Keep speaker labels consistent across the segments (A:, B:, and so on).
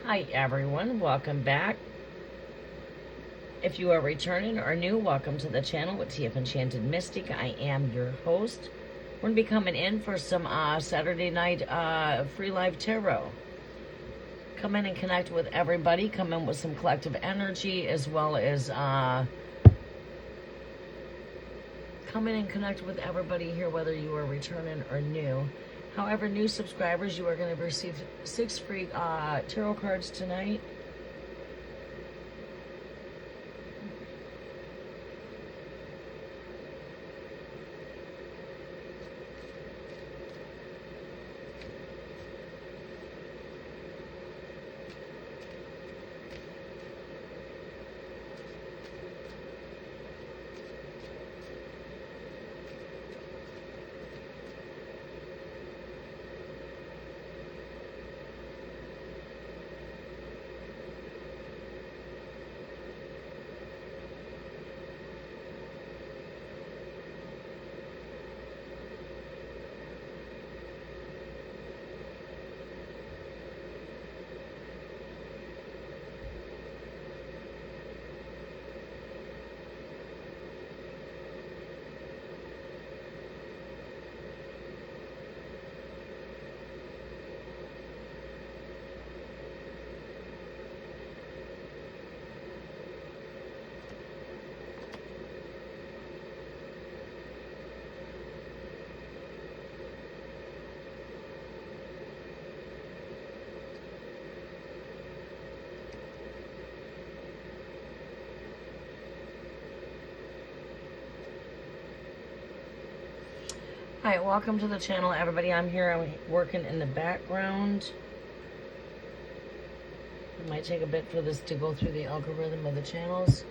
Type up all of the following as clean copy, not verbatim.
A: Hi everyone, welcome back. If you are returning or new, welcome to the channel with TF Enchanted Mystic. I am your host. We're going to be coming in for some Saturday night free live tarot. Come in and connect with everybody. Come in with some collective energy, as well as come in and connect with everybody here, whether you are returning or new. However, new subscribers, you are going to receive 6 free tarot cards tonight. Hi, welcome to the channel, everybody. I'm here. I'm working in the background. It might take a bit for this to go through the algorithm of the channels.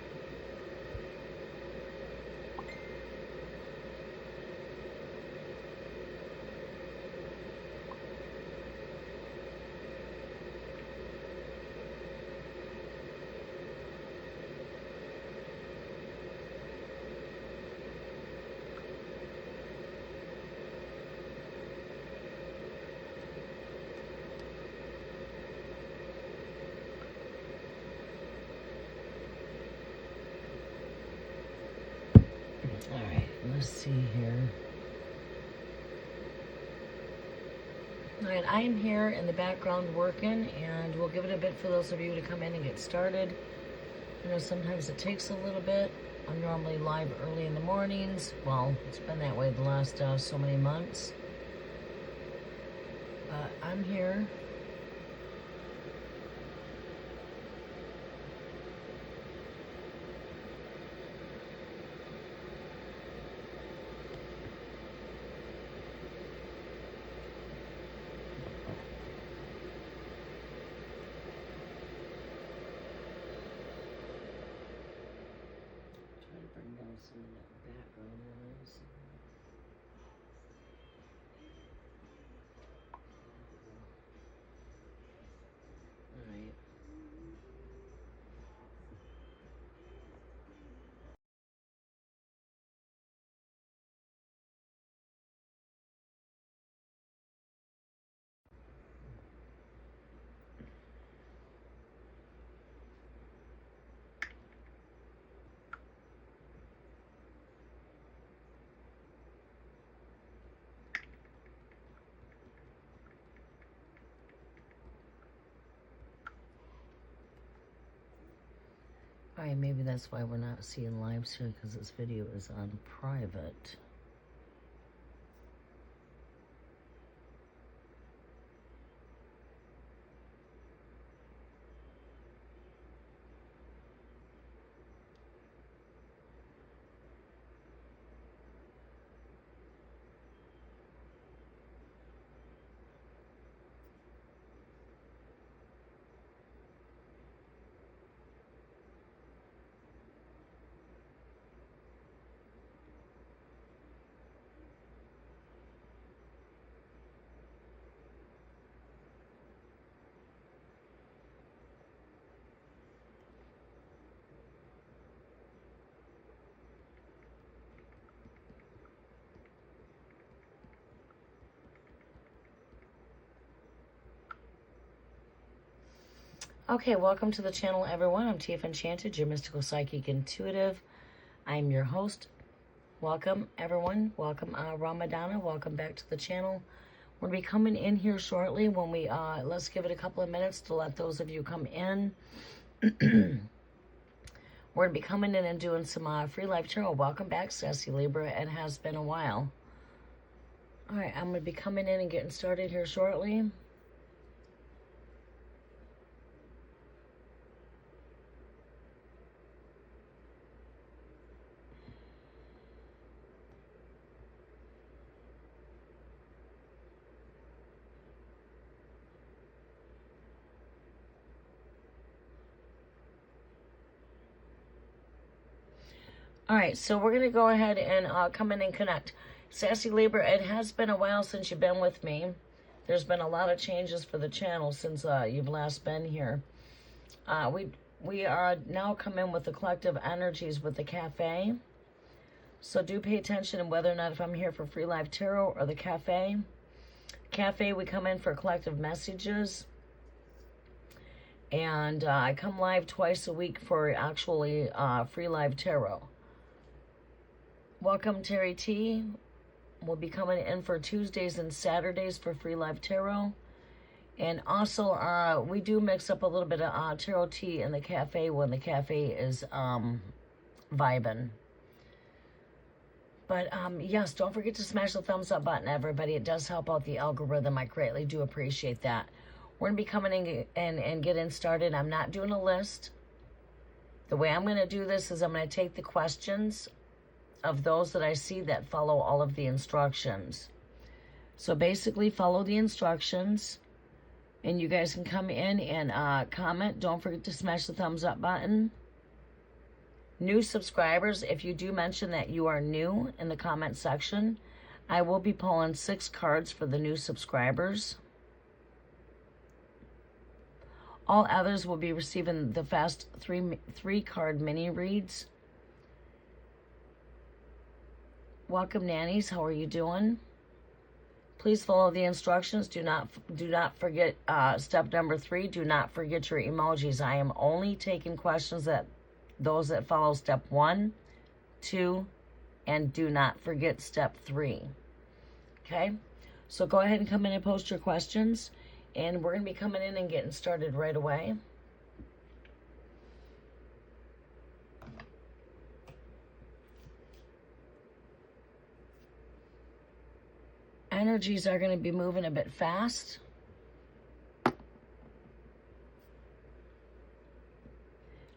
A: All right, let's see here. All right, I am here in the background working, and we'll give it a bit for those of you to come in and get started. You know, sometimes it takes a little bit. I'm normally live early in the mornings. Well, it's been that way the last so many months. But I'm here. Try to bring down some of that background noise. All right. All right, maybe that's why we're not seeing lives here, because this video is on private. Okay, welcome to the channel, everyone. I'm TF Enchanted, your mystical psychic intuitive. I'm your host. Welcome, everyone. Welcome, Ramadana. Welcome back to the channel. We'll be coming in here shortly when we, let's give it a couple of minutes to let those of you come in. We're going to be coming in and doing some free live tarot. Welcome back, Sassy Libra. It has been a while. All right, I'm going to be coming in and getting started here shortly. All right, so we're going to go ahead and come in and connect. Sassy Libra, it has been a while since you've been with me. There's been a lot of changes for the channel since you've last been here. We are now coming with the collective energies with the cafe. So do pay attention to whether or not if I'm here for free live tarot or the cafe. Cafe, we come in for collective messages. And I come live twice a week for actually free live tarot. Welcome, Terry T. We'll be coming in for Tuesdays and Saturdays for free live tarot. And also, we do mix up a little bit of tarot tea in the cafe when the cafe is vibing. But yes, don't forget to smash the thumbs up button, everybody. It does help out the algorithm. I greatly do appreciate that. We're going to be coming in and getting started. I'm not doing a list. The way I'm going to do this is I'm going to take the questions of those that I see that follow all of the instructions. So basically follow the instructions, and you guys can come in and comment. Don't forget to smash the thumbs up button. New subscribers, if you do mention that you are new in the comment section, I will be pulling 6 cards for the new subscribers. All others will be receiving the fast three card mini reads. Welcome, nannies. How are you doing? Please follow the instructions. Do not forget step number 3. Do not forget your emojis. I am only taking questions those that follow step 1, 2, and do not forget step 3. Okay? So go ahead and come in and post your questions, and we're going to be coming in and getting started right away. Energies are going to be moving a bit fast.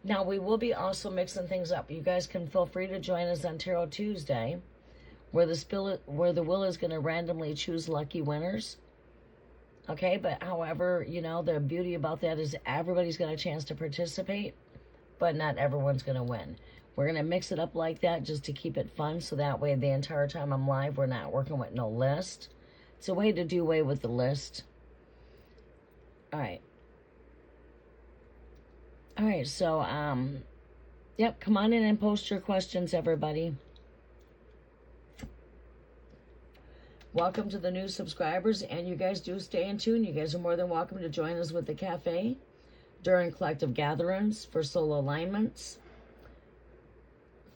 A: Now, we will be also mixing things up. You guys can feel free to join us on Tarot Tuesday, where the wheel is going to randomly choose lucky winners. Okay, but however, you know, the beauty about that is everybody's got a chance to participate, but not everyone's going to win. We're going to mix it up like that just to keep it fun, so that way the entire time I'm live, we're not working with no list. It's a way to do away with the list. All right. All right, so, yep, come on in and post your questions, everybody. Welcome to the new subscribers, and you guys do stay in tune. You guys are more than welcome to join us with the cafe during collective gatherings for soul alignments.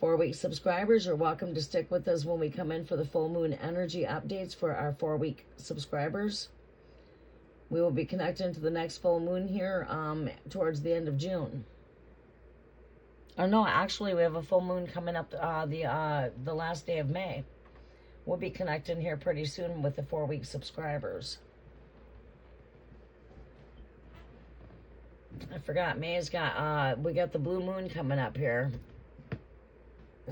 A: 4-week subscribers are welcome to stick with us when we come in for the full moon energy updates for our 4-week subscribers. We will be connecting to the next full moon here towards the end of June. Oh no, actually we have a full moon coming up the last day of May. We'll be connecting here pretty soon with the 4-week subscribers. I forgot, May's got, we got the blue moon coming up here.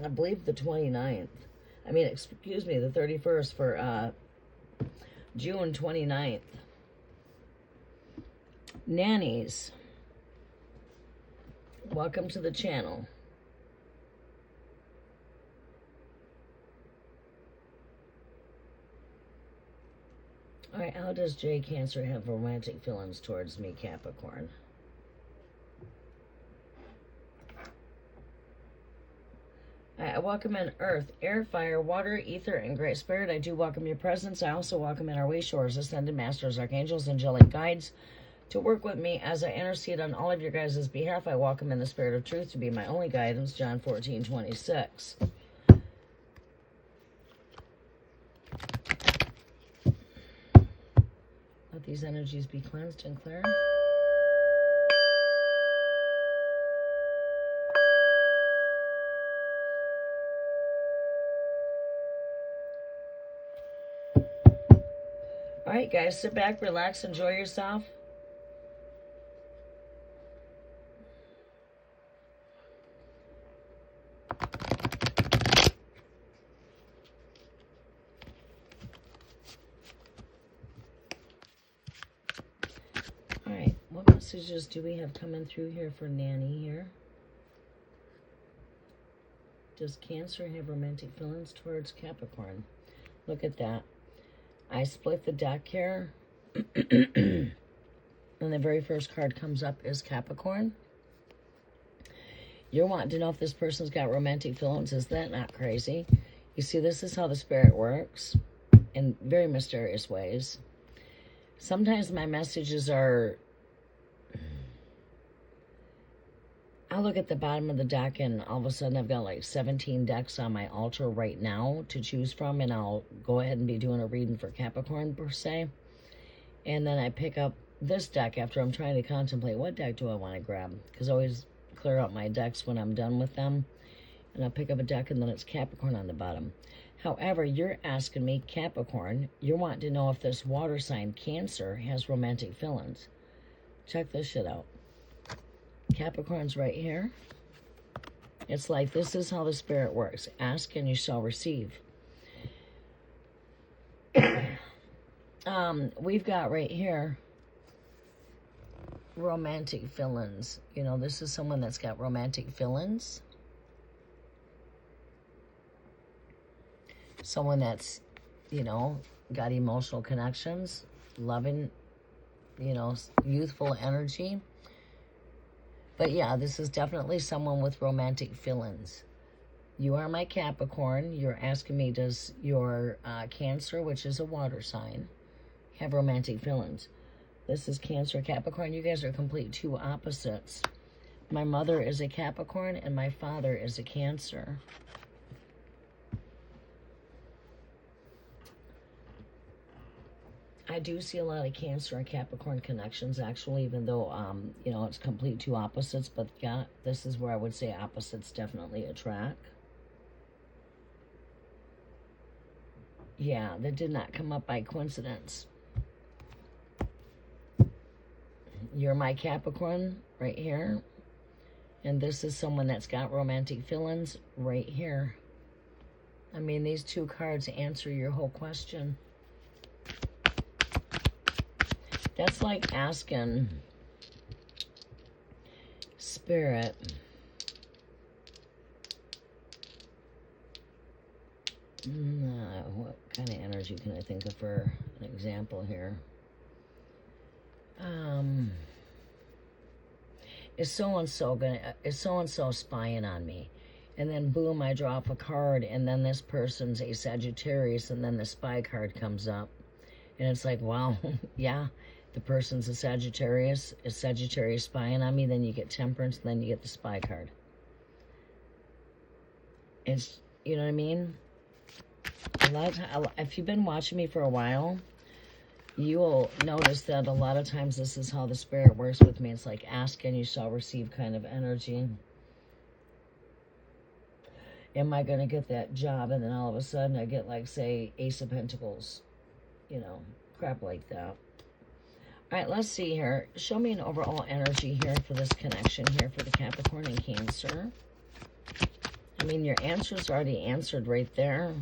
A: I believe the 29th. I mean, excuse me, the 31st for June 29th. Nannies, welcome to the channel. All right, how does J Cancer have romantic feelings towards me, Capricorn? I welcome in earth, air, fire, water, ether, and great spirit. I do welcome your presence. I also welcome in our way shores, ascended masters, archangels, angelic guides, to work with me as I intercede on all of your guys' behalf. I walk him in the spirit of truth to be my only guidance. John 14:26. Let these energies be cleansed and clear. All right, guys, sit back, relax, enjoy yourself. All right, what messages do we have coming through here for Nanny here? Does Cancer have romantic feelings towards Capricorn? Look at that. I split the deck here. And the very first card comes up is Capricorn. You're wanting to know if this person's got romantic feelings. Is that not crazy? You see, this is how the spirit works in very mysterious ways. Sometimes my messages are... I look at the bottom of the deck and all of a sudden I've got like 17 decks on my altar right now to choose from, and I'll go ahead and be doing a reading for Capricorn per se. And then I pick up this deck after I'm trying to contemplate what deck do I want to grab, because I always clear out my decks when I'm done with them. And I'll pick up a deck and then it's Capricorn on the bottom. However, you're asking me, Capricorn, you're wanting to know if this water sign Cancer has romantic feelings. Check this shit out. Capricorn's right here. It's like, this is how the spirit works. Ask and you shall receive. We've got right here romantic feelings. You know, this is someone that's got romantic feelings. Someone that's, you know, got emotional connections, loving, you know, youthful energy. But yeah, this is definitely someone with romantic feelings. You are my Capricorn. You're asking me, does your Cancer, which is a water sign, have romantic feelings? This is Cancer, Capricorn. You guys are complete two opposites. My mother is a Capricorn and my father is a Cancer. I do see a lot of Cancer and Capricorn connections, actually, even though, you know, it's complete two opposites. But yeah, this is where I would say opposites definitely attract. Yeah, that did not come up by coincidence. You're my Capricorn right here. And this is someone that's got romantic feelings right here. I mean, these two cards answer your whole question. That's like asking Spirit, what kind of energy can I think of for an example here? Is so-and-so spying on me? And then boom, I draw up a card, and then this person's a Sagittarius, and then the spy card comes up. And it's like, wow, yeah, the person's a Sagittarius. Is Sagittarius spying on me? Then you get Temperance, and then you get the spy card. It's, you know what I mean? A lot of times, if you've been watching me for a while, you will notice that a lot of times this is how the spirit works with me. It's like, ask and you shall receive kind of energy. Am I going to get that job? And then all of a sudden I get, like, say, Ace of Pentacles. You know, crap like that. All right, let's see here. Show me an overall energy here for this connection here for the Capricorn and Cancer. I mean, your answer's already answered right there.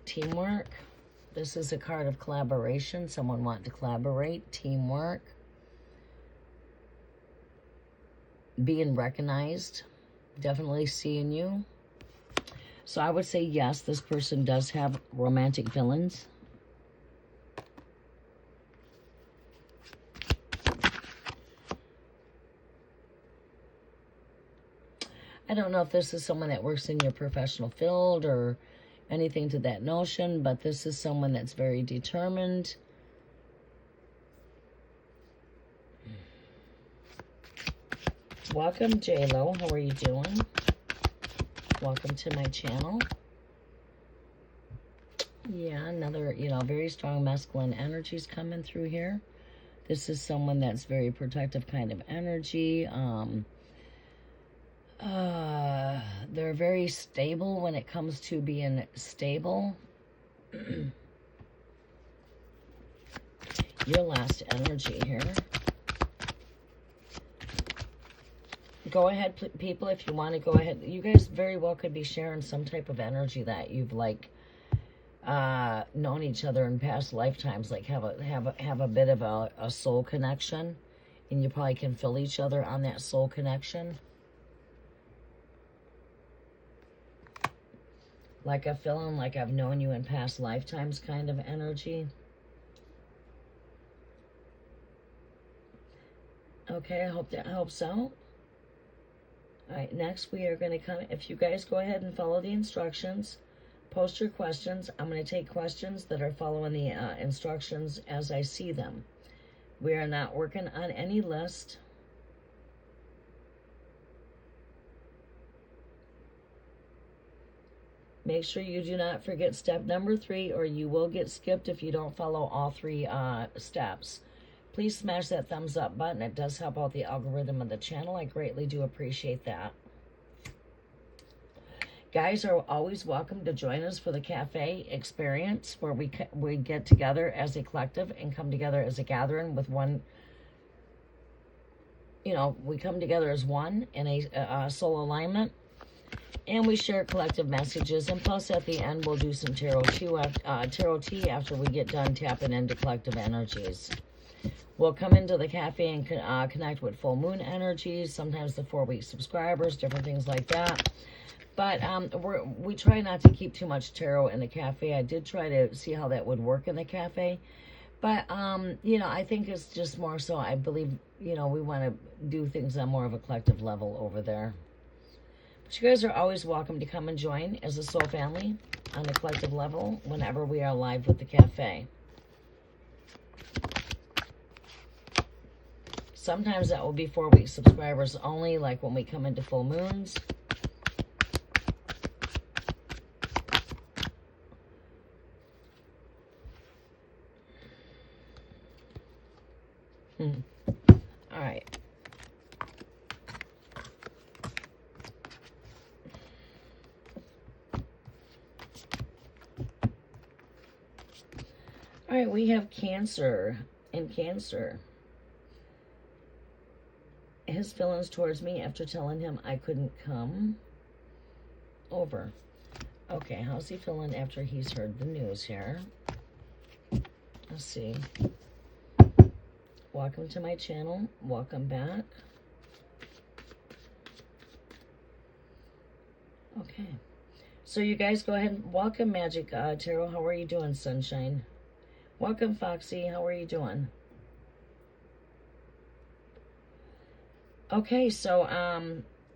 A: Teamwork. This is a card of collaboration. Someone wanting to collaborate. Teamwork. Being recognized. Definitely seeing you. So I would say yes, this person does have romantic feelings. I don't know if this is someone that works in your professional field or anything to that notion, but this is someone that's very determined. Welcome, J-Lo. How are you doing? Welcome to my channel. Yeah, another, very strong masculine energies coming through here. This is someone that's very protective kind of energy. They're very stable when it comes to being stable. Your last energy here. Go ahead, people, if you want to go ahead. You guys very well could be sharing some type of energy that you've known each other in past lifetimes, like have a bit of a soul connection, and you probably can feel each other on that soul connection. Like a feeling like I've known you in past lifetimes kind of energy. Okay, I hope that helps out. All right, next we are going to come, if you guys go ahead and follow the instructions, post your questions. I'm going to take questions that are following the instructions as I see them. We are not working on any list. Make sure you do not forget step number 3, or you will get skipped if you don't follow all 3 steps. Please smash that thumbs up button. It does help out the algorithm of the channel. I greatly do appreciate that. Guys are always welcome to join us for the cafe experience, where we get together as a collective and come together as a gathering with one. We come together as one in a soul alignment, and we share collective messages. And plus, at the end, we'll do some tarot tea after we get done tapping into collective energies. We'll come into the cafe and connect with full moon energies, sometimes the 4-week subscribers, different things like that. But we try not to keep too much tarot in the cafe. I did try to see how that would work in the cafe. But, I think it's just more so, I believe, we want to do things on more of a collective level over there. But you guys are always welcome to come and join as a soul family on a collective level whenever we are live with the cafe. Sometimes that will be 4-week subscribers only, like when we come into full moons. All right. All right, we have Cancer and Cancer. His feelings towards me after telling him I couldn't come over. Okay, how's he feeling after he's heard the news here? Let's see. Welcome to my channel. Welcome back. Okay. So you guys go ahead and welcome Magic Tarot. How are you doing, Sunshine? Welcome, Foxy. How are you doing? Okay, so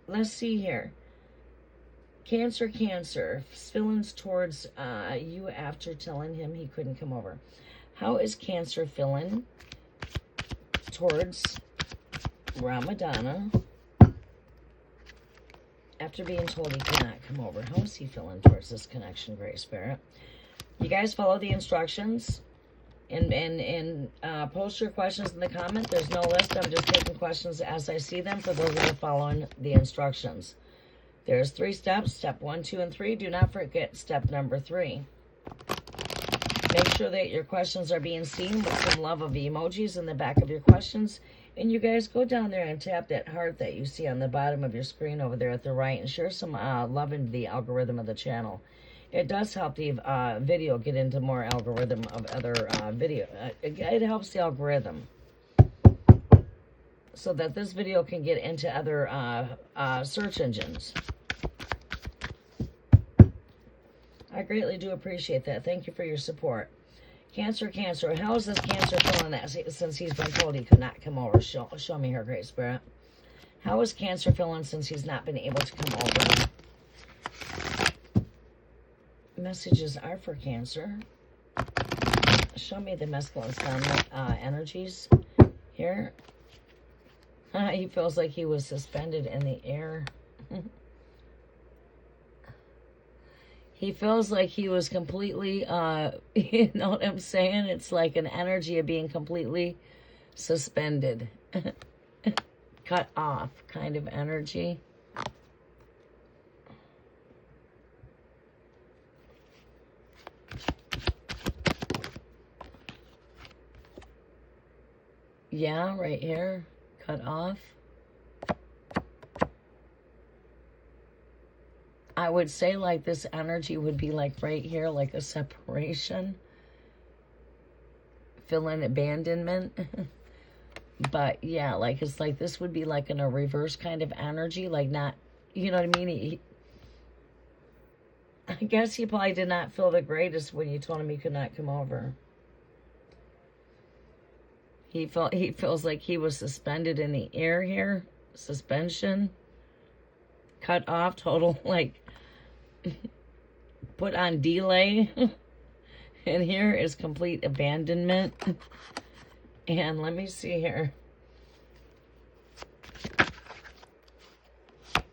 A: let's see here. Cancer, feelings towards you after telling him he couldn't come over. How is Cancer feeling towards Ramadana after being told he cannot come over? How is he feeling towards this connection, Great Spirit? You guys follow the instructions and post your questions in the comment. There's no list. I'm just taking questions as I see them for those that are following the instructions. There's 3 steps. Step 1, 2, and 3. Do not forget step number 3. Make sure that your questions are being seen with some love of emojis in the back of your questions. And you guys go down there and tap that heart that you see on the bottom of your screen over there at the right and share some love into the algorithm of the channel. It does help the video get into more algorithm of other video. It helps the algorithm so that this video can get into other search engines. I greatly do appreciate that. Thank you for your support. Cancer. How is this Cancer feeling that since he's been told he could not come over? Show me her, Great Spirit. How is Cancer feeling since he's not been able to come over? messages are for Cancer. Show me the masculine sun energies here. He feels like he was suspended in the air. He feels like he was completely, you know what I'm saying? It's like an energy of being completely suspended. Cut off kind of energy. Yeah, right here. Cut off. I would say like this energy would be like right here, like a separation. Fill in abandonment. But yeah, like it's like this would be like in a reverse kind of energy. Like not, you know what I mean? I guess he probably did not feel the greatest when you told him he could not come over. He feels like he was suspended in the air here. Suspension. Cut off, total, like, put on delay. And here is complete abandonment. And let me see here.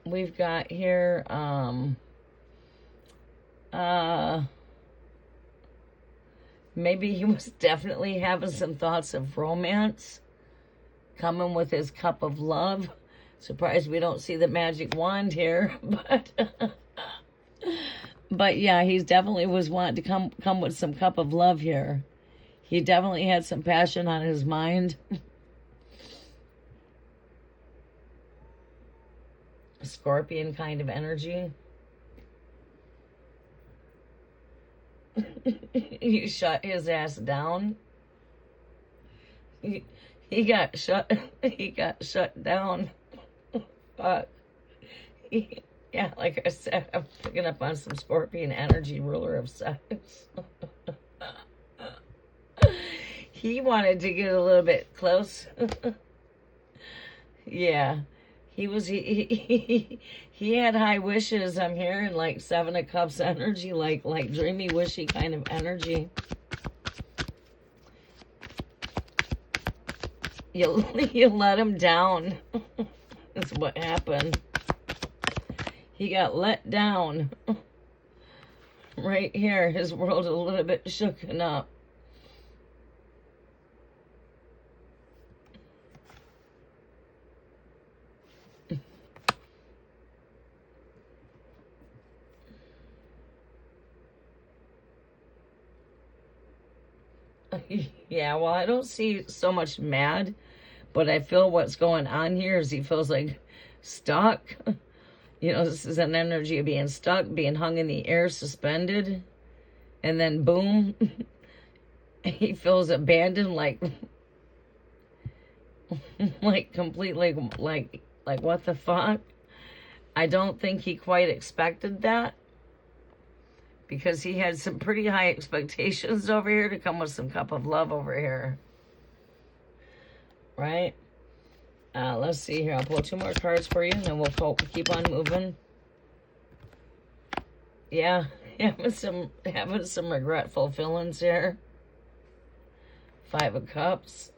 A: We've got here, maybe he was definitely having some thoughts of romance. Coming with his cup of love. Surprised we don't see the magic wand here. But yeah, he definitely was wanting to come with some cup of love here. He definitely had some passion on his mind. Scorpion kind of energy. He shut his ass down. He got shut down. But yeah, like I said, I'm picking up on some Scorpion energy, ruler of sex. He wanted to get a little bit close. Yeah. He had high wishes. I'm hearing like Seven of Cups energy, like dreamy, wishy kind of energy. You let him down. That's what happened. He got let down. Right here, his world a little bit shooken up. Yeah, well, I don't see so much mad, but I feel what's going on here is he feels like stuck. You know, this is an energy of being stuck, being hung in the air, suspended, and then boom, he feels abandoned, like completely, like what the fuck? I don't think he quite expected that. Because he had some pretty high expectations over here to come with some cup of love over here. Right? Let's see here. I'll pull 2 more cards for you, and then we'll keep on moving. Yeah, having some regretful feelings here. 5 of Cups.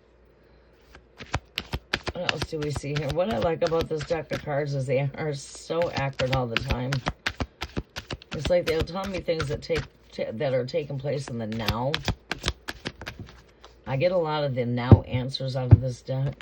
A: What else do we see here? What I like about this deck of cards is they are so accurate all the time. It's like they'll tell me things that are taking place in the now. I get a lot of the now answers out of this deck.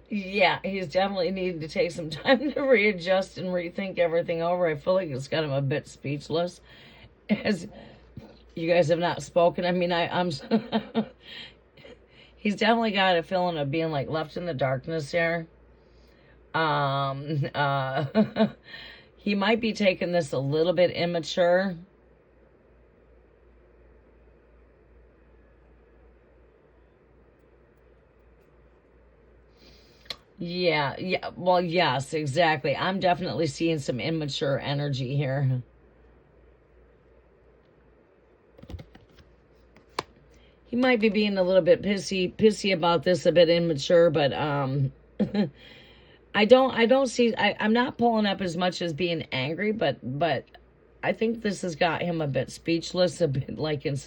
A: Yeah, he's definitely needing to take some time to readjust and rethink everything over. I feel like it's got him a bit speechless. As you guys have not spoken. I mean, I'm he's definitely got a feeling of being like left in the darkness here. He might be taking this a little bit immature. Yeah, well, yes, exactly. I'm definitely seeing some immature energy here. might be being a little bit pissy about this, a bit immature, but I don't see, I'm not pulling up as much as being angry, but I think this has got him a bit speechless, a bit like in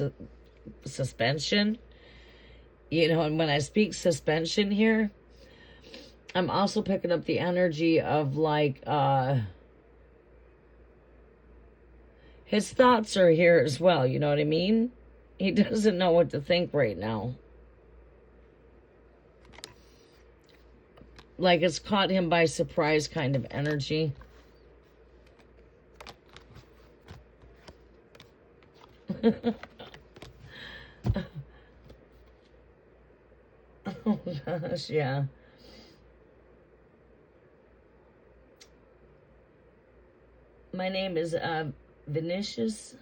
A: suspension. You know, and when I speak suspension here, I'm also picking up the energy of like, his thoughts are here as well, you know what I mean? He doesn't know what to think right now. Like it's caught him by surprise kind of energy. Oh gosh, yeah. My name is Vinicius.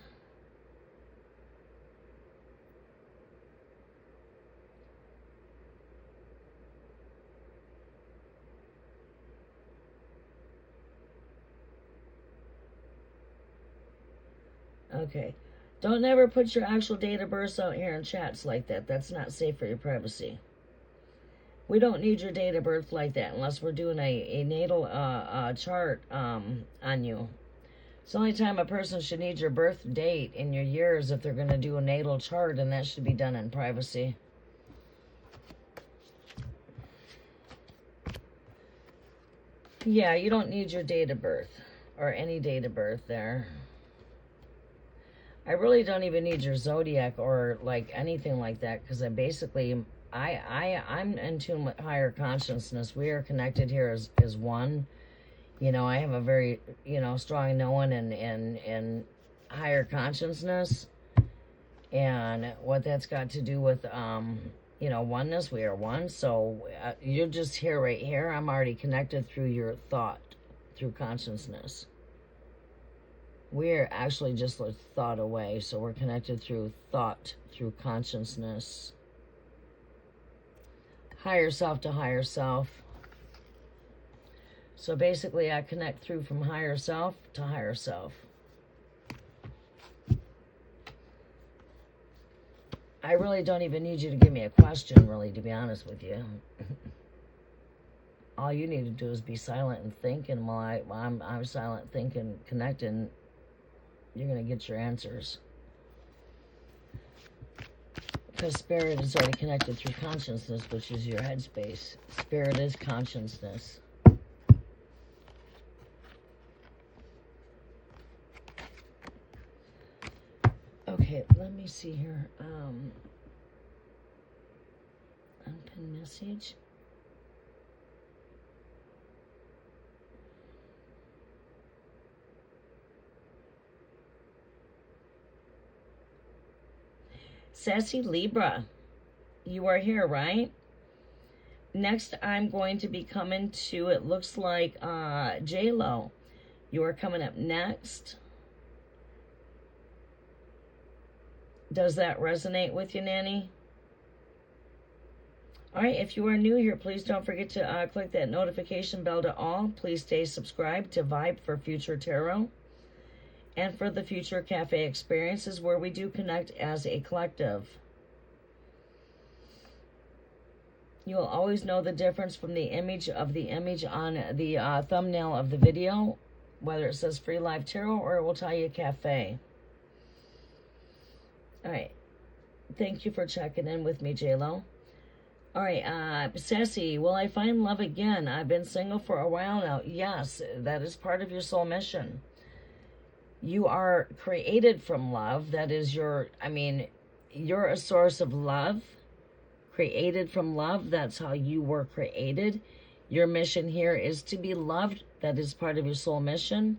A: Okay. Don't ever put your actual date of birth out here in chats like that. That's not safe for your privacy. We don't need your date of birth like that unless we're doing a natal chart on you. It's the only time a person should need your birth date and your years if they're going to do a natal chart, and that should be done in privacy. Yeah, you don't need your date of birth or any date of birth there. I really don't even need your zodiac or like anything like that, because I'm in tune with higher consciousness. We are connected here as one. You know, I have a very, strong knowing and higher consciousness. And what that's got to do with, oneness. We are one. So you're just here right here. I'm already connected through your thought, through consciousness. We're actually just a thought away. So we're connected through thought, through consciousness. Higher self to higher self. So basically, I connect through from higher self to higher self. I really don't even need you to give me a question, really, to be honest with you. All you need to do is be silent and think, and while I'm silent, thinking, connecting, you're going to get your answers. Because spirit is already connected through consciousness, which is your headspace. Spirit is consciousness. Okay, let me see here. Unpinned message. Sassy Libra, you are here, right? Next, I'm going to be coming to, it looks like, J-Lo. You are coming up next. Does that resonate with you, Nanny? All right, if you are new here, please don't forget to click that notification bell to all. Please stay subscribed to Vibe for Future Tarot and for the Future Cafe experiences, where we do connect as a collective. You'll always know the difference from the image on the thumbnail of the video, whether it says Free Live Tarot or it will tell you Cafe. All right. Thank you for checking in with me, J-Lo. All right, Sassy, will I find love again? I've been single for a while now. Yes, that is part of your soul mission. You are created from love. That is you're a source of love. Created from love. That's how you were created. Your mission here is to be loved. That is part of your soul mission.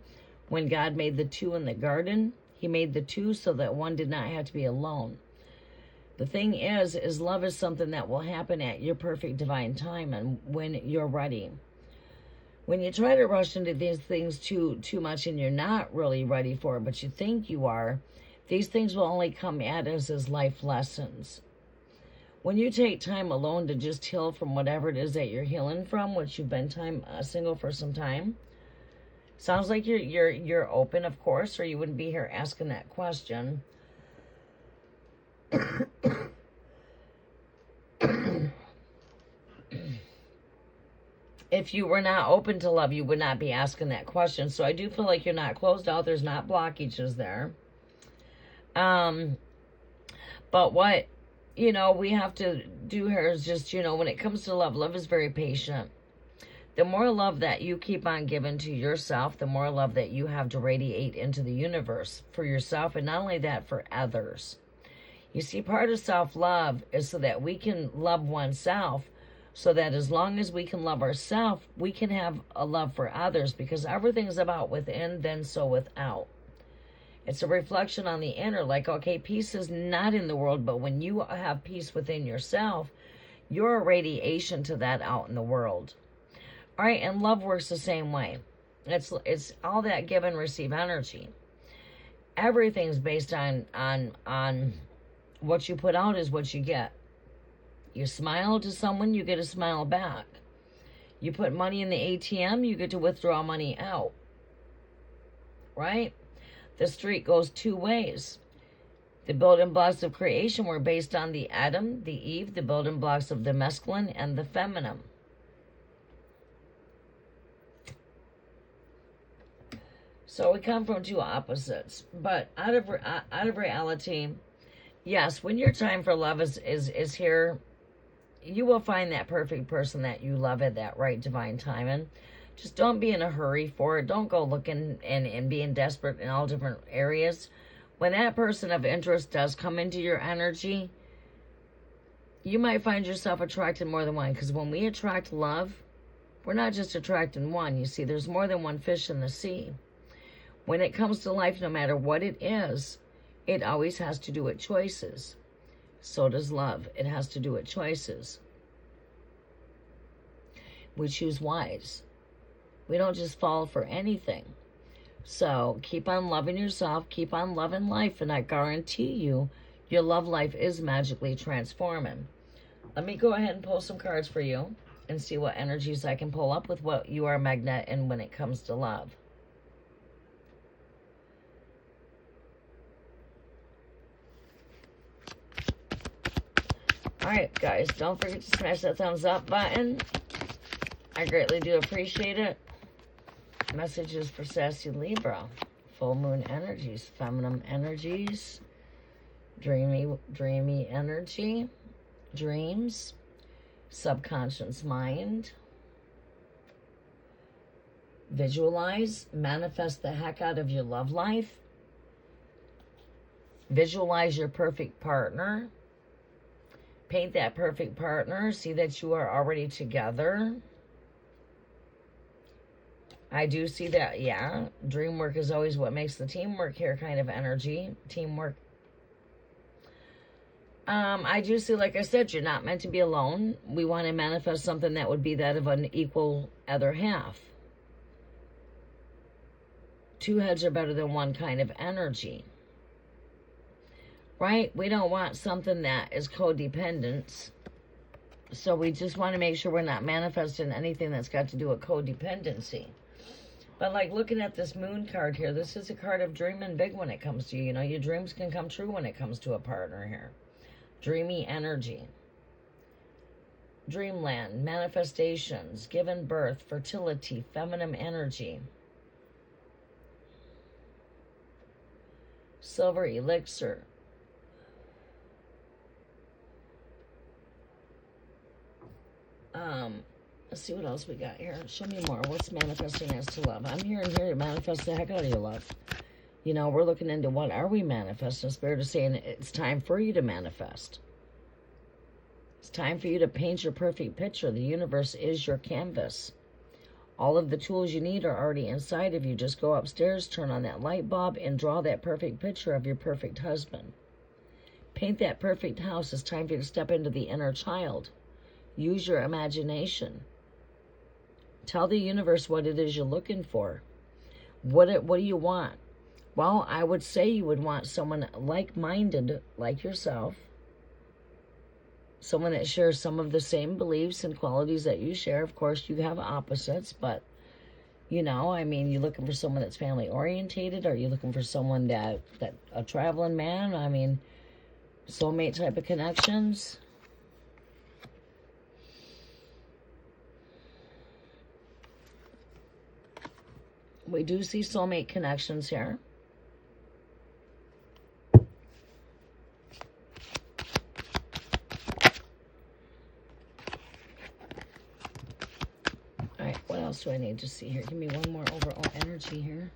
A: When God made the two in the garden, he made the two so that one did not have to be alone. The thing is love is something that will happen at your perfect divine time and when you're ready. When you try to rush into these things too much and you're not really ready for it, but you think you are, these things will only come at us as life lessons. When you take time alone to just heal from whatever it is that you're healing from, which you've been single for some time, sounds like you're open, of course, or you wouldn't be here asking that question. If you were not open to love, you would not be asking that question. So I do feel like you're not closed out. There's not blockages there. But what, we have to do here is just, when it comes to love, love is very patient. The more love that you keep on giving to yourself, the more love that you have to radiate into the universe for yourself, and not only that, for others. You see, part of self-love is so that we can love oneself, so that as long as we can love ourselves, we can have a love for others, because everything's about within, then so without. It's a reflection on the inner, like, okay, peace is not in the world, but when you have peace within yourself, you're a radiation to that out in the world. All right, and love works the same way. It's all that give and receive energy. Everything's based on what you put out is what you get. You smile to someone, you get a smile back. You put money in the ATM, you get to withdraw money out. Right? The street goes two ways. The building blocks of creation were based on the Adam, the Eve, the building blocks of the masculine and the feminine. So we come from two opposites. But out of reality, yes, when your time for love is here, you will find that perfect person that you love at that right divine time. And just don't be in a hurry for it. Don't go looking and being desperate in all different areas. When that person of interest does come into your energy, you might find yourself attracted more than one. Because when we attract love, we're not just attracting one. You see, there's more than one fish in the sea. When it comes to life, no matter what it is, it always has to do with choices. So does love. It has to do with choices. We choose wise. We don't just fall for anything. So keep on loving yourself. Keep on loving life. And I guarantee you, your love life is magically transforming. Let me go ahead and pull some cards for you and see what energies I can pull up with what you are magnet in when it comes to love. Alright, guys, don't forget to smash that thumbs up button. I greatly do appreciate it. Messages for Sassy Libra. Full moon energies, feminine energies, dreamy energy, dreams, subconscious mind. Visualize, manifest the heck out of your love life. Visualize your perfect partner. Paint that perfect partner. See that you are already together. I do see that, yeah. Dream work is always what makes the teamwork here kind of energy. Teamwork. I do see, like I said, you're not meant to be alone. We want to manifest something that would be that of an equal other half. Two heads are better than one kind of energy. Right? We don't want something that is codependent. So we just want to make sure we're not manifesting anything that's got to do with codependency. But like looking at this moon card here, this is a card of dreaming big when it comes to you. You know, your dreams can come true when it comes to a partner here. Dreamy energy. Dreamland, manifestations, given birth, fertility, feminine energy. Silver elixir. Let's see what else we got here. Show me more. What's manifesting as to love? I'm hearing here to manifest the heck out of your love. You know, we're looking into what are we manifesting. Spirit is saying it's time for you to manifest. It's time for you to paint your perfect picture. The universe is your canvas. All of the tools you need are already inside of you. Just go upstairs, turn on that light bulb, and draw that perfect picture of your perfect husband. Paint that perfect house. It's time for you to step into the inner child. Use your imagination. Tell the universe what it is you're looking for. What do you want? Well, I would say you would want someone like-minded, like yourself. Someone that shares some of the same beliefs and qualities that you share. Of course, you have opposites, but, you know, I mean, you're looking for someone that's family-orientated? Are you looking for someone that a traveling man? I mean, soulmate type of connections? We do see soulmate connections here. All right, what else do I need to see here? Give me one more overall energy here.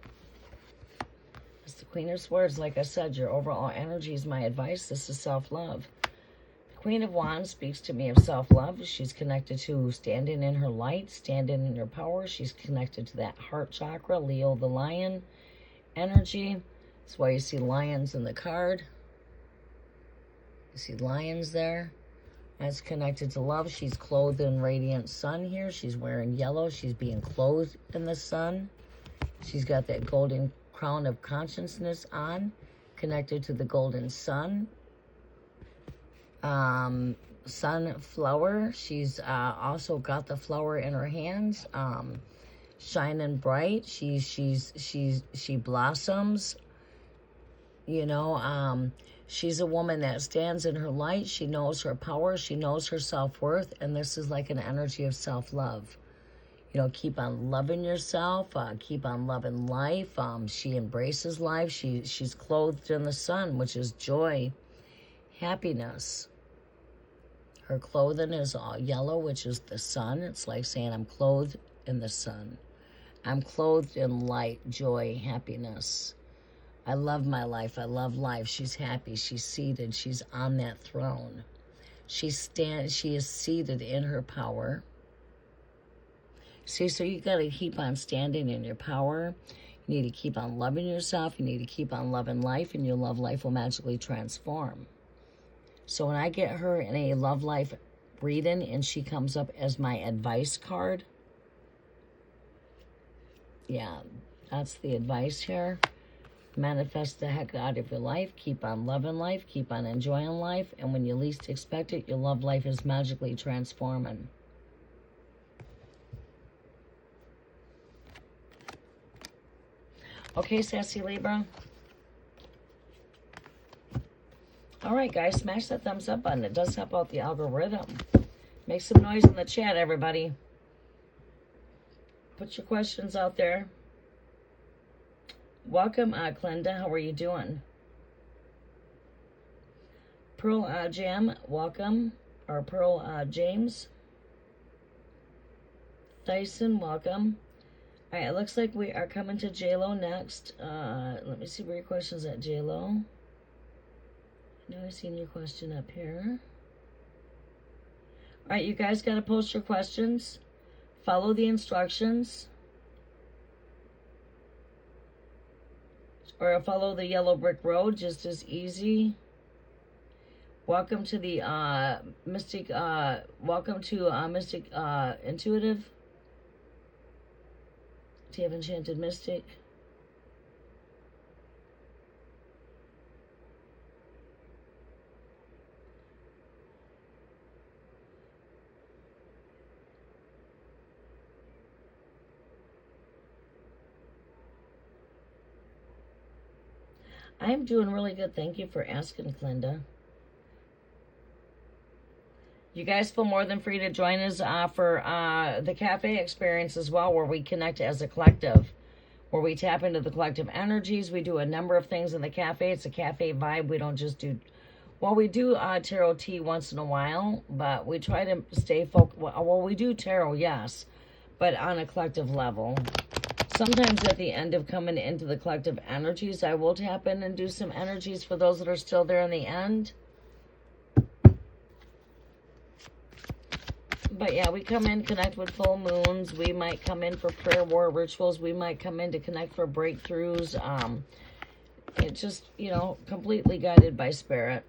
A: It's the Queen of Swords. Like I said, your overall energy is my advice. This is self-love. The Queen of Wands speaks to me of self-love. She's connected to standing in her light, standing in her power. She's connected to that heart chakra, Leo the Lion energy. That's why you see lions in the card. You see lions there. That's connected to love. She's clothed in radiant sun here. She's wearing yellow. She's being clothed in the sun. She's got that golden crown of consciousness on, connected to the golden sun. Sunflower. She's also got the flower in her hands, shining bright. She blossoms. You know, she's a woman that stands in her light. She knows her power. She knows her self-worth. And this is like an energy of self-love. You know, keep on loving yourself. Keep on loving life. She embraces life. She's clothed in the sun, which is joy, happiness. Her clothing is all yellow, which is the sun. It's like saying, I'm clothed in the sun. I'm clothed in light, joy, happiness. I love my life. I love life. She's happy. She's seated. She's on that throne. She is seated in her power. See, so you got to keep on standing in your power. You need to keep on loving yourself. You need to keep on loving life, and your love life will magically transform. So when I get her in a love life reading and she comes up as my advice card, yeah, that's the advice here. Manifest the heck out of your life. Keep on loving life. Keep on enjoying life. And when you least expect it, your love life is magically transforming. Okay, sassy Libra. All right, guys, smash that thumbs up button. It does help out the algorithm. Make some noise in the chat, everybody. Put your questions out there. Welcome, Glenda. How are you doing? Pearl Jam, welcome. Or Pearl James. Dyson, welcome. All right, it looks like we are coming to JLo next. Let me see where your question's at, JLo. I know I've seen your question up here. All right, you guys got to post your questions. Follow the instructions. Or follow the yellow brick road, just as easy. Welcome to the Mystic, welcome to Mystic Intuitive. Do you have Enchanted Mystic? I'm doing really good. Thank you for asking, Glenda. You guys feel more than free to join us for the cafe experience as well, where we connect as a collective, where we tap into the collective energies. We do a number of things in the cafe. It's a cafe vibe. We don't just do, well, we do tarot tea once in a while, but we try to stay focused. Well, we do tarot, yes, but on a collective level. Sometimes at the end of coming into the collective energies, I will tap in and do some energies for those that are still there in the end. But yeah, we come in, connect with full moons. We might come in for prayer war rituals. We might come in to connect for breakthroughs. It's just, you know, completely guided by spirit.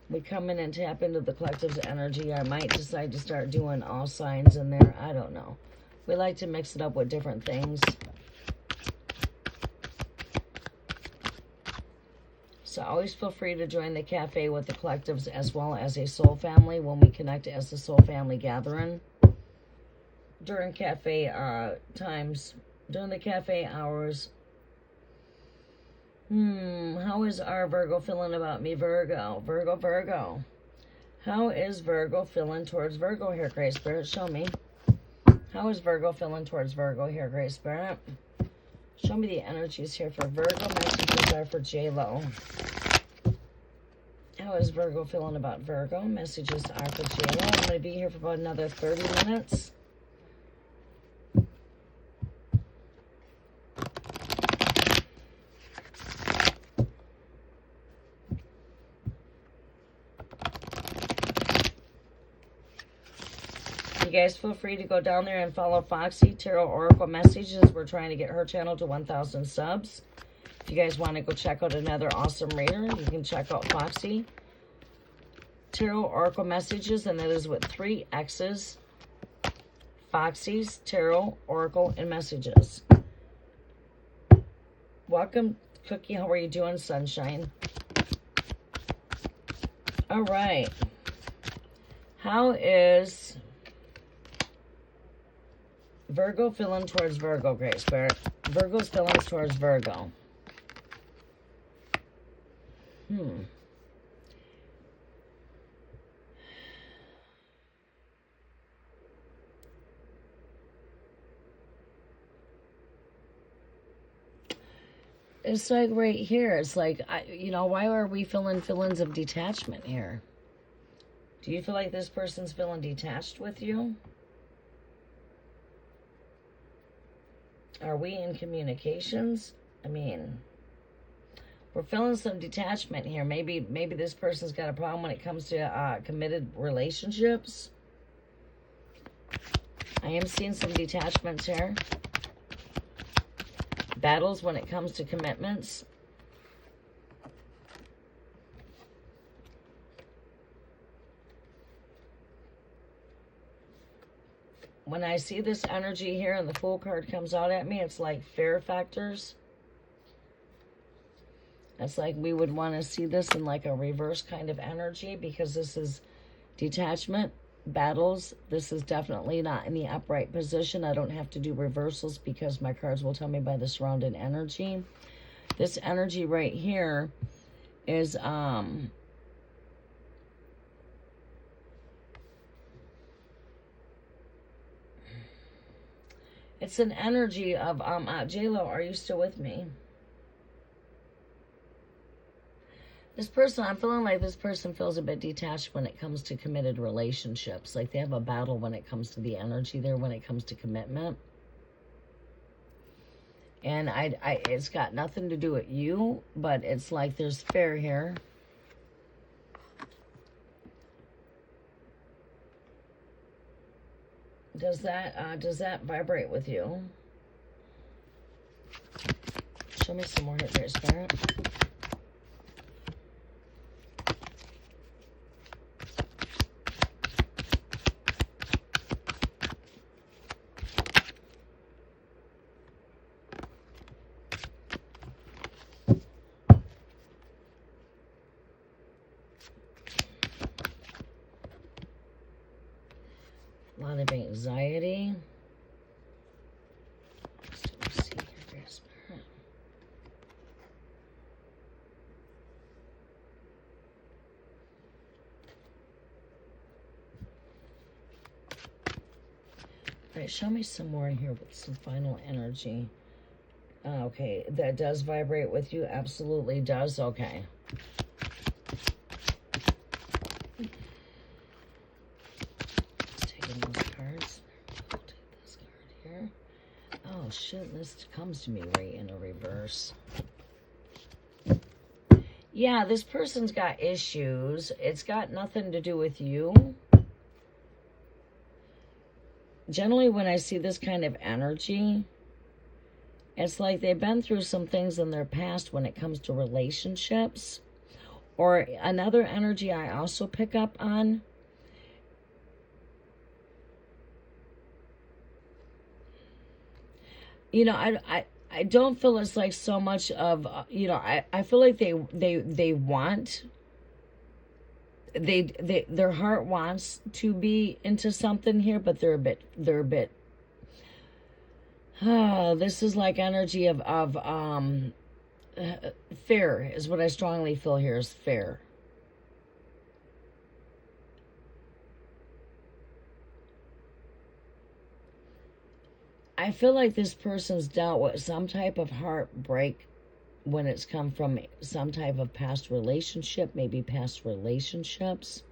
A: We come in and tap into the collective's energy. I might decide to start doing all signs in there. I don't know. We like to mix it up with different things. So always feel free to join the cafe with the collectives as well as a soul family when we connect as the soul family gathering. During cafe times, during the cafe hours. How is our Virgo feeling about me, Virgo? Virgo. How is Virgo feeling towards Virgo here, Great Spirit? Show me. How is Virgo feeling towards Virgo here, Great Spirit? Show me the energies here for Virgo. Messages are for J-Lo. How is Virgo feeling about Virgo? Messages are for J-Lo. I'm going to be here for about another 30 minutes. You guys feel free to go down there and follow Foxy Tarot Oracle Messages. We're trying to get her channel to 1,000 subs. If you guys want to go check out another awesome reader, you can check out Foxy Tarot Oracle Messages, and that is with 3 X's. Foxy's Tarot Oracle and Messages. Welcome, Cookie. How are you doing, Sunshine? All right. How is Virgo feeling towards Virgo, Great Spirit? Virgo's feeling towards Virgo. It's like right here. It's like, you know, why are we feeling feelings of detachment here? Do you feel like this person's feeling detached with you? Are we in communications? I mean, we're feeling some detachment here. Maybe this person's got a problem when it comes to committed relationships. I am seeing some detachments here. Battles when it comes to commitments. When I see this energy here and the Fool card comes out at me, it's like fear factors. It's like we would want to see this in like a reverse kind of energy, because this is detachment, battles. This is definitely not in the upright position. I don't have to do reversals because my cards will tell me by the surrounding energy. This energy right here is it's an energy of J-Lo, are you still with me? This person, I'm feeling like this person feels a bit detached when it comes to committed relationships. Like they have a battle when it comes to the energy there, when it comes to commitment. And it's got nothing to do with you, but it's like there's fear here. Does that vibrate with you? Show me some more here, Great Spirit. A lot of anxiety. Let's see here, Great Spirit. All right, show me some more here with some final energy. Okay, that does vibrate with you. Absolutely does. Okay. Oh shit, this comes to me right in a reverse. Yeah, this person's got issues. It's got nothing to do with you. Generally, when I see this kind of energy, it's like they've been through some things in their past when it comes to relationships. Or another energy I also pick up on, you know, I don't feel it's like so much of, you know, I feel like they want, their heart wants to be into something here, but they're a bit, this is like energy of fear is what I strongly feel here, is fear. I feel like this person's dealt with some type of heartbreak when it's come from some type of past relationship, maybe past relationships.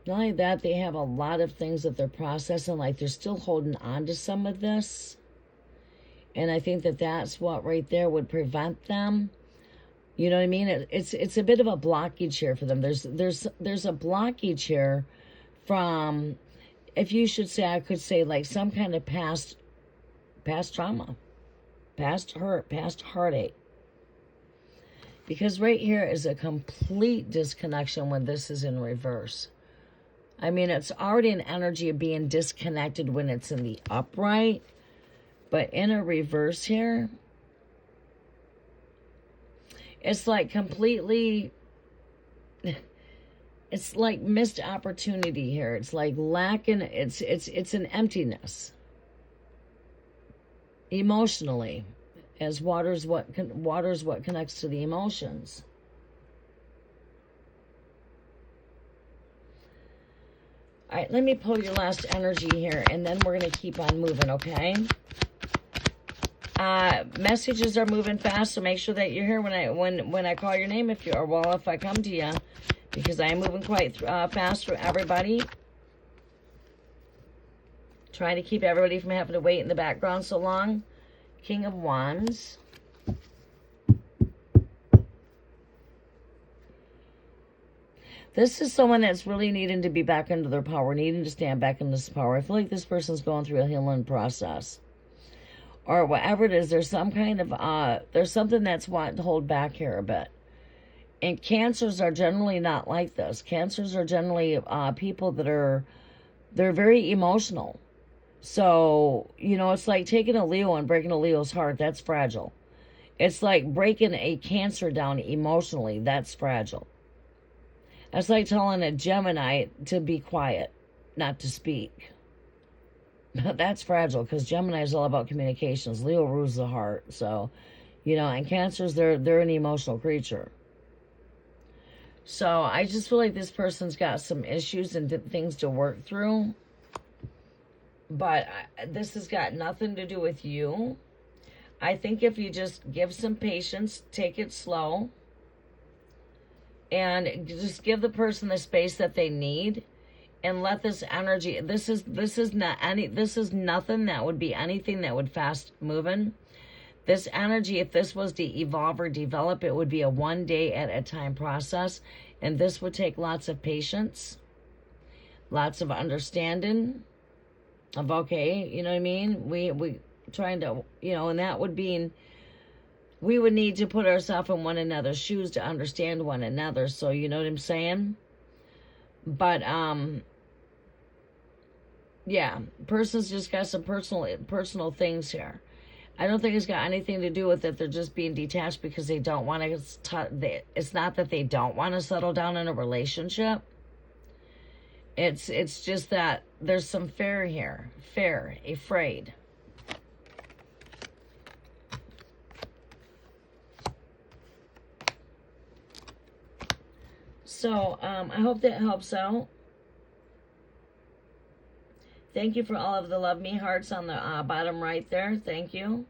A: Not only that, they have a lot of things that they're processing, like they're still holding on to some of this. And I think that that's what right there would prevent them. You know what I mean? It's a bit of a blockage here for them. There's a blockage here from, if you should say, I could say like some kind of past trauma, past hurt, past heartache. Because right here is a complete disconnection when this is in reverse. I mean, it's already an energy of being disconnected when it's in the upright. But in a reverse here, it's like completely, it's like missed opportunity here. It's like lacking, it's an emptiness. Emotionally, as water's what connects to the emotions. All right, let me pull your last energy here, and then we're going to keep on moving, okay? Messages are moving fast, so make sure that you're here when I call your name, if I come to you, because I am moving quite fast for everybody. Trying to keep everybody from having to wait in the background so long. King of Wands. This is someone that's really needing to be back into their power, needing to stand back in this power. I feel like this person's going through a healing process. Or whatever it is, there's some kind of, there's something that's wanting to hold back here a bit. And Cancers are generally not like this. Cancers are generally people that they're very emotional. So, you know, it's like taking a Leo and breaking a Leo's heart. That's fragile. It's like breaking a Cancer down emotionally. That's fragile. It's like telling a Gemini to be quiet, not to speak. That's fragile, because Gemini is all about communications. Leo rules the heart. So, you know, and Cancers, they're an emotional creature. So I just feel like this person's got some issues and things to work through. But this has got nothing to do with you. I think if you just give some patience, take it slow, and just give the person the space that they need. And let this energy, this is nothing that would be anything that would fast moving. This energy, if this was to evolve or develop, it would be a one day at a time process. And this would take lots of patience, lots of understanding of, okay, you know what I mean? We trying to, you know, and that would be, we would need to put ourselves in one another's shoes to understand one another. So, you know what I'm saying? But, yeah, person's just got some personal things here. I don't think it's got anything to do with it. They're just being detached because they don't want to. It's not that they don't want to settle down in a relationship. It's just that there's some fear here. Fear, afraid. So, I hope that helps out. Thank you for all of the love me hearts on the bottom right there. Thank you.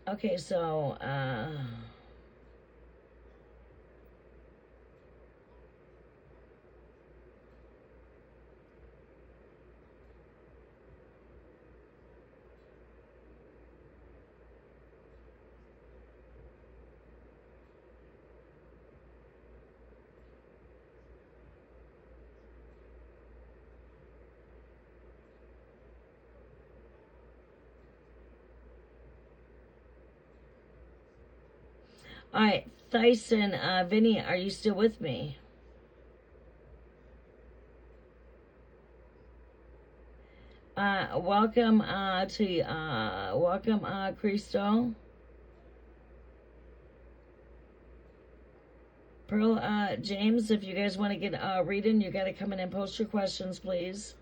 A: Okay, so, all right, Thyson, Vinny, are you still with me? Welcome welcome, Cristo. Pearl, James, if you guys want to get reading, you got to come in and post your questions, please.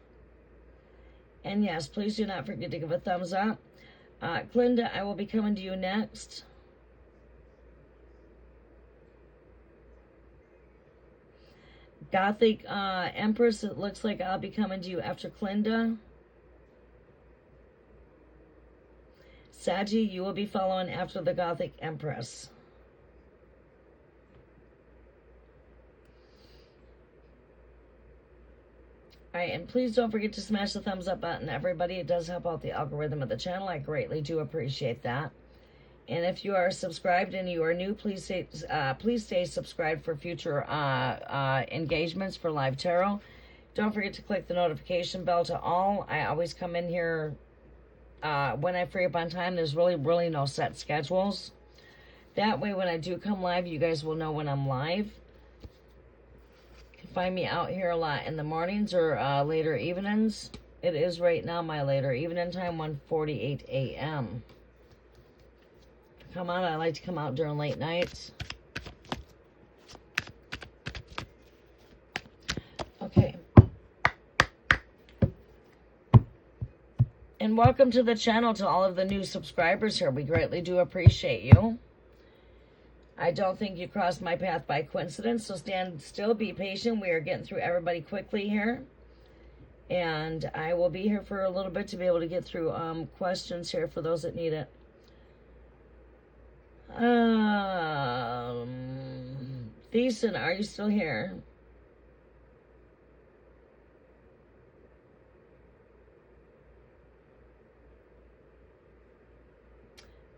A: And yes, please do not forget to give a thumbs up. Clinda, I will be coming to you next. Gothic Empress, it looks like I'll be coming to you after Clinda. Saggy, you will be following after the Gothic Empress. Alright, and please don't forget to smash the thumbs up button, everybody. It does help out the algorithm of the channel. I greatly do appreciate that. And if you are subscribed and you are new, please stay subscribed for future engagements for live tarot. Don't forget to click the notification bell to all. I always come in here when I free up on time. There's really no set schedules. That way, when I do come live, you guys will know when I'm live. You can find me out here a lot in the mornings or later evenings. It is right now my later evening time, 1:48 a.m. Come on, I like to come out during late nights. Okay. And welcome to the channel to all of the new subscribers here. We greatly do appreciate you. I don't think you crossed my path by coincidence, so stand still, be patient. We are getting through everybody quickly here. And I will be here for a little bit to be able to get through questions here for those that need it. Thiessen, are you still here?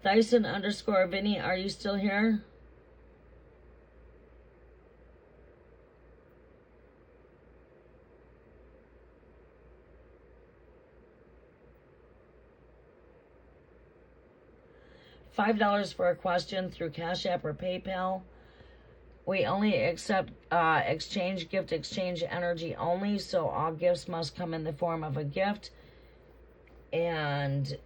A: Thyson_Vinny, are you still here? $5 for a question through Cash App or PayPal. We only accept gift exchange energy only, so all gifts must come in the form of a gift. And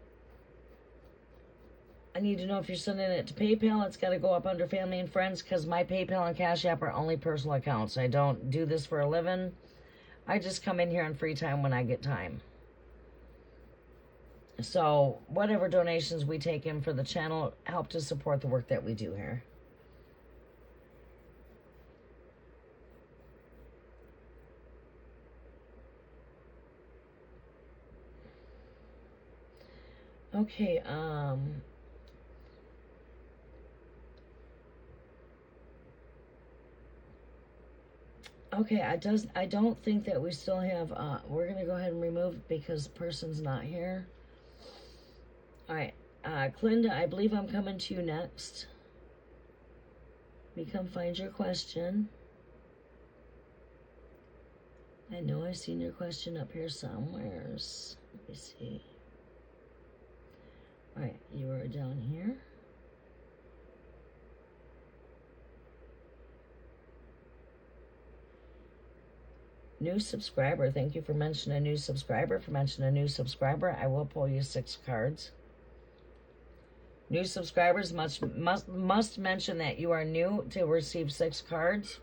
A: I need to know if you're sending it to PayPal. It's got to go up under family and friends because my PayPal and Cash App are only personal accounts. I don't do this for a living. I just come in here on free time when I get time. So whatever donations we take in for the channel help to support the work that we do here. Okay, okay, I don't think that we still have, we're going to go ahead and remove because person's not here. All right, Clinda, I believe I'm coming to you next. Let me come find your question. I know I've seen your question up here somewheres. Let me see. All right, you are down here. New subscriber. Thank you for mentioning a new subscriber. I will pull you 6 cards. New subscribers must mention that you are new to receive 6 cards.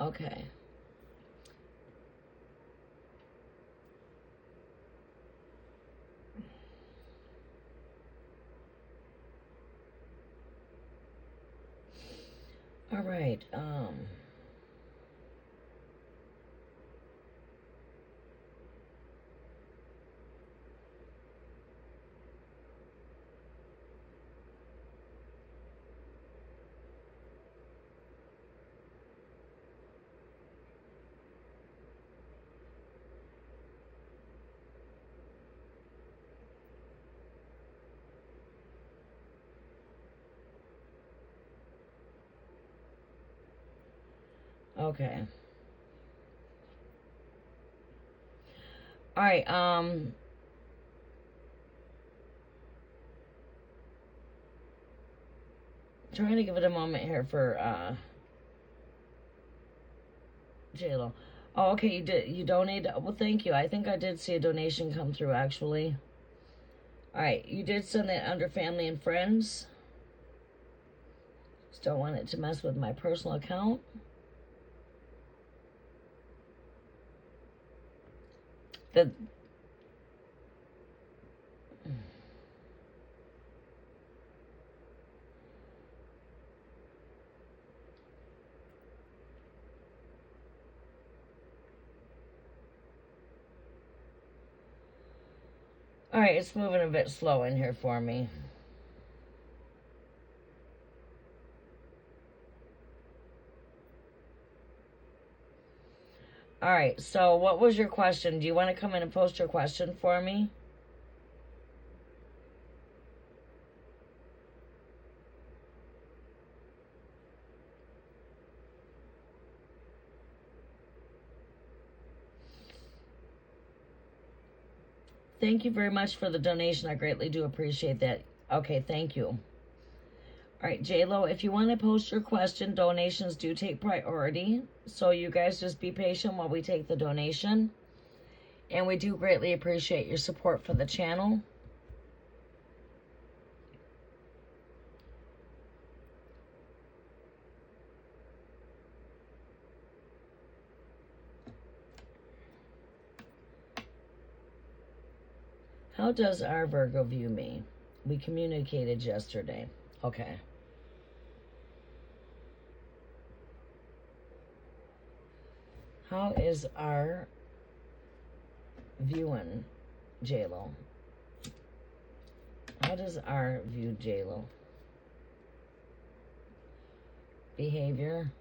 A: Okay. All right. Okay. All right, trying to give it a moment here for JLo. Oh, okay, you donated. Well, thank you. I think I did see a donation come through, actually. All right, you did send that under family and friends. Just don't want it to mess with my personal account. The All right, it's moving a bit slow in here for me. All right, so what was your question? Do you want to come in and post your question for me? Thank you very much for the donation. I greatly do appreciate that. Okay, thank you. All right, J-Lo, if you want to post your question, donations do take priority. So you guys just be patient while we take the donation. And we do greatly appreciate your support for the channel. How does our Virgo view me? We communicated yesterday. Okay. How is our viewing J-Lo? How does our view J-Lo? Behavior.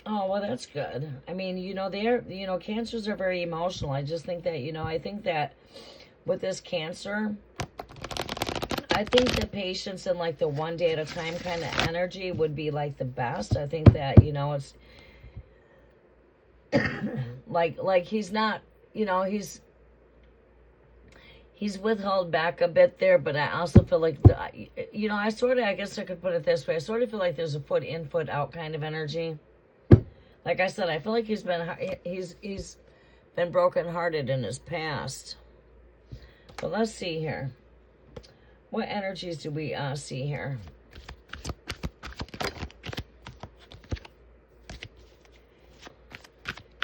A: Oh, well, that's good. I mean, cancers are very emotional. I just think that, I think that with this cancer, I think the patience and like the one day at a time kind of energy would be like the best. I think that, it's like he's not, he's withheld back a bit there, but I also feel like, I guess I could put it this way. I sort of feel like there's a foot in, foot out kind of energy. Like I said, I feel like he's been brokenhearted in his past. But let's see here. What energies do we see here?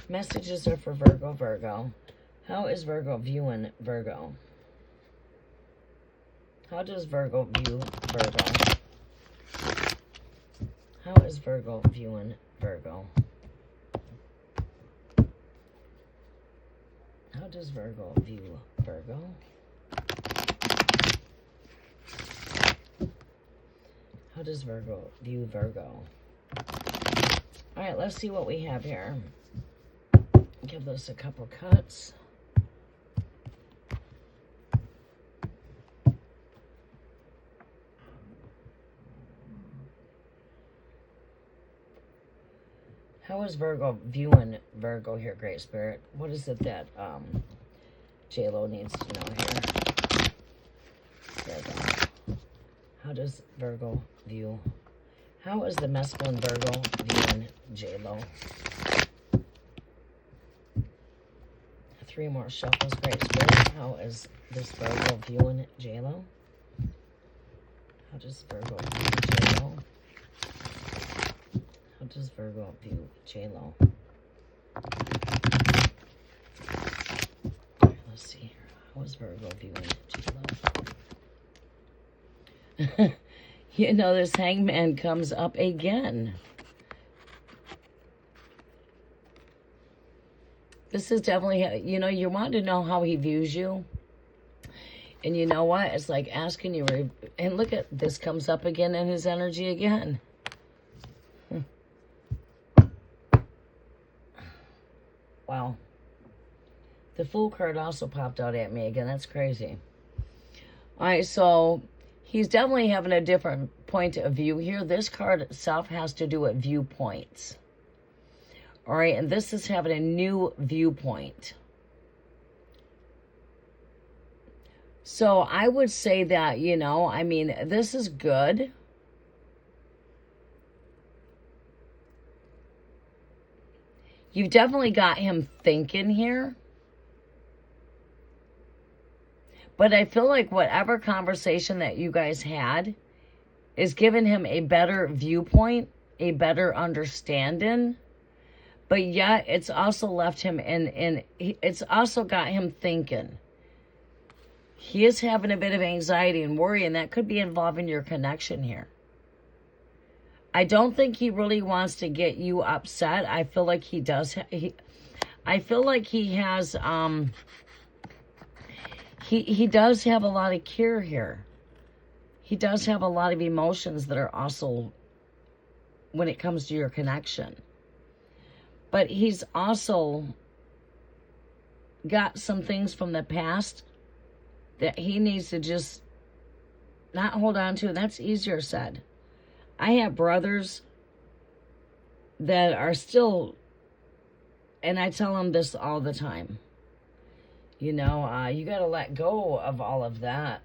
A: Messages are for Virgo. How is Virgo viewing Virgo? How does Virgo view Virgo? How is Virgo viewing Virgo? How does Virgo view Virgo? How does Virgo view Virgo? All right, let's see what we have here. Give this a couple cuts. How is Virgo viewing Virgo here, Great Spirit? What is it that J-Lo needs to know here? Virgo. How does Virgo view? How is the masculine Virgo viewing J-Lo? 3 more shuffles, Great Spirit. How is this Virgo viewing J-Lo? How does Virgo view J-Lo? How does Virgo view J-Lo? Right, let's see here. How is Virgo viewing J-Lo? This Hangman comes up again. This is definitely, you want to know how he views you. And you know what? It's like asking you, and look at this comes up again in his energy again. Wow. The Fool card also popped out at me again. That's crazy. All right, so he's definitely having a different point of view here. This card itself has to do with viewpoints. All right, and this is having a new viewpoint. So I would say that, this is good. You've definitely got him thinking here. But I feel like whatever conversation that you guys had is giving him a better viewpoint, a better understanding. But yet, it's also left him it's also got him thinking. He is having a bit of anxiety and worry, and that could be involving your connection here. I don't think he really wants to get you upset. I feel like he does. I feel like he has, he does have a lot of care here. He does have a lot of emotions that are also when it comes to your connection. But he's also got some things from the past that he needs to just not hold on to. That's easier said. I have brothers that are still, and I tell them this all the time, you know, you got to let go of all of that.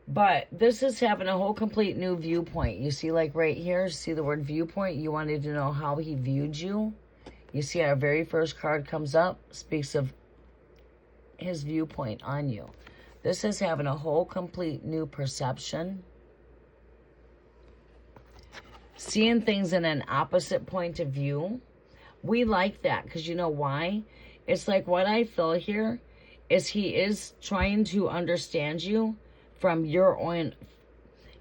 A: But this is having a whole complete new viewpoint. You see, like right here, see the word viewpoint? You wanted to know how he viewed you. You see our very first card comes up, speaks of his viewpoint on you. This is having a whole complete new perception. Seeing things in an opposite point of view. We like that because you know why? It's like what I feel here is he is trying to understand you from your own.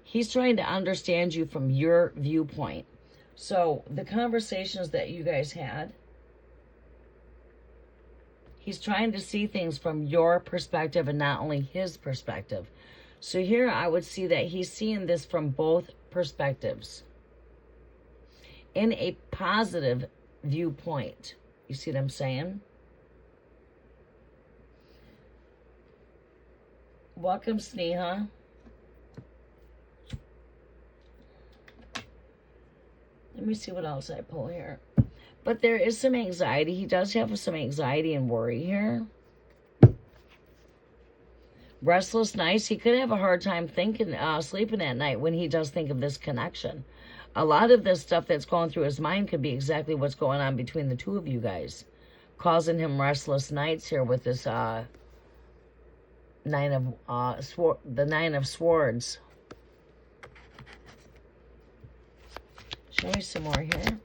A: He's trying to understand you from your viewpoint. So the conversations that you guys had, he's trying to see things from your perspective and not only his perspective. So here I would see that he's seeing this from both perspectives in a positive viewpoint. You see what I'm saying? Welcome, Sneha. Let me see what else I pull here. But there is some anxiety. He does have some anxiety and worry here. Restless nights. He could have a hard time thinking, sleeping at night when he does think of this connection. A lot of this stuff that's going through his mind could be exactly what's going on between the two of you guys, causing him restless nights here with this the Nine of Swords. Show me some more here.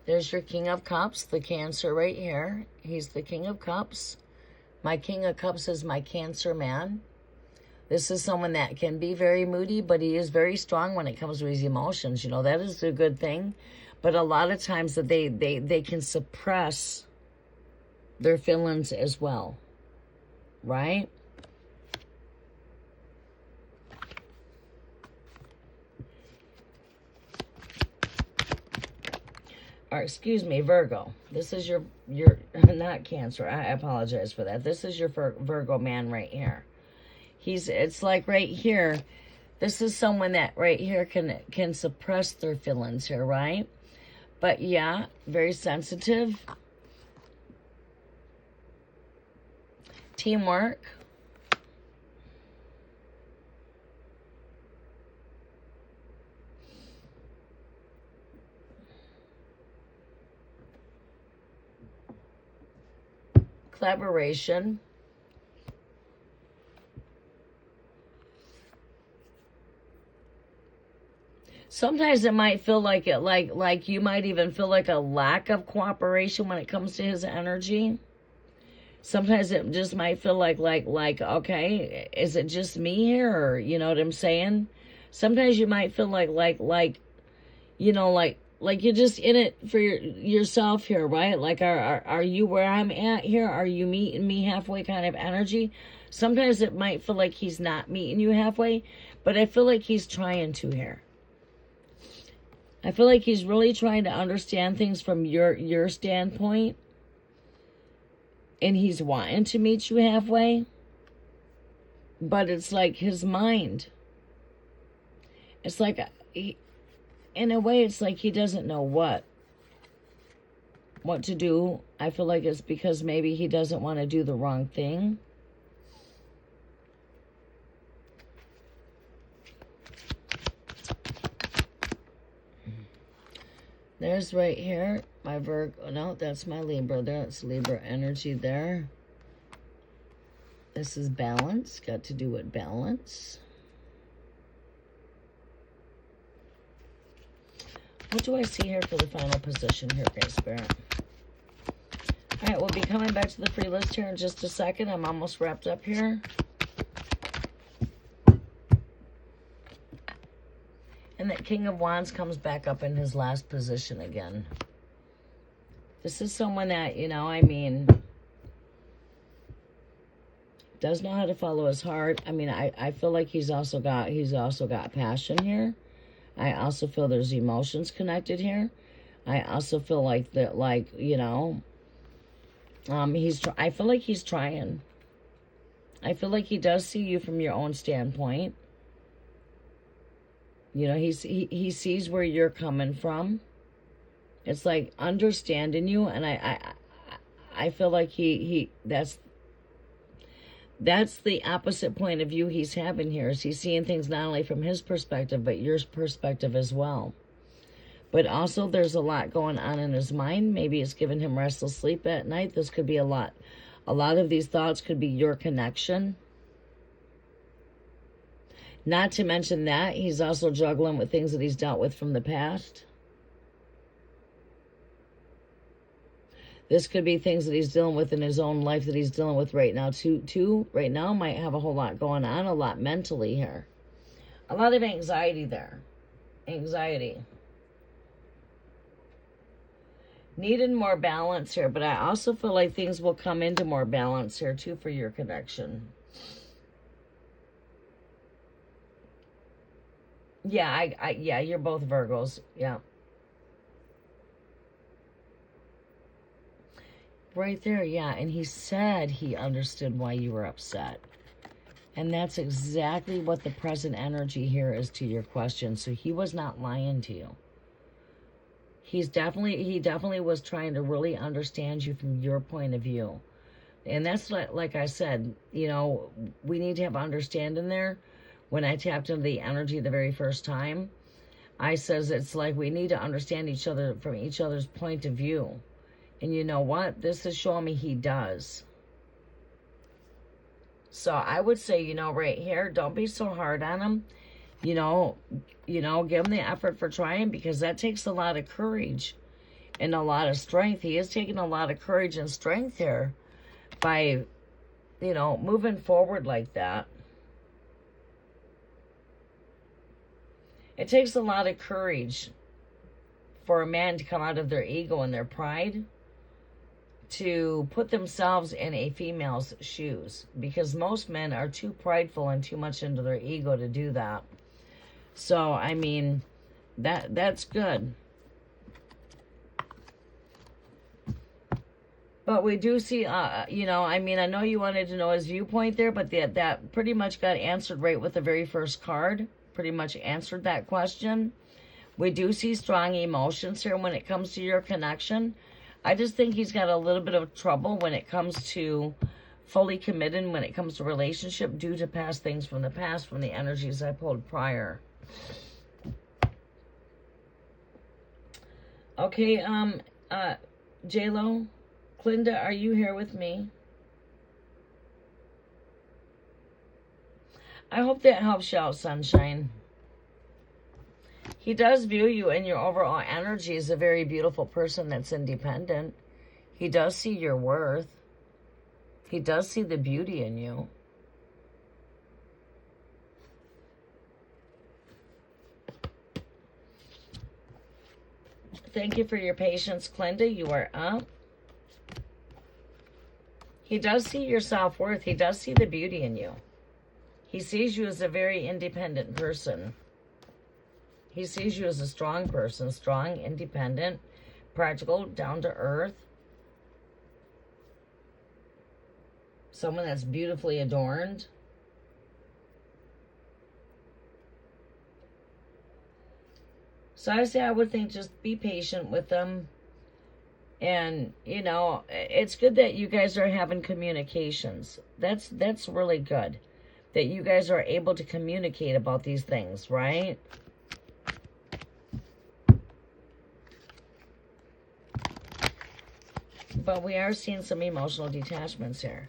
A: There's your King of Cups, the Cancer right here. He's the King of Cups. My King of Cups is my Cancer man. This is someone that can be very moody, but he is very strong when it comes to his emotions. You know, that is a good thing. But a lot of times that they can suppress their feelings as well. Right? Or excuse me, Virgo. This is your not Cancer. I apologize for that. This is your Virgo man right here. It's like right here. This is someone that right here can suppress their feelings here, right? But yeah, very sensitive. Teamwork. Collaboration. Sometimes it might feel like it, like you might even feel like a lack of cooperation when it comes to his energy. Sometimes it just might feel like, okay, is it just me here? Or, you know what I'm saying? Sometimes you might feel like, you know, like you're just in it for yourself here, right? Like, are you where I'm at here? Are you meeting me halfway kind of energy? Sometimes it might feel like he's not meeting you halfway, but I feel like he's trying to here. I feel like he's really trying to understand things from your standpoint. And he's wanting to meet you halfway. But it's like his mind. It's like, in a way, it's like he doesn't know what to do. I feel like it's because maybe he doesn't want to do the wrong thing. There's right here, my Virgo. No, that's my Libra. That's Libra energy there. This is balance. Got to do with balance. What do I see here for the final position here, Great Spirit? All right, we'll be coming back to the free list here in just a second. I'm almost wrapped up here. And that King of Wands comes back up in his last position again. This is someone that, you know, I mean, does know how to follow his heart. I mean, I feel like he's also got passion here. I also feel there's emotions connected here. I also feel like that, like, you know, I feel like he's trying. I feel like he does see you from your own standpoint. You know, he sees where you're coming from. It's like understanding you, and I feel like that's the opposite point of view he's having here. Is he's seeing things not only from his perspective, but your perspective as well. But also there's a lot going on in his mind. Maybe it's giving him restless sleep at night. This could be a lot. A lot of these thoughts could be your connection. Not to mention that he's also juggling with things that he's dealt with from the past. This could be things that he's dealing with in his own life that he's dealing with right now too. Right now might have a whole lot going on, a lot mentally here. A lot of anxiety there. Anxiety. Needed more balance here, but I also feel like things will come into more balance here too for your connection. Yeah, yeah, you're both Virgos. Yeah. Right there, yeah. And he said he understood why you were upset. And that's exactly what the present energy here is to your question. So he was not lying to you. He definitely was trying to really understand you from your point of view. And that's like I said, you know, we need to have understanding there. When I tapped into the energy the very first time, I says it's like we need to understand each other from each other's point of view. And you know what? This is showing me he does. So I would say, you know, right here, don't be so hard on him. You know, give him the effort for trying, because that takes a lot of courage and a lot of strength. He is taking a lot of courage and strength here by, you know, moving forward like that. It takes a lot of courage for a man to come out of their ego and their pride to put themselves in a female's shoes, because most men are too prideful and too much into their ego to do that. So, I mean, that's good. But we do see, you know, I mean, I know you wanted to know his viewpoint there, but that pretty much got answered right with the very first card. Pretty much answered that question. We do see strong emotions here when it comes to your connection. I just think he's got a little bit of trouble when it comes to fully committed, when it comes to relationship, due to past things from the past, from the energies I pulled prior. Okay, J-Lo, Clinda, are you here with me? I hope that helps you out, sunshine. He does view you and your overall energy as a very beautiful person that's independent. He does see your worth. He does see the beauty in you. Thank you for your patience, Clinda. You are up. He does see your self-worth. He does see the beauty in you. He sees you as a very independent person. He sees you as a strong person, strong, independent, practical, down to earth. Someone that's beautifully adorned. So I say I would think just be patient with them. And, you know, it's good that you guys are having communications. That's really good. That you guys are able to communicate about these things, right? But we are seeing some emotional detachments here.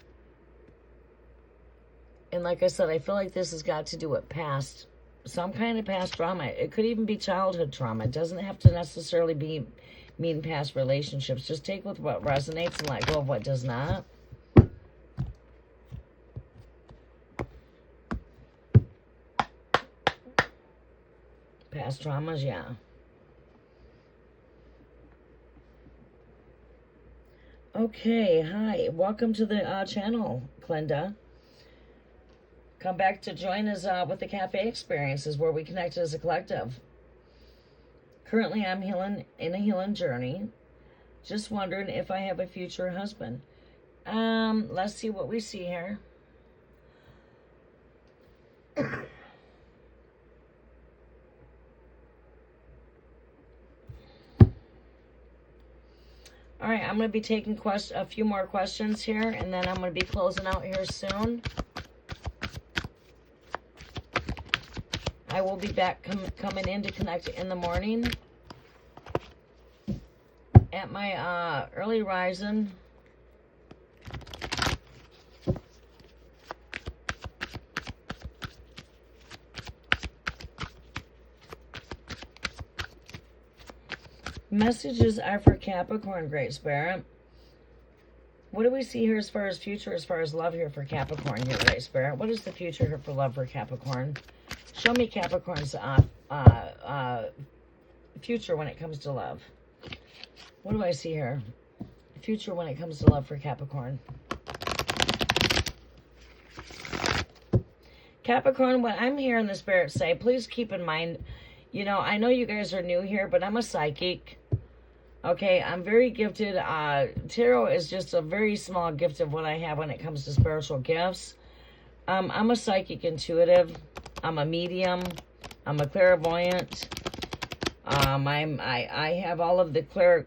A: And like I said, I feel like this has got to do with past, some kind of past trauma. It could even be childhood trauma. It doesn't have to necessarily mean past relationships. Just take with what resonates and let go of what does not. Past traumas, yeah. Okay, hi. Welcome to the channel, Glenda. Come back to join us with the cafe experiences where we connect as a collective. Currently, I'm in a healing journey. Just wondering if I have a future husband. Let's see what we see here. All right, I'm going to be taking a few more questions here, and then I'm going to be closing out here soon. I will be back coming in to connect in the morning at my early rising. Messages are for Capricorn, Great Spirit. What do we see here as far as future, as far as love here for Capricorn here, Great Spirit? What is the future here for love for Capricorn? Show me Capricorn's future when it comes to love. What do I see here? Future when it comes to love for Capricorn. Capricorn, what I'm hearing the Spirit say, please keep in mind, you know, I know you guys are new here, but I'm a psychic. Okay, I'm very gifted. Tarot is just a very small gift of what I have when it comes to spiritual gifts. I'm a psychic intuitive. I'm a medium. I'm a clairvoyant. I have all of the clairsentience,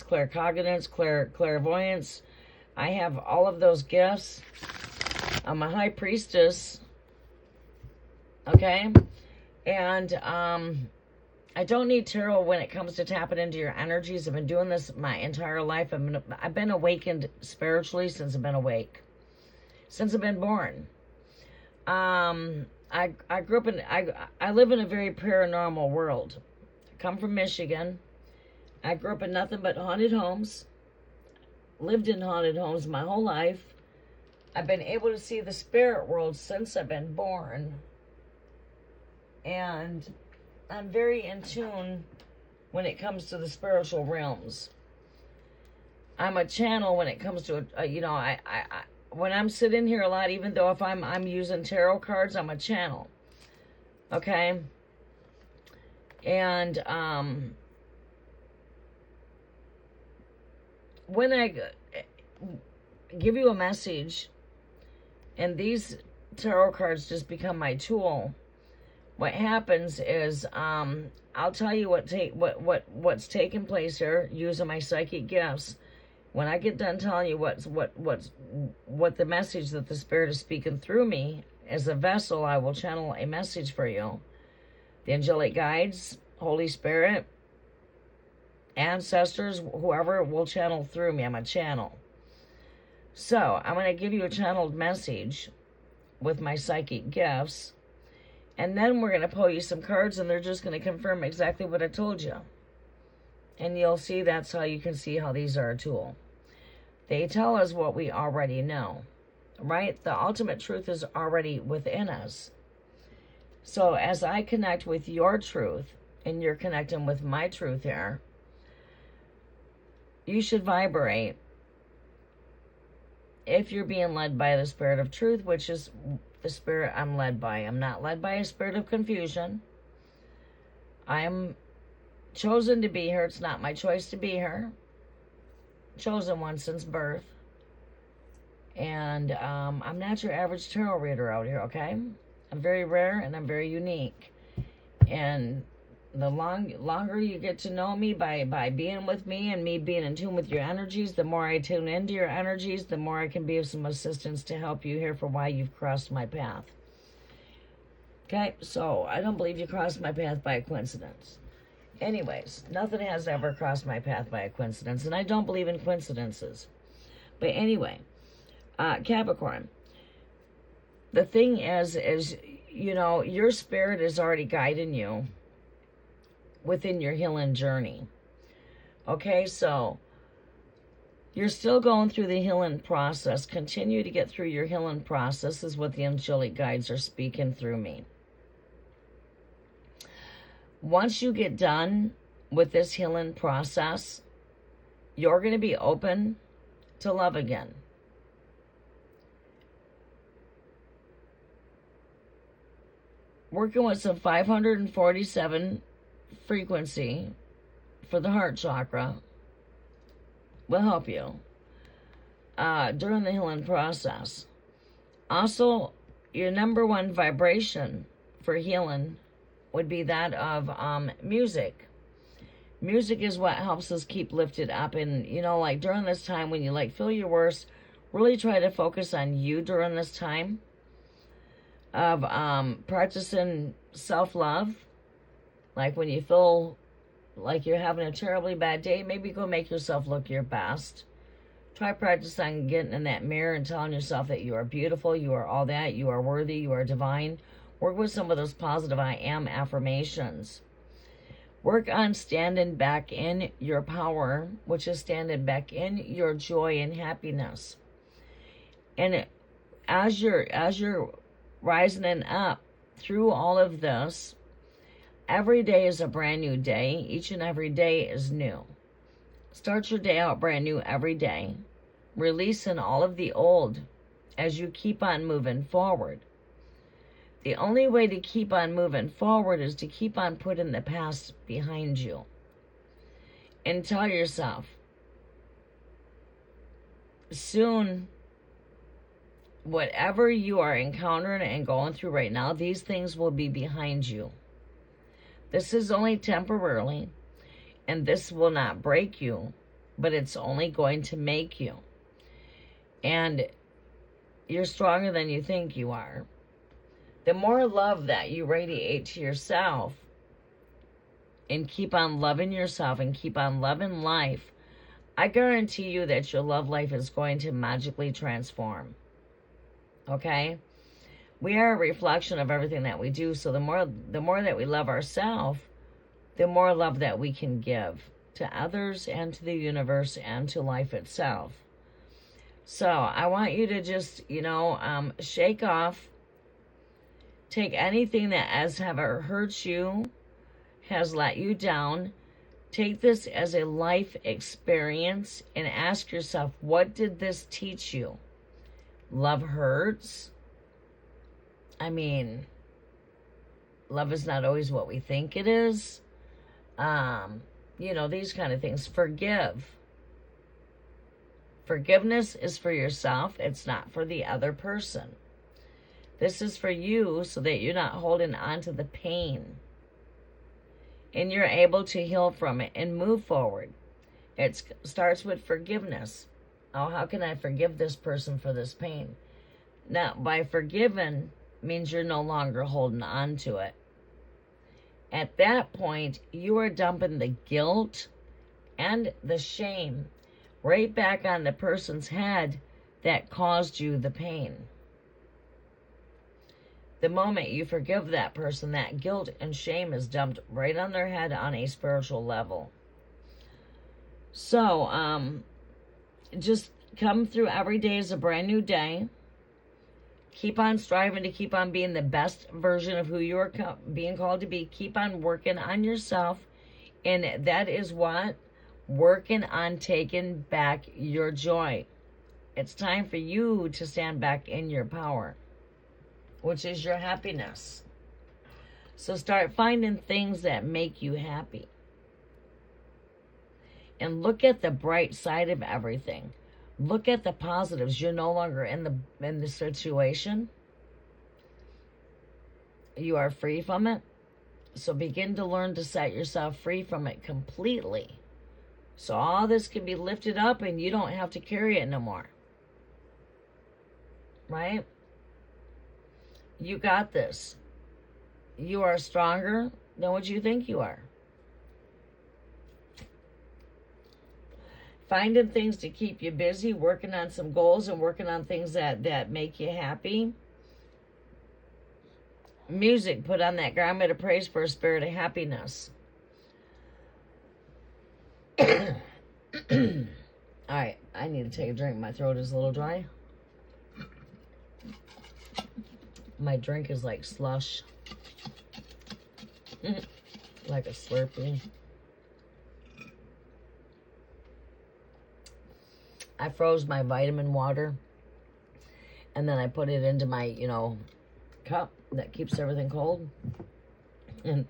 A: claircognizance, clairvoyance. I have all of those gifts. I'm a high priestess. Okay, and I don't need tarot when it comes to tapping into your energies. I've been doing this my entire life. I've been awakened spiritually since I've been awake, since I've been born. I grew up I live in a very paranormal world. I come from Michigan. I grew up in nothing but haunted homes. Lived in haunted homes my whole life. I've been able to see the spirit world since I've been born. And I'm very in tune when it comes to the spiritual realms. I'm a channel when it comes to, you know, when I'm sitting here a lot, even though if I'm using tarot cards, I'm a channel. Okay? And when I give you a message and these tarot cards just become my tool, what happens is I'll tell you what's taking place here using my psychic gifts. When I get done telling you what the message that the Spirit is speaking through me as a vessel, I will channel a message for you. The angelic guides, Holy Spirit, ancestors, whoever will channel through me. I'm a channel. So I'm going to give you a channeled message with my psychic gifts. And then we're going to pull you some cards, and they're just going to confirm exactly what I told you. And you'll see that's how you can see how these are a tool. They tell us what we already know, right? The ultimate truth is already within us. So as I connect with your truth, and you're connecting with my truth here, you should vibrate if you're being led by the Spirit of Truth, which is the spirit I'm led by. I'm not led by a spirit of confusion. I'm chosen to be here. It's not my choice to be here. Chosen one since birth. And I'm not your average tarot reader out here, okay? I'm very rare and I'm very unique. And the longer you get to know me by being with me and me being in tune with your energies, the more I tune into your energies, the more I can be of some assistance to help you here for why you've crossed my path. Okay, so I don't believe you crossed my path by a coincidence. Anyways, nothing has ever crossed my path by a coincidence, and I don't believe in coincidences. But anyway, Capricorn, the thing is, you know, your spirit is already guiding you within your healing journey. Okay, so you're still going through the healing process. Continue to get through your healing process is what the angelic guides are speaking through me. Once you get done with this healing process, you're going to be open to love again. Working with some 547 frequency for the heart chakra will help you during the healing process. Also, your number one vibration for healing would be that of music. Music is what helps us keep lifted up. And, you know, like during this time when you like feel your worst, really try to focus on you during this time of practicing self-love. Like when you feel like you're having a terribly bad day, maybe go make yourself look your best. Try practicing getting in that mirror and telling yourself that you are beautiful, you are all that, you are worthy, you are divine. Work with some of those positive I am affirmations. Work on standing back in your power, which is standing back in your joy and happiness. And as you're rising up through all of this, every day is a brand new day. Each and every day is new. Start your day out brand new every day, releasing all of the old as you keep on moving forward. The only way to keep on moving forward is to keep on putting the past behind you. And tell yourself, soon, whatever you are encountering and going through right now, these things will be behind you. This is only temporarily, and this will not break you, but it's only going to make you. And you're stronger than you think you are. The more love that you radiate to yourself and keep on loving yourself and keep on loving life, I guarantee you that your love life is going to magically transform. Okay? We are a reflection of everything that we do, so the more that we love ourselves, the more love that we can give to others and to the universe and to life itself. So I want you to just, shake off. Take anything that has ever hurt you, has let you down. Take this as a life experience and ask yourself, what did this teach you? Love hurts. I mean, love is not always what we think it is. These kind of things. Forgive. Forgiveness is for yourself. It's not for the other person. This is for you so that you're not holding on to the pain. And you're able to heal from it and move forward. It starts with forgiveness. Oh, how can I forgive this person for this pain? Now, by forgiving means you're no longer holding on to it. At that point, you are dumping the guilt and the shame right back on the person's head that caused you the pain. The moment you forgive that person, that guilt and shame is dumped right on their head on a spiritual level. So, just come through every day as a brand new day. Keep on striving to keep on being the best version of who you are being called to be. Keep on working on yourself. And that is what? Working on taking back your joy. It's time for you to stand back in your power, which is your happiness. So start finding things that make you happy. And look at the bright side of everything. Look at the positives. You're no longer in the situation. You are free from it. So begin to learn to set yourself free from it completely. So all this can be lifted up and you don't have to carry it no more. Right? You got this. You are stronger than what you think you are. Finding things to keep you busy, working on some goals and working on things that make you happy. Music, put on that garment of praise for a spirit of happiness. All right, I need to take a drink. My throat is a little dry. My drink is like slush. Like a Slurpee. I froze my vitamin water. And then I put it into my, cup that keeps everything cold. And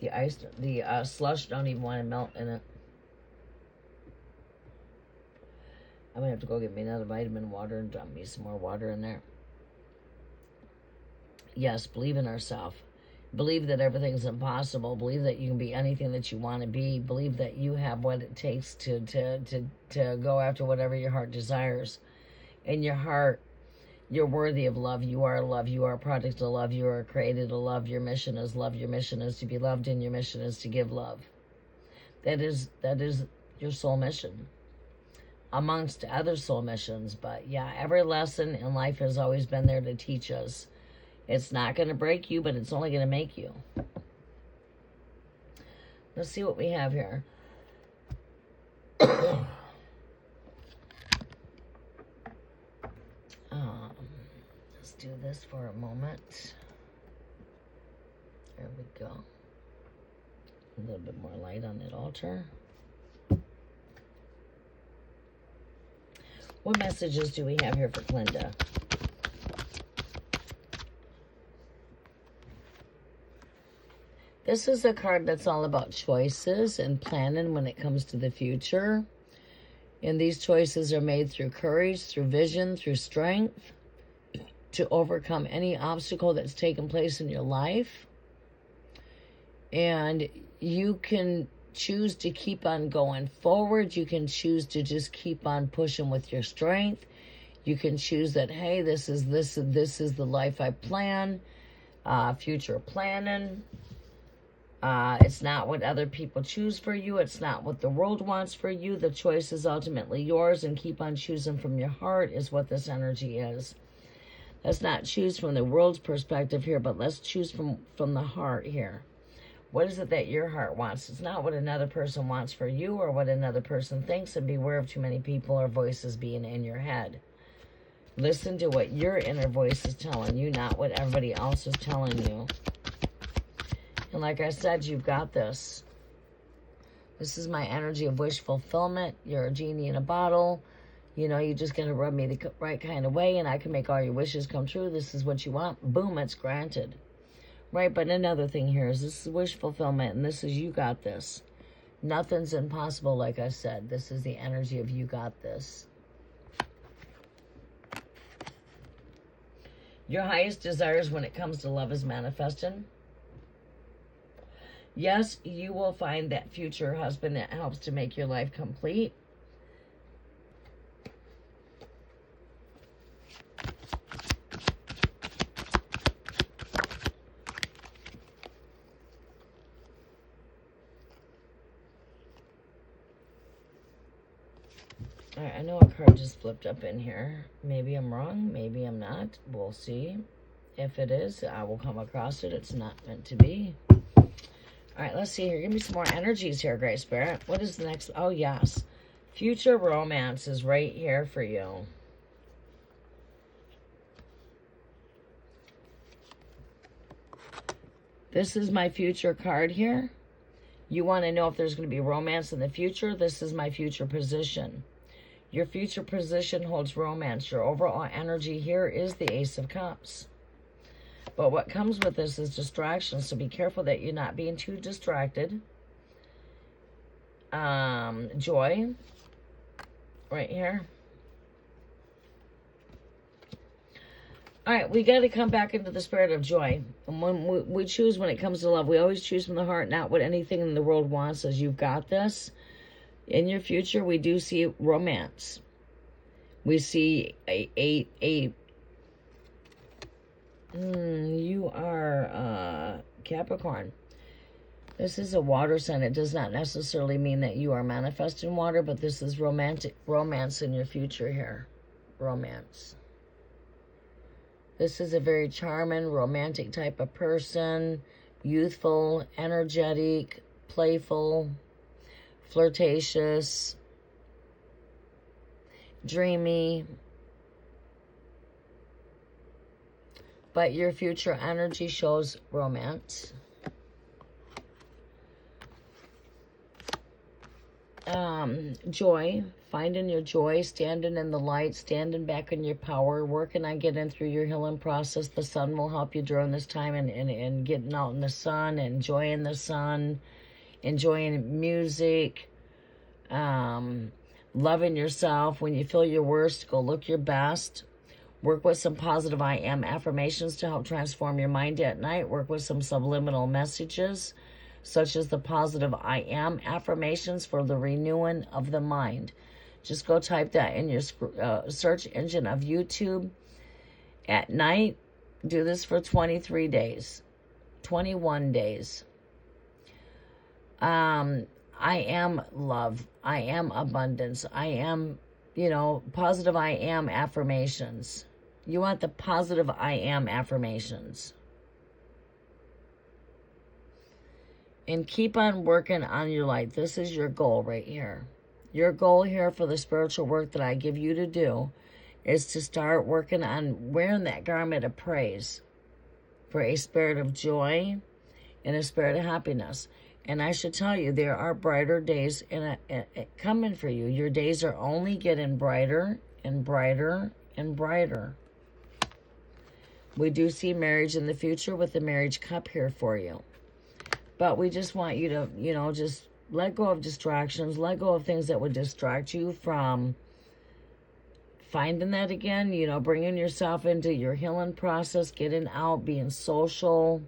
A: the slush don't even want to melt in it. I'm going to have to go get me another vitamin water and dump me some more water in there. Yes, believe in ourselves. Believe that everything's impossible. Believe that you can be anything that you want to be. Believe that you have what it takes to go after whatever your heart desires. In your heart, you're worthy of love. You are love. You are a product of love. You are created to love. Your mission is love. Your mission is to be loved, and your mission is to give love. That is your soul mission, amongst other soul missions. But yeah, every lesson in life has always been there to teach us. It's not going to break you, but it's only going to make you. Let's see what we have here. Let's do this for a moment. There we go. A little bit more light on that altar. What messages do we have here for Glinda? This is a card that's all about choices and planning when it comes to the future. And these choices are made through courage, through vision, through strength, to overcome any obstacle that's taken place in your life. And you can choose to keep on going forward. You can choose to just keep on pushing with your strength. You can choose that, hey, this is the life I plan, future planning. It's not what other people choose for you. It's not what the world wants for you. The choice is ultimately yours, and keep on choosing from your heart is what this energy is. Let's not choose from the world's perspective here, but let's choose from the heart here. What is it that your heart wants? It's not what another person wants for you or what another person thinks, and beware of too many people or voices being in your head. Listen to what your inner voice is telling you, not what everybody else is telling you. And like I said, you've got this. This is my energy of wish fulfillment. You're a genie in a bottle. You just got to rub me the right kind of way, and I can make all your wishes come true. This is what you want. Boom, it's granted. Right, but another thing here is this is wish fulfillment, and this is you got this. Nothing's impossible, like I said. This is the energy of you got this. Your highest desires when it comes to love is manifesting. Yes, you will find that future husband that helps to make your life complete. All right, I know a card just flipped up in here. Maybe I'm wrong. Maybe I'm not. We'll see. If it is, I will come across it. It's not meant to be. All right, let's see here. Give me some more energies here, Great Spirit. What is the next? Oh, yes. Future romance is right here for you. This is my future card here. You want to know if there's going to be romance in the future? This is my future position. Your future position holds romance. Your overall energy here is the Ace of Cups. But what comes with this is distraction, so be careful that you're not being too distracted. Joy, right here. All right, we got to come back into the spirit of joy. And when we choose when it comes to love, we always choose from the heart, not what anything in the world wants, as you've got this. In your future, we do see romance. We see you are Capricorn. This is a water sign. It does not necessarily mean that you are manifesting water, but this is romance in your future here. Romance. This is a very charming, romantic type of person. Youthful, energetic, playful, flirtatious, dreamy. But your future energy shows romance. Joy, finding your joy, standing in the light, standing back in your power, working on getting through your healing process. The sun will help you during this time, and getting out in the sun, enjoying the sun, enjoying music, loving yourself. When you feel your worst, go look your best. Work with some positive I am affirmations to help transform your mind at night. Work with some subliminal messages, such as the positive I am affirmations for the renewing of the mind. Just go type that in your search engine of YouTube. At night, do this for 23 days, 21 days. I am love. I am abundance. I am, positive I am affirmations. You want the positive I am affirmations. And keep on working on your light. This is your goal right here. Your goal here for the spiritual work that I give you to do is to start working on wearing that garment of praise for a spirit of joy and a spirit of happiness. And I should tell you, there are brighter days coming for you. Your days are only getting brighter and brighter and brighter. We do see marriage in the future with the marriage cup here for you. But we just want you to, just let go of distractions. Let go of things that would distract you from finding that again. Bringing yourself into your healing process. Getting out, being social.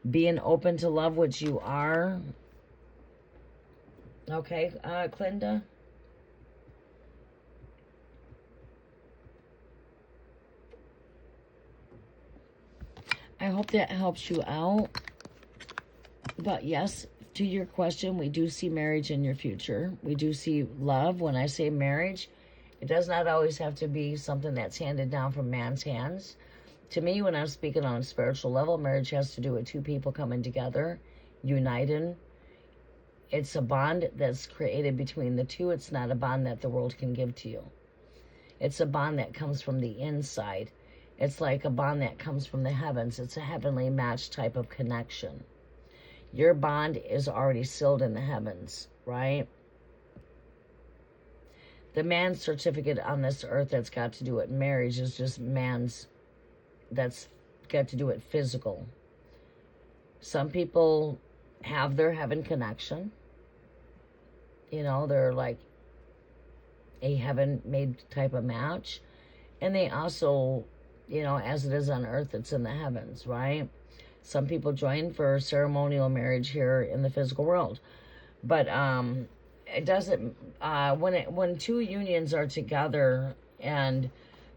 A: Being open to love, which you are. Okay, Clinda? I hope that helps you out. But yes, to your question, we do see marriage in your future. We do see love. When I say marriage, it does not always have to be something that's handed down from man's hands. To me, when I'm speaking on a spiritual level, marriage has to do with two people coming together, uniting. It's a bond that's created between the two. It's not a bond that the world can give to you. It's a bond that comes from the inside. It's like a bond that comes from the heavens. It's a heavenly match type of connection. Your bond is already sealed in the heavens, right? The man's certificate on this earth that's got to do with marriage is just man's, that's got to do with physical. Some people have their heaven connection. They're like a heaven-made type of match. And they also, as it is on earth, it's in the heavens, right? Some people join for ceremonial marriage here in the physical world. But it doesn't, when two unions are together and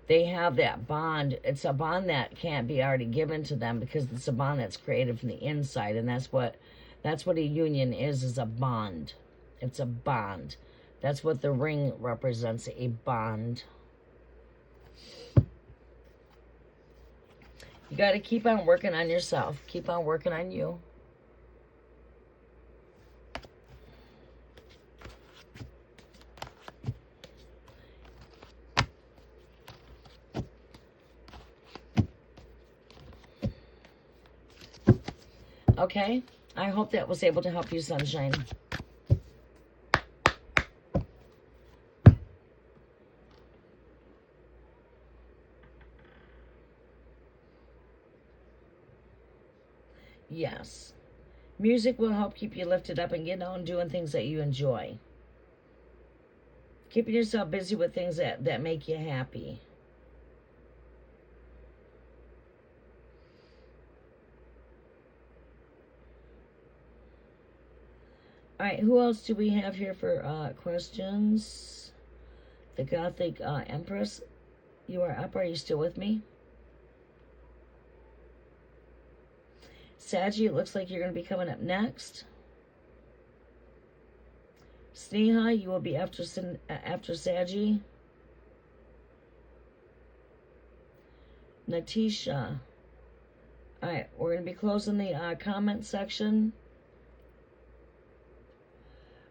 A: they have that bond, it's a bond that can't be already given to them because it's a bond that's created from the inside. And that's what a union is a bond. It's a bond. That's what the ring represents, a bond. You got to keep on working on yourself. Keep on working on you. Okay? I hope that was able to help you, sunshine. Yes. Music will help keep you lifted up and getting on doing things that you enjoy. Keeping yourself busy with things that make you happy. All right, who else do we have here for questions? The Gothic Empress. You are up. Are you still with me? Saggy, it looks like you're going to be coming up next. Sneha, you will be after Saggy. Natisha. All right, we're going to be closing the comment section.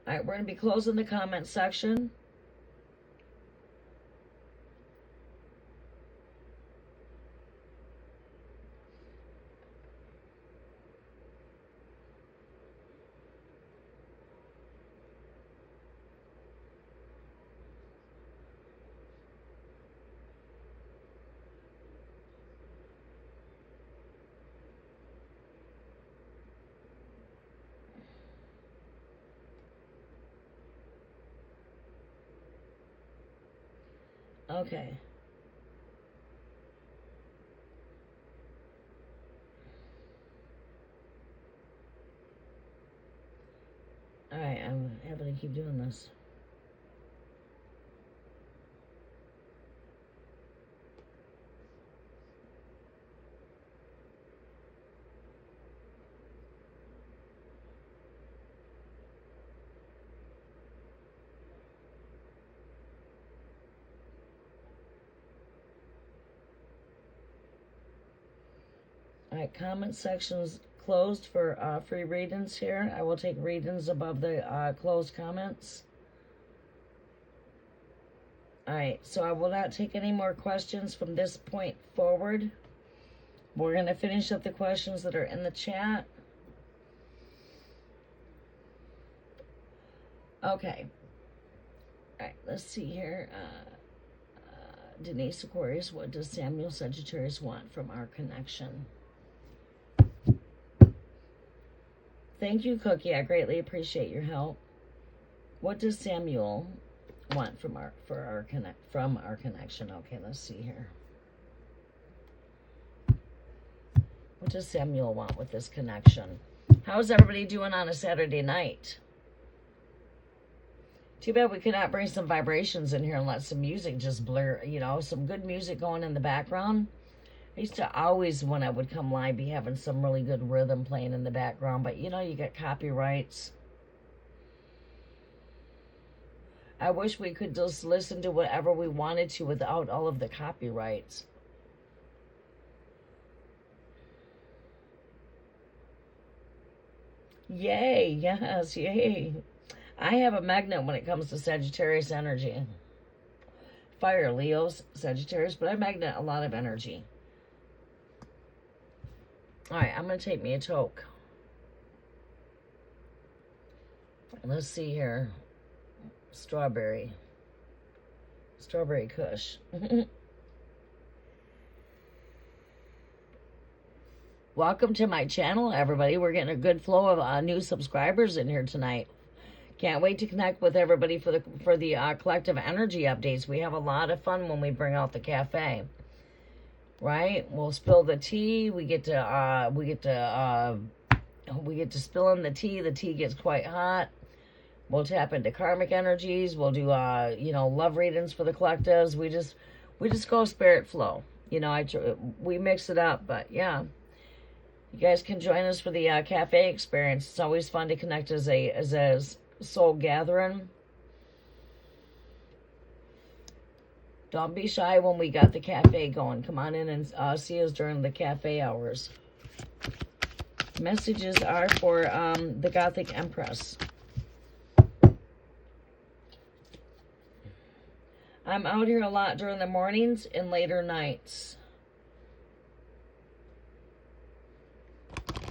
A: All right, we're going to be closing the comment section. Okay. All right, I'm having to keep doing this. All right, comment sections closed for free readings here. I will take readings above the closed comments. All right, so I will not take any more questions from this point forward. We're going to finish up the questions that are in the chat. Okay. All right, let's see here. Denise Aquarius, what does Samuel Sagittarius want from our connection? Thank you, Cookie. I greatly appreciate your help. What does Samuel want from our connection? Okay, let's see here. What does Samuel want with this connection? How's everybody doing on a Saturday night? Too bad we could not bring some vibrations in here and let some music just blur, you know, some good music going in the background. I used to always, when I would come live, be having some really good rhythm playing in the background. But, you know, you get copyrights. I wish we could just listen to whatever we wanted to without all of the copyrights. Yay, yes, yay. I have a magnet when it comes to Sagittarius energy. Fire, Leos, Sagittarius, but I magnet a lot of energy. All right, I'm going to take me a toke. Let's see here. Strawberry Kush. Welcome to my channel, everybody. We're getting a good flow of new subscribers in here tonight. Can't wait to connect with everybody for the collective energy updates. We have a lot of fun when we bring out the cafe. Right? We'll spill the tea. We get to spill in the tea. The tea gets quite hot. We'll tap into karmic energies. We'll do love readings for the collectives. We just go spirit flow. You know, we mix it up, but yeah. You guys can join us for the cafe experience. It's always fun to connect as a soul gathering. Don't be shy when we got the cafe going. Come on in and see us during the cafe hours. Messages are for the Gothic Empress. I'm out here a lot during the mornings and later nights.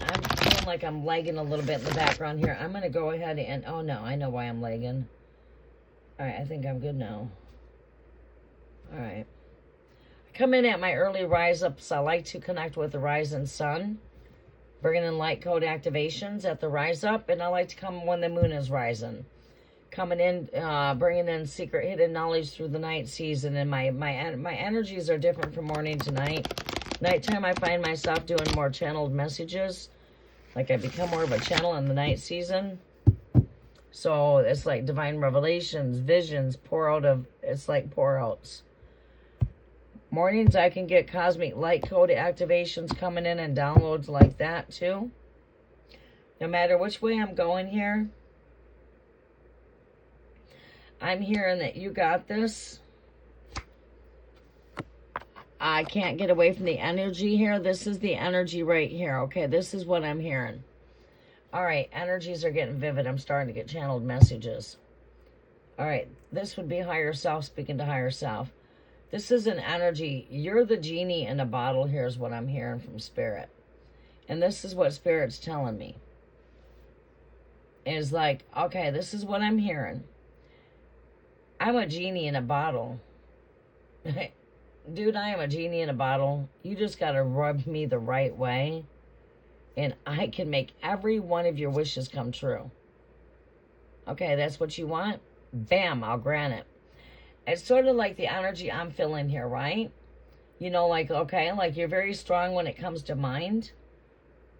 A: I'm feeling like I'm lagging a little bit in the background here. I'm going to go ahead and... Oh, no, I know why I'm lagging. All right, I think I'm good now. All right. I come in at my early rise-ups. I like to connect with the rising sun. Bringing in light code activations at the rise-up. And I like to come when the moon is rising. Coming in, bringing in secret hidden knowledge through the night season. And my energies are different from morning to night. Nighttime, I find myself doing more channeled messages. Like I become more of a channel in the night season. So it's like divine revelations, visions, it's like pour outs. Mornings I can get cosmic light code activations coming in and downloads like that too. No matter which way I'm going here, I'm hearing that you got this. I can't get away from the energy here. This is the energy right here. Okay, this is what I'm hearing. All right, energies are getting vivid. I'm starting to get channeled messages. All right, this would be higher self speaking to higher self. This is an energy. You're the genie in a bottle here is what I'm hearing from Spirit. And this is what Spirit's telling me. Is like, okay, this is what I'm hearing. I'm a genie in a bottle. Dude, I am a genie in a bottle. You just got to rub me the right way. And I can make every one of your wishes come true. Okay, that's what you want? Bam, I'll grant it. It's sort of like the energy I'm feeling here, right? You know, like, okay, like you're very strong when it comes to mind.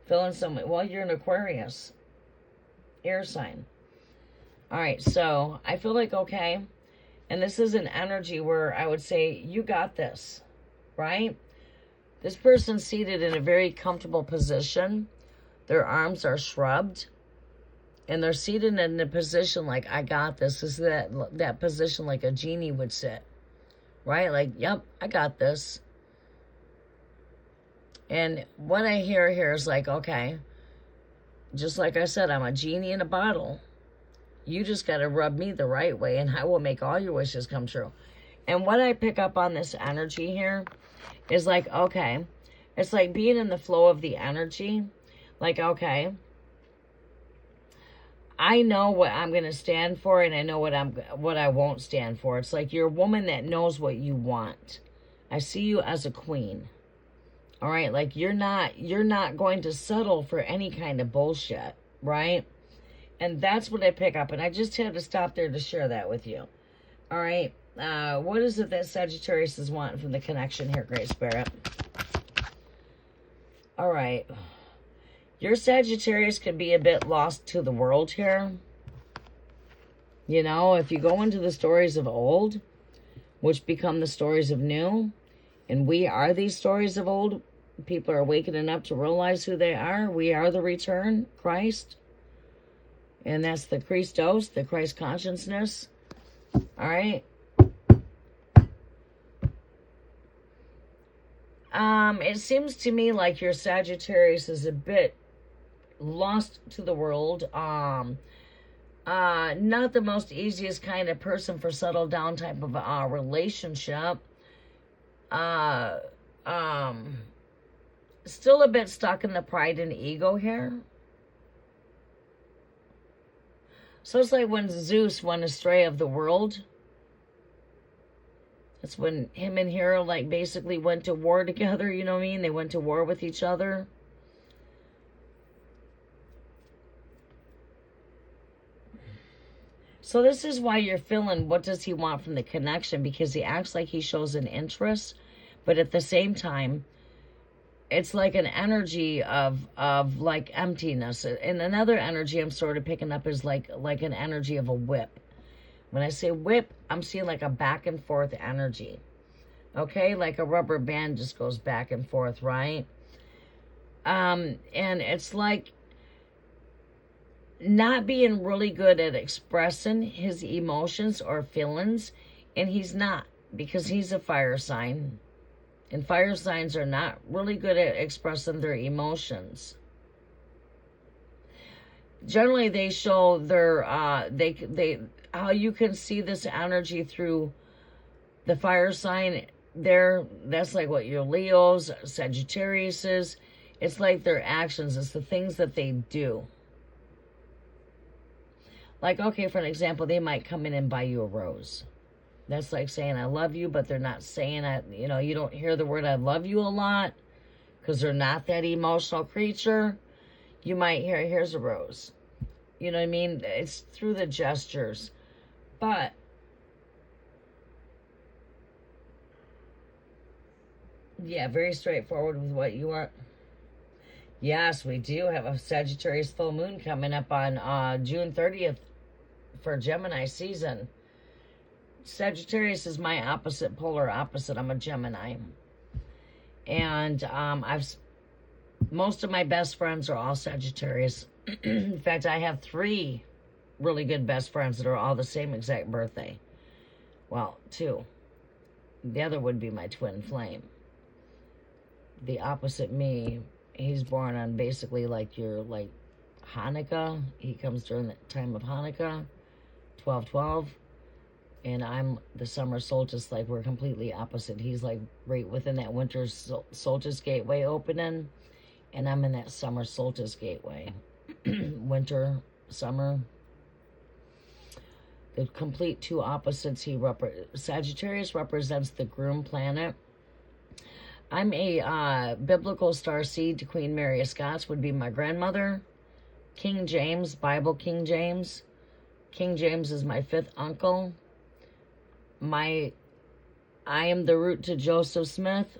A: Feeling some, well, you're an Aquarius. Air sign. All right, so I feel like, okay, and this is an energy where I would say, you got this, right? This person's seated in a very comfortable position. Their arms are shrugged. And they're seated in a position like, I got this. This is that position like a genie would sit. Right? Like, yep, I got this. And what I hear here is like, okay, just like I said, I'm a genie in a bottle. You just got to rub me the right way and I will make all your wishes come true. And what I pick up on this energy here is like, okay, it's like being in the flow of the energy. Like, okay, I know what I'm going to stand for and I know what I won't stand for. It's like you're a woman that knows what you want. I see you as a queen. All right, like you're not going to settle for any kind of bullshit, right? And that's what I pick up, and I just had to stop there to share that with you. All right, what is it that Sagittarius is wanting from the connection here, Great Spirit? All right. Your Sagittarius can be a bit lost to the world here. You know, if you go into the stories of old, which become the stories of new, and we are these stories of old, people are waking up to realize who they are. We are the return, Christ. And that's the Christos, the Christ consciousness. All right. It seems to me like your Sagittarius is a bit lost to the world. Not the most easiest kind of person for settled down type of relationship. Still a bit stuck in the pride and ego here. So it's like when Zeus went astray of the world. That's when him and Hera like basically went to war together, you know what I mean? They went to war with each other. So this is why you're feeling, what does he want from the connection? Because he acts like he shows an interest, but at the same time, it's like an energy of like emptiness. And another energy I'm sort of picking up is like an energy of a whip. When I say whip, I'm seeing like a back and forth energy. Okay, like a rubber band just goes back and forth, right? And it's like not being really good at expressing his emotions or feelings, and he's not, because he's a fire sign, and fire signs are not really good at expressing their emotions. Generally, they show their they how you can see this energy through the fire sign there. That's like what your Leos, Sagittarius is. It's like their actions. It's the things that they do. Like, okay, for an example, they might come in and buy you a rose. That's like saying, I love you, but they're not saying it. You know, you don't hear the word I love you a lot because they're not that emotional creature. You might hear, here's a rose. You know what I mean? It's through the gestures. But yeah, very straightforward with what you are. Yes, we do have a Sagittarius full moon coming up on June 30th for Gemini season. Sagittarius is my opposite, polar opposite. I'm a Gemini. And most of my best friends are all Sagittarius. In fact, I have 3 really good best friends that are all the same exact birthday. Well, 2. The other would be my twin flame. The opposite me, he's born on basically like your Hanukkah. He comes during the time of Hanukkah, 12/12. And I'm the summer solstice, like we're completely opposite. He's like right within that winter solstice gateway opening, and I'm in that summer solstice gateway. Winter, summer. The complete 2 opposites. Sagittarius represents the groom planet. I'm a biblical star seed to Queen Mary of Scots, would be my grandmother. King James, Bible King James. King James is my 5th uncle. I am the root to Joseph Smith,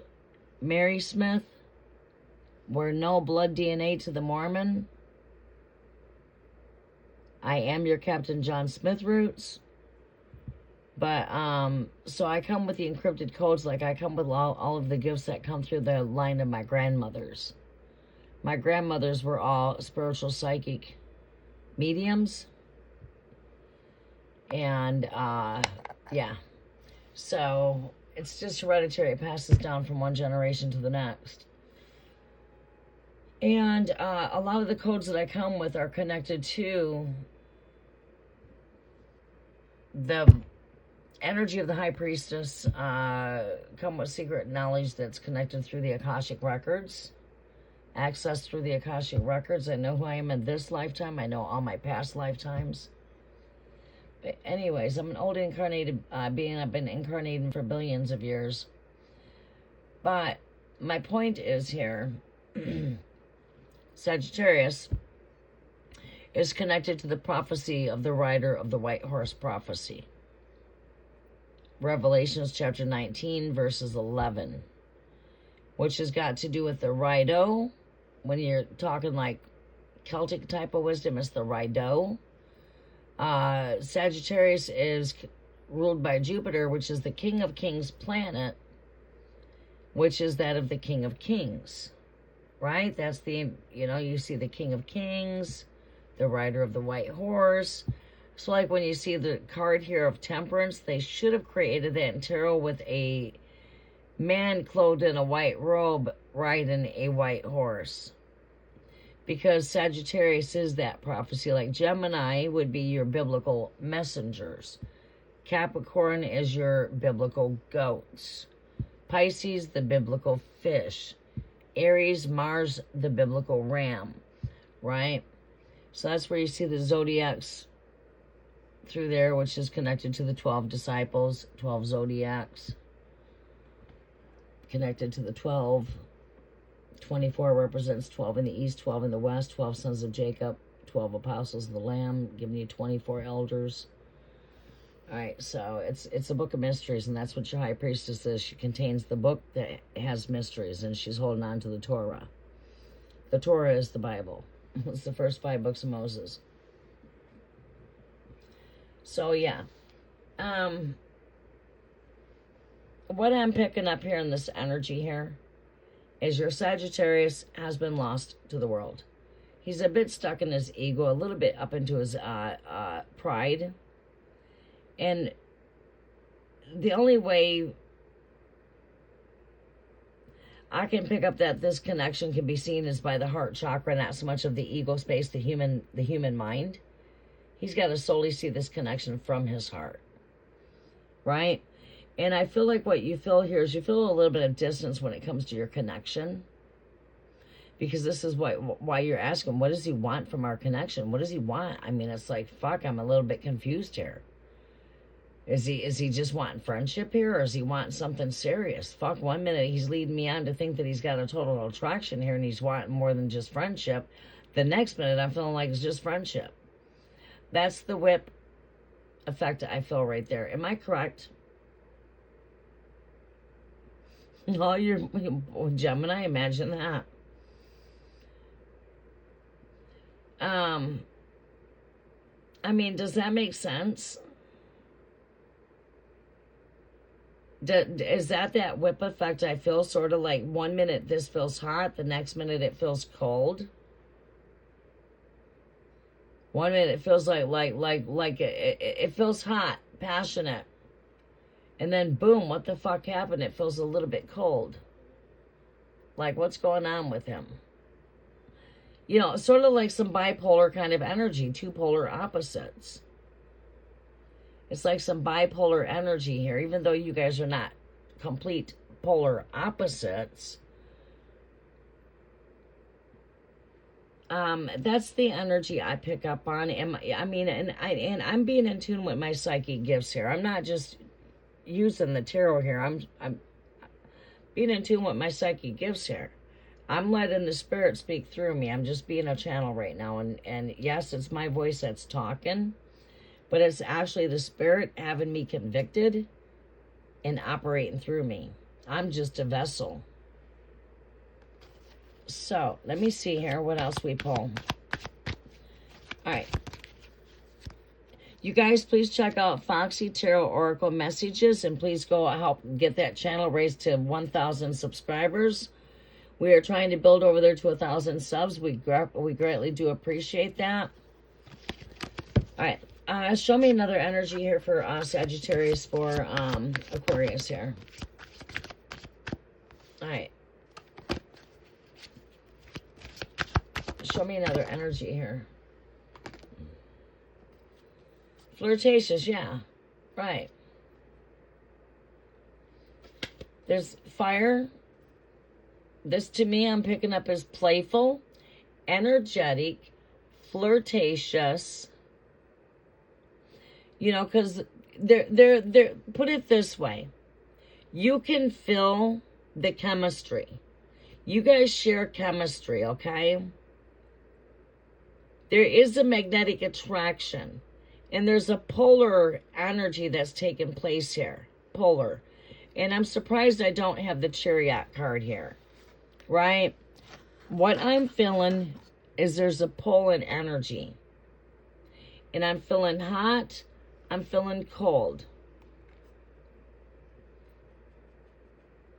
A: Mary Smith. We're no blood DNA to the Mormon. I am your Captain John Smith roots. But, so I come with the encrypted codes, like I come with all of the gifts that come through the line of my grandmothers. My grandmothers were all spiritual psychic mediums. And, yeah. So, it's just hereditary. It passes down from one generation to the next. And a lot of the codes that I come with are connected to the energy of the High Priestess, come with secret knowledge that's connected through the Akashic Records. Access through the Akashic Records. I know who I am in this lifetime. I know all my past lifetimes. But anyways, I'm an old incarnated being. I've been incarnating for billions of years. But my point is here, Sagittarius is connected to the prophecy of the rider of the white horse prophecy. Revelations chapter 19, verses 11. Which has got to do with the Rido. When you're talking like Celtic type of wisdom, it's the Rido. Sagittarius is ruled by Jupiter, which is the King of Kings planet, which is that of the King of Kings. Right? That's the, you see the King of Kings, the rider of the white horse. So like when you see the card here of Temperance, they should have created that in tarot with a man clothed in a white robe riding a white horse. Because Sagittarius is that prophecy. Like Gemini would be your biblical messengers. Capricorn is your biblical goats. Pisces, the biblical fish. Aries, Mars, the biblical ram. Right? So that's where you see the zodiacs through there, which is connected to the 12 disciples, 12 zodiacs. Connected to the 12. 24 represents 12 in the east, 12 in the west, 12 sons of Jacob, 12 apostles of the Lamb, giving you 24 elders. All right, so it's a book of mysteries, and that's what your high priestess is. She contains the book that has mysteries, and she's holding on to the Torah. The Torah is the Bible. It's the first 5 books of Moses. So, yeah. What I'm picking up here in this energy here is your Sagittarius has been lost to the world. He's a bit stuck in his ego, a little bit up into his pride. And the only way I can pick up that this connection can be seen is by the heart chakra, not so much of the ego space, the human mind. He's got to solely see this connection from his heart. Right? And I feel like what you feel here is you feel a little bit of distance when it comes to your connection. Because this is why you're asking, what does he want from our connection? What does he want? I mean, it's like, fuck, I'm a little bit confused here. Is he just wanting friendship here, or is he wanting something serious? Fuck, one minute he's leading me on to think that he's got a total attraction here and he's wanting more than just friendship. The next minute I'm feeling like it's just friendship. That's the whip effect I feel right there. Am I correct? Oh, you're Gemini, imagine that. I mean, does that make sense? Is that whip effect? I feel sort of like 1 minute this feels hot, the next minute it feels cold. 1 minute it feels like it feels hot, passionate. And then boom, what the fuck happened? It feels a little bit cold. Like, what's going on with him? You know, sort of like some bipolar kind of energy, two polar opposites. It's like some bipolar energy here, even though you guys are not complete polar opposites. That's the energy I pick up on. And I'm being in tune with my psychic gifts here. I'm not just using the tarot here. I'm being in tune with my psychic gifts here. I'm letting the spirit speak through me. I'm just being a channel right now. And yes, it's my voice that's talking, but it's actually the spirit having me convicted and operating through me. I'm just a vessel. So, let me see here what else we pull. All right. You guys, please check out Foxy Tarot Oracle Messages, and please go help get that channel raised to 1,000 subscribers. We are trying to build over there to 1,000 subs. We greatly do appreciate that. All right. Show me another energy here for Sagittarius for Aquarius here. All right. Show me another energy here. Flirtatious, yeah. Right. There's fire. This to me I'm picking up as playful, energetic, flirtatious. You know, because they're put it this way. You can feel the chemistry. You guys share chemistry, okay? There is a magnetic attraction. And there's a polar energy that's taking place here. Polar. And I'm surprised I don't have the Chariot card here. Right? What I'm feeling is there's a pull in energy. And I'm feeling hot. I'm feeling cold.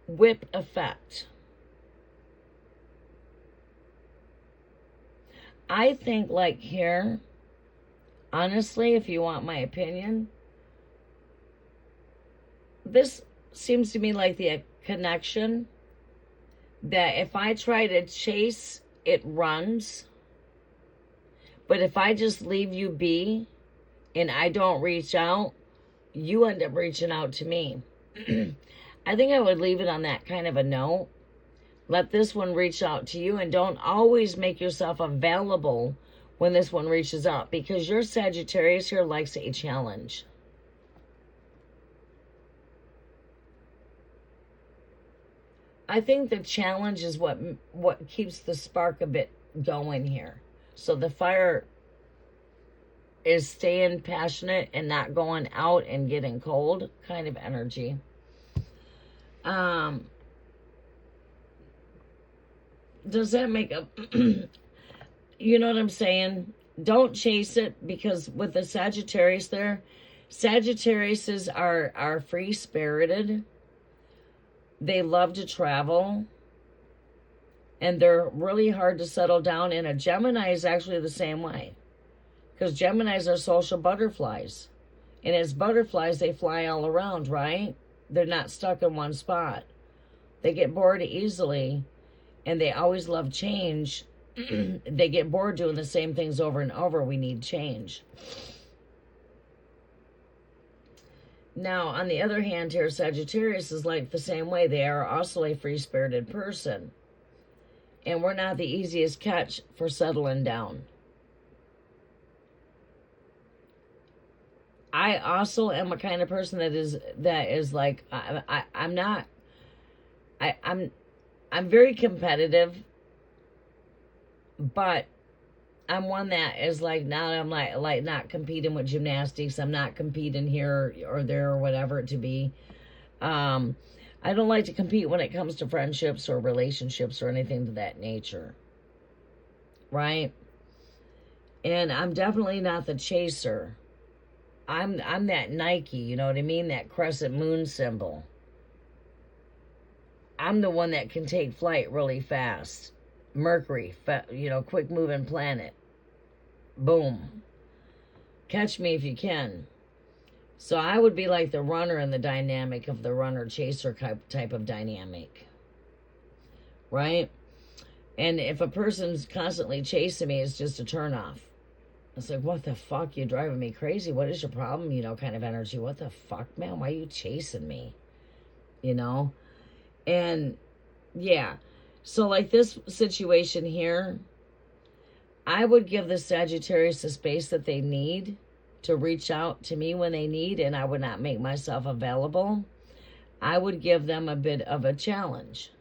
A: Whip effect. I think like here, honestly, if you want my opinion, this seems to me like the connection that if I try to chase, it runs. But if I just leave you be and I don't reach out, you end up reaching out to me. I think I would leave it on that kind of a note. Let this one reach out to you, and don't always make yourself available when this one reaches out, because your Sagittarius here likes a challenge. I think the challenge is what keeps the spark a bit going here. So the fire is staying passionate and not going out and getting cold kind of energy. Does that make a... You know what I'm saying? Don't chase it, because with the Sagittarius there, Sagittariuses are free-spirited. They love to travel. And they're really hard to settle down. And a Gemini is actually the same way. Because Geminis are social butterflies. And as butterflies, they fly all around, right? They're not stuck in one spot. They get bored easily. And they always love change. They get bored doing the same things over and over. We need change. Now, on the other hand here, Sagittarius is like the same way. They are also a free-spirited person. And we're not the easiest catch for settling down. I also am a kind of person that is like, I'm very competitive, but I'm one that is like, now I'm like not competing with gymnastics. I'm not competing here or there or whatever it to be. I don't like to compete when it comes to friendships or relationships or anything to that nature. Right? And I'm definitely not the chaser. I'm that Nike, you know what I mean? That crescent moon symbol. I'm the one that can take flight really fast. Mercury, quick moving planet. Boom. Catch me if you can. So I would be like the runner in the dynamic of the runner-chaser type of dynamic. Right? And if a person's constantly chasing me, it's just a turnoff. It's like, what the fuck? You're driving me crazy. What is your problem? Kind of energy. What the fuck, man? Why are you chasing me? And yeah. So like this situation here, I would give the Sagittarius the space that they need to reach out to me when they need, and I would not make myself available. I would give them a bit of a challenge.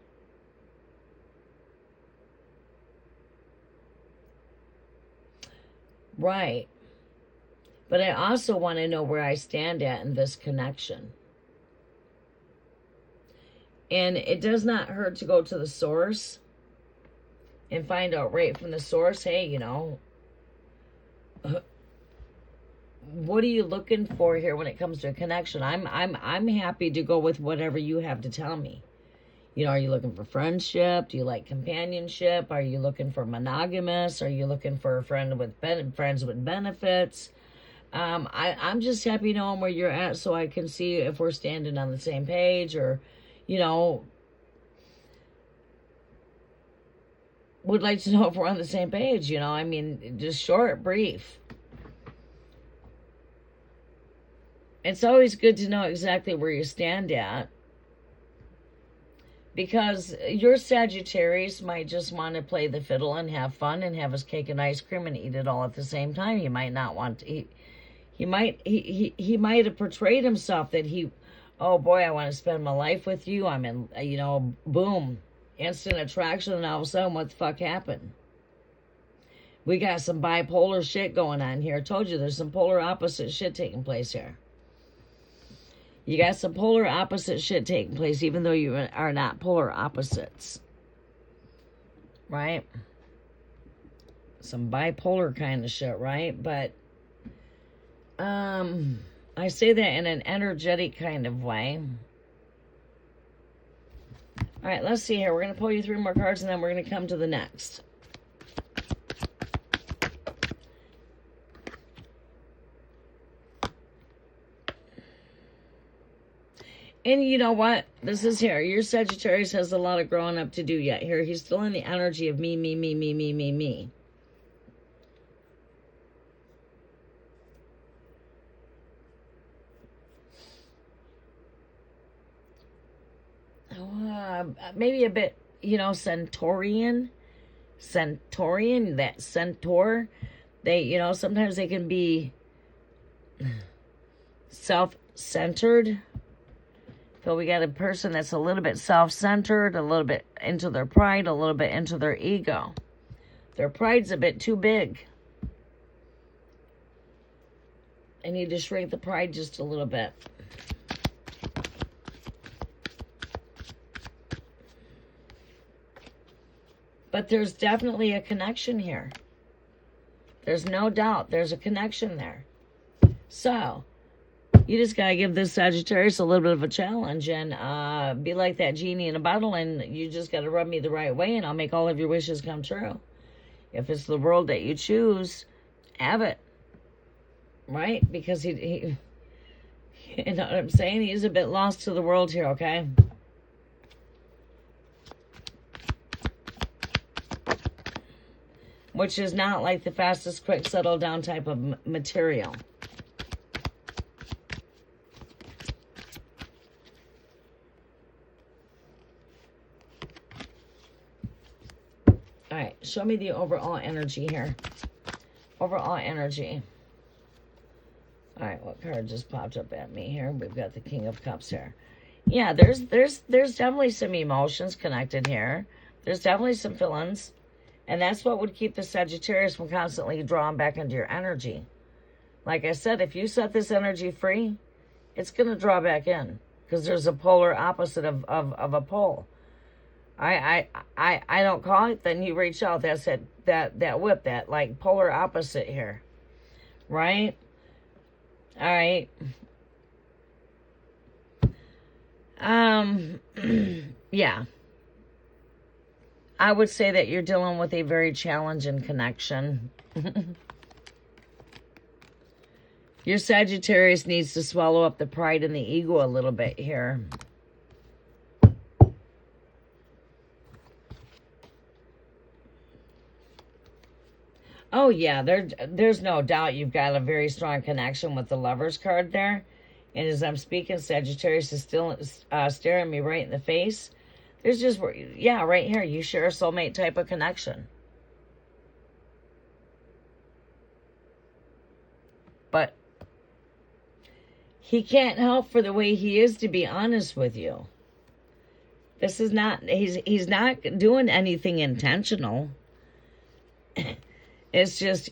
A: Right. But I also want to know where I stand at in this connection. And it does not hurt to go to the source and find out right from the source, hey, what are you looking for here when it comes to a connection? I'm happy to go with whatever you have to tell me. Are you looking for friendship? Do you like companionship? Are you looking for monogamous? Are you looking for a friends with benefits? I'm just happy knowing where you're at so I can see if we're standing on the same page, or, would like to know if we're on the same page, just short, brief. It's always good to know exactly where you stand at. Because your Sagittarius might just want to play the fiddle and have fun and have his cake and ice cream and eat it all at the same time. He might not want to eat. He might have portrayed himself that oh boy, I want to spend my life with you. I'm in, boom, instant attraction, and all of a sudden, what the fuck happened? We got some bipolar shit going on here. I told you there's some polar opposite shit taking place here. You got some polar opposite shit taking place, even though you are not polar opposites. Right? Some bipolar kind of shit, right? But I say that in an energetic kind of way. All right, let's see here. We're going to pull you 3 more cards, and then we're going to come to the next. And you know what? This is here. Your Sagittarius has a lot of growing up to do yet. Here, he's still in the energy of me, me, me, me, me, me, me. Maybe a bit, Centaurian, that centaur. They, sometimes they can be self-centered. So we got a person that's a little bit self-centered, a little bit into their pride, a little bit into their ego. Their pride's a bit too big. I need to shrink the pride just a little bit. But there's definitely a connection here. There's no doubt there's a connection there. So you just got to give this Sagittarius a little bit of a challenge and be like that genie in a bottle, and you just got to rub me the right way, and I'll make all of your wishes come true. If it's the world that you choose, have it. Right? Because he you know what I'm saying? He's a bit lost to the world here, okay? Which is not like the fastest, quick, settle down type of material. All right, show me the overall energy here. Overall energy. All right, what card just popped up at me here? We've got the King of Cups here. Yeah, there's definitely some emotions connected here. There's definitely some feelings. And that's what would keep the Sagittarius from constantly drawing back into your energy. Like I said, if you set this energy free, it's going to draw back in. Because there's a polar opposite of a pole. I don't call it, then you reach out. That's it, that whip, that like polar opposite here. Right? All right. Um, yeah. I would say that you're dealing with a very challenging connection. Your Sagittarius needs to swallow up the pride and the ego a little bit here. Oh, yeah, there's no doubt you've got a very strong connection with the Lovers card there. And as I'm speaking, Sagittarius is still staring me right in the face. There's just, yeah, right here, you share a soulmate type of connection. But he can't help for the way he is, to be honest with you. This is not, he's not doing anything intentional. It's just,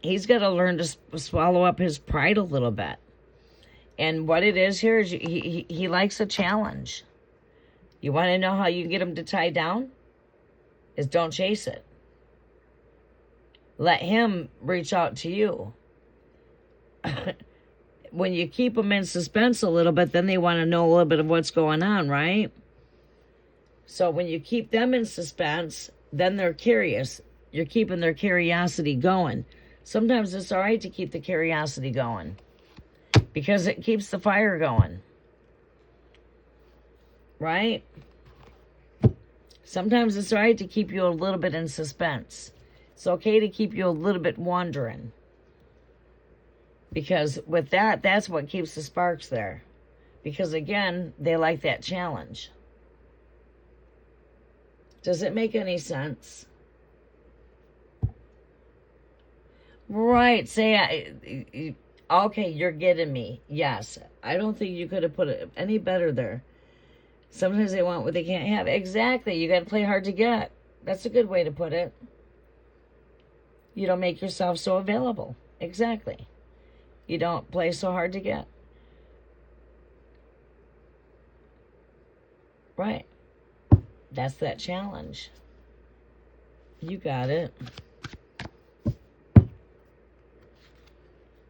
A: he's got to learn to swallow up his pride a little bit. And what it is here is he likes a challenge. You want to know how you get him to tie down? Is don't chase it. Let him reach out to you. When you keep them in suspense a little bit, then they want to know a little bit of what's going on, right? So when you keep them in suspense, then they're curious. You're keeping their curiosity going. Sometimes it's all right to keep the curiosity going because it keeps the fire going, right? Sometimes it's all right to keep you a little bit in suspense. It's okay to keep you a little bit wondering. Because with that, that's what keeps the sparks there. Because again, they like that challenge. Does it make any sense? Right. Say, okay, you're getting me. Yes. I don't think you could have put it any better there. Sometimes they want what they can't have. Exactly. You got to play hard to get. That's a good way to put it. You don't make yourself so available. Exactly. You don't play so hard to get. Right. That's that challenge. You got it.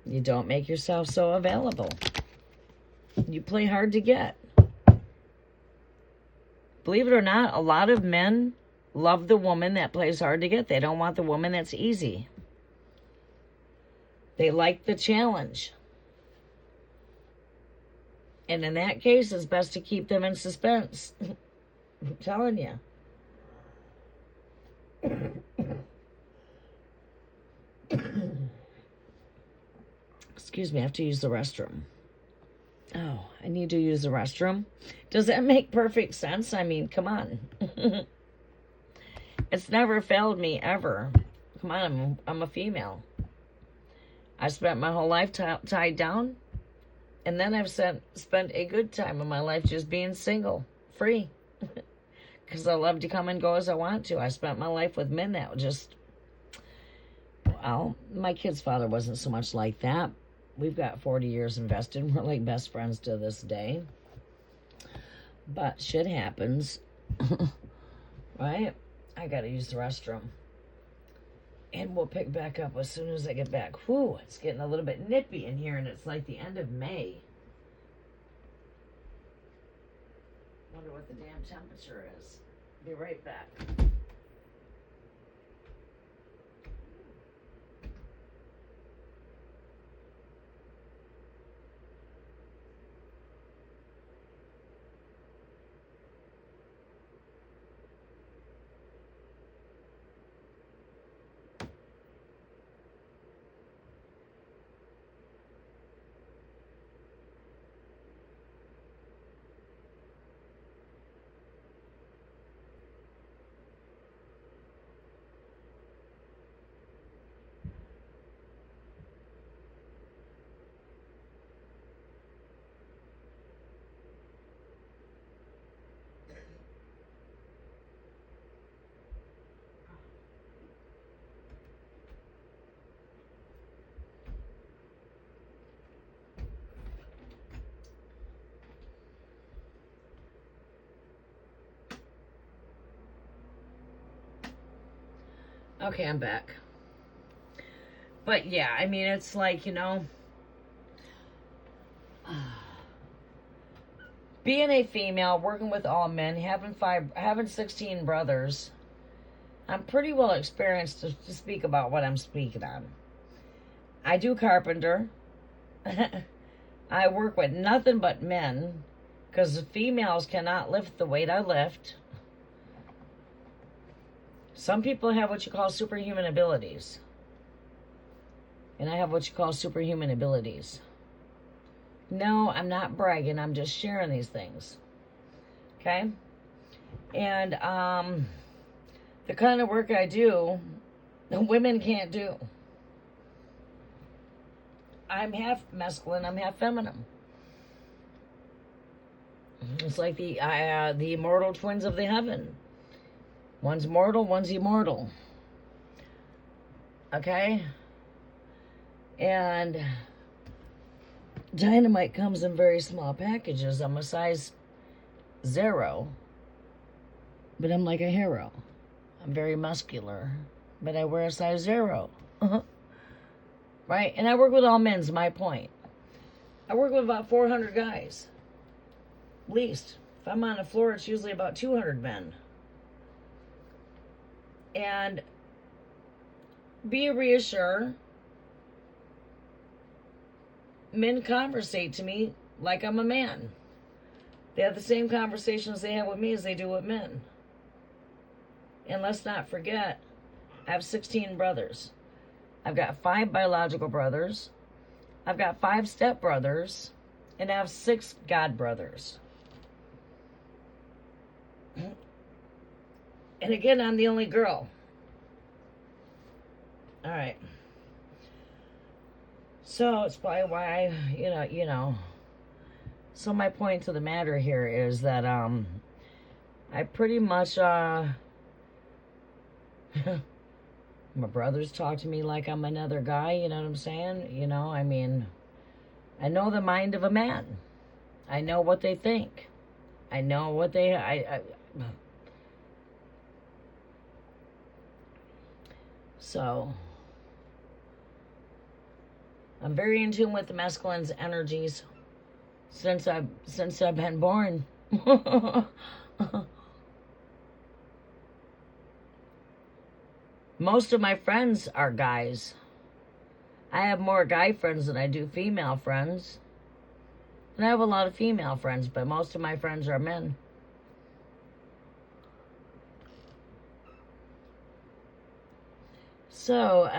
A: You don't make yourself so available. You play hard to get. Believe it or not, a lot of men love the woman that plays hard to get. They don't want the woman that's easy. They like the challenge. And in that case, it's best to keep them in suspense. I'm telling you. Excuse me, I have to use the restroom. Oh, I need to use the restroom. Does that make perfect sense? I mean, come on. It's never failed me, ever. Come on, I'm a female. I spent my whole life tied down. And then I've spent a good time of my life just being single, free. Because I love to come and go as I want to. I spent my life with men that just, well, my kid's father wasn't so much like that. We've got 40 years invested. We're like best friends to this day. But shit happens. Right? I gotta use the restroom. And we'll pick back up as soon as I get back. Whew, it's getting a little bit nippy in here, and it's like the end of May. Wonder what the damn temperature is. Be right back. Okay, I'm back. But yeah, I mean, it's like, Being a female, working with all men, having 16 brothers, I'm pretty well experienced to speak about what I'm speaking on. I do carpenter. I work with nothing but men because the females cannot lift the weight I lift. Some people have what you call superhuman abilities. And I have what you call superhuman abilities. No, I'm not bragging. I'm just sharing these things. Okay? And the kind of work I do, women can't do. I'm half masculine. I'm half feminine. It's like the immortal twins of the heaven. One's mortal, one's immortal. Okay? And dynamite comes in very small packages. I'm a size 0, but I'm like a hero. I'm very muscular, but I wear a size 0. Right? And I work with all men's, my point. I work with about 400 guys. At least. If I'm on the floor, it's usually about 200 men. And be reassured, men conversate to me like I'm a man. They have the same conversations they have with me as they do with men. And let's not forget, I have 16 brothers. I've got 5 biological brothers. I've got 5 stepbrothers. And I have 6 god brothers. And again, I'm the only girl. All right. So it's probably why you know. So my point to the matter here is that I pretty much my brothers talk to me like I'm another guy. You know what I'm saying? You know, I mean, I know the mind of a man. I know what they think. I know what So, I'm very in tune with the masculine's energies since I've been born. Most of my friends are guys. I have more guy friends than I do female friends. And I have a lot of female friends, but most of my friends are men. So,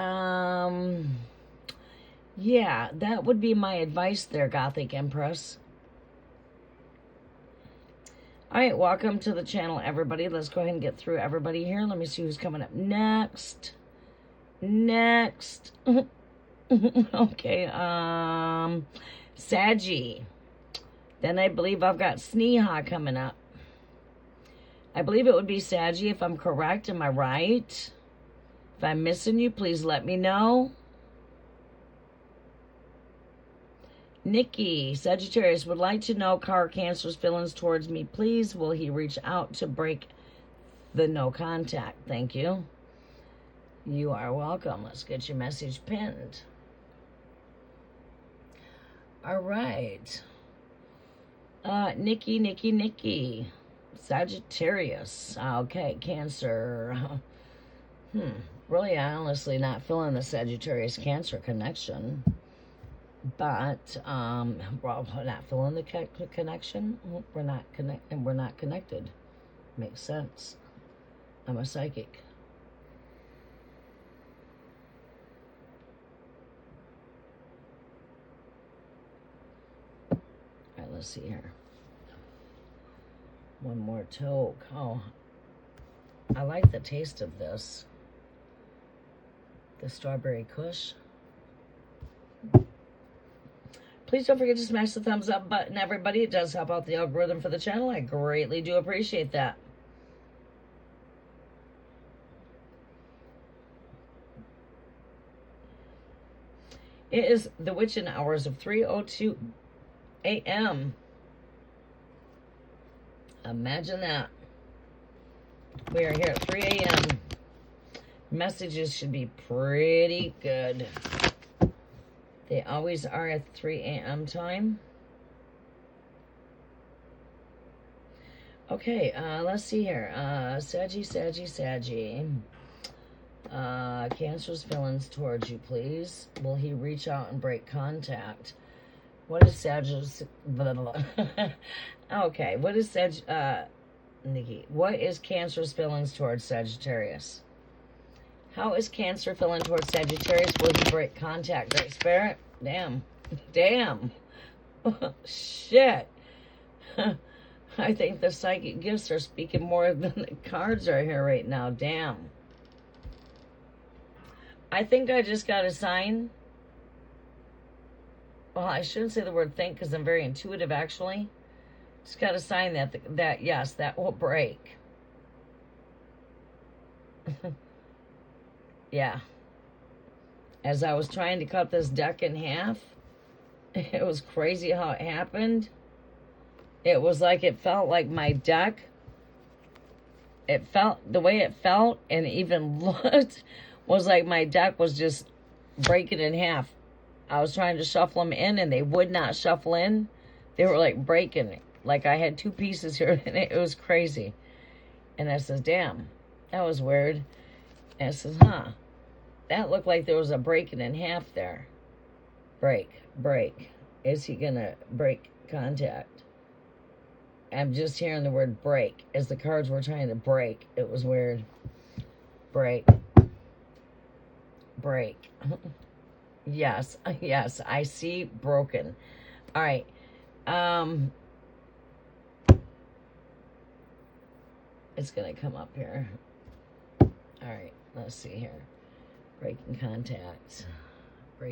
A: yeah, that would be my advice there, Gothic Empress. All right, welcome to the channel, everybody. Let's go ahead and get through everybody here. Let me see who's coming up next. Okay, Saggy. Then I believe I've got Sneha coming up. I believe it would be Saggy if I'm correct. Am I right? If I'm missing you, please let me know. Nikki, Sagittarius, would like to know Car Cancer's feelings towards me. Please, will he reach out to break the no contact? Thank you. You are welcome. Let's get your message pinned. All right. Nikki. Sagittarius. Okay, Cancer. Really, I honestly not feeling the Sagittarius Cancer connection. But, well, not feeling the connection. We're not connected. Makes sense. I'm a psychic. All right, let's see here. One more toke. Oh, I like the taste of this. The strawberry kush. Please don't forget to smash the thumbs up button, everybody. It does help out the algorithm for the channel. I greatly do appreciate that. It is the witching hours of 3:02 a.m. Imagine that. We are here at 3 a.m. Messages should be pretty good. They always are at 3 a.m. time. Okay, let's see here. Saggy. Cancer's feelings towards you, please. Will he reach out and break contact? What is Sagittarius? Okay, what is Nikki, what is Cancer's feelings towards Sagittarius? How is Cancer feeling towards Sagittarius? Will he break contact? Great Spirit? Damn. Shit. I think the psychic gifts are speaking more than the cards are here right now. Damn. I think I just got a sign. Well, I shouldn't say the word think because I'm very intuitive, actually. Just got a sign that yes, that will break. Yeah. As I was trying to cut this deck in half, it was crazy how it happened. It was like it felt like my deck, it felt, the way it felt and even looked was like my deck was just breaking in half. I was trying to shuffle them in and they would not shuffle in. They were like breaking. Like I had two pieces here and it was crazy. And I says, damn, that was weird. And I says, that looked like there was a breaking in half there. Break. Is he gonna break contact? I'm just hearing the word break. As the cards were trying to break, it was weird. Break. Yes, I see broken. All right. It's going to come up here. All right, let's see here. Breaking contact. What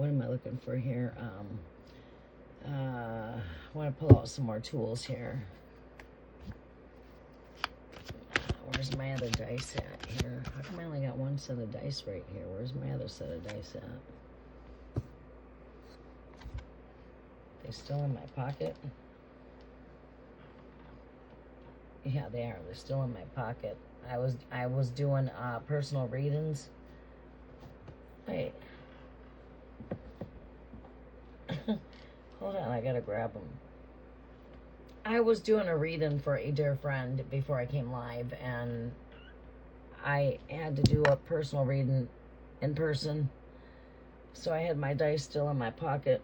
A: am I looking for here? I want to pull out some more tools here. Where's my other dice at here? How come I only got one set of dice right here? Where's my other set of dice at? They still in my pocket? Yeah, they are. They're still in my pocket. I was doing personal readings. Wait. Hold on, I gotta grab them. I was doing a reading for a dear friend before I came live, and I had to do a personal reading in person. So I had my dice still in my pocket.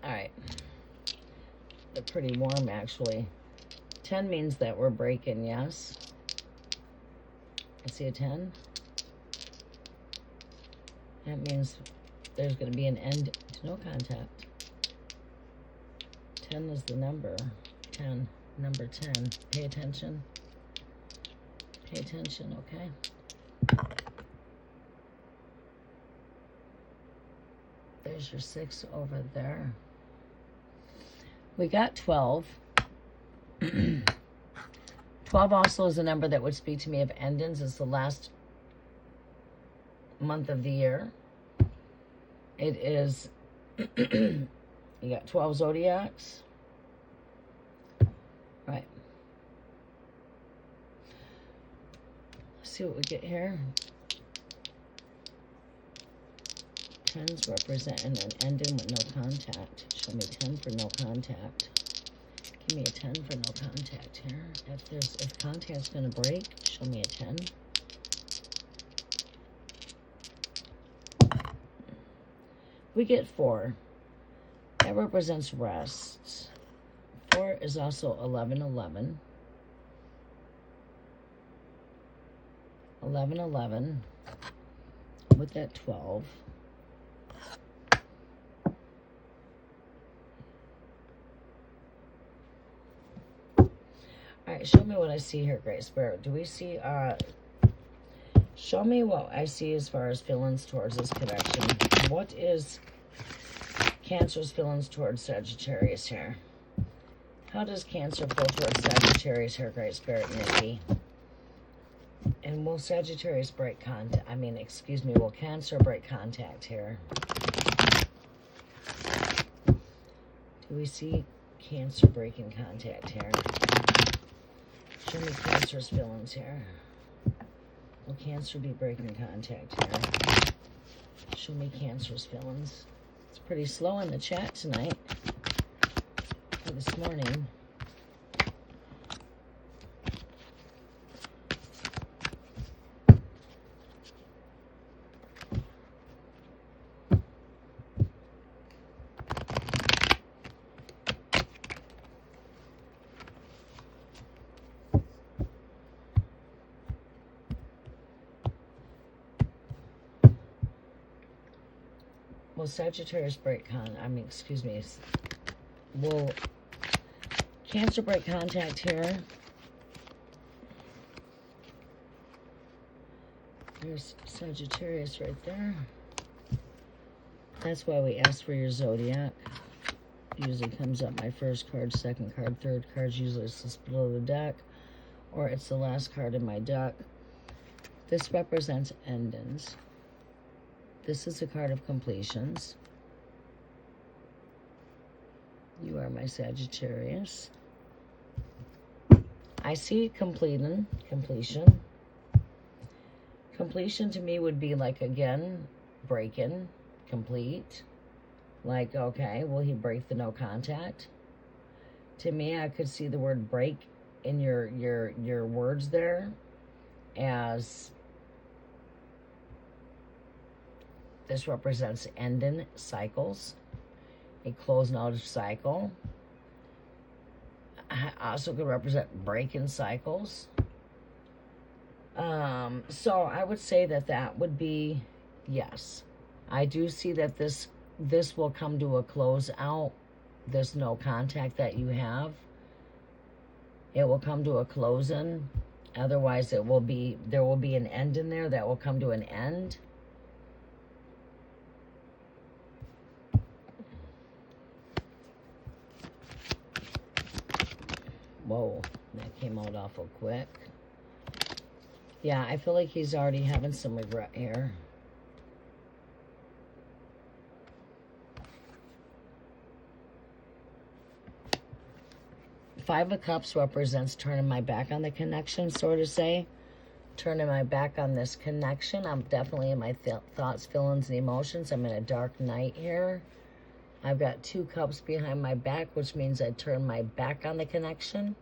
A: Alright. They're pretty warm, actually. 10 means that we're breaking, yes. I see a 10. That means there's going to be an end to no contact. 10 is the number. 10. Number 10. Pay attention. Pay attention, okay? There's your 6 over there. We got 12. 12 also is a number that would speak to me of endings. It's the last month of the year. It is, you got 12 zodiacs. Right. Let's see what we get here. 10s representing an ending with no contact. Show me 10 for no contact. Give me a 10 for no contact here. If contact's gonna break, show me a 10. We get 4. That represents rest. 4 is also 11, 11. 11, 11. With that 12. All right, show me what I see here, Great Spirit. Do we see, show me what I see as far as feelings towards this connection. What is Cancer's feelings towards Sagittarius here? How does Cancer feel towards Sagittarius here, Great Spirit, Nikki? And will Sagittarius break contact? Will Cancer break contact here? Do we see Cancer breaking contact here? Show me Cancer's feelings here. Will Cancer be breaking contact here? Show me Cancer's feelings. It's pretty slow in the chat tonight, or this morning. Well, Sagittarius break will Cancer break contact here. There's Sagittarius right there. That's why we ask for your zodiac. Usually comes up my first card, second card, third card. Usually it's the split of the deck, or it's the last card in my deck. This represents endings. This is a card of completions. You are my Sagittarius. I see completion. Completion to me would be like, again, breaking, complete. Like, okay, will he break the no contact? To me, I could see the word break in your words there as this represents ending cycles, a closing out of cycle. I also could represent breaking cycles. So I would say that would be yes. I do see that this will come to a close out. This no contact that you have, it will come to a closing. Otherwise, there will be an end in there that will come to an end. Whoa, that came out awful quick. Yeah, I feel like he's already having some regret here. Five of Cups represents turning my back on the connection, sort of say. Turning my back on this connection. I'm definitely in my thoughts, feelings, and emotions. I'm in a dark night here. I've got 2 cups behind my back, which means I turn my back on the connection.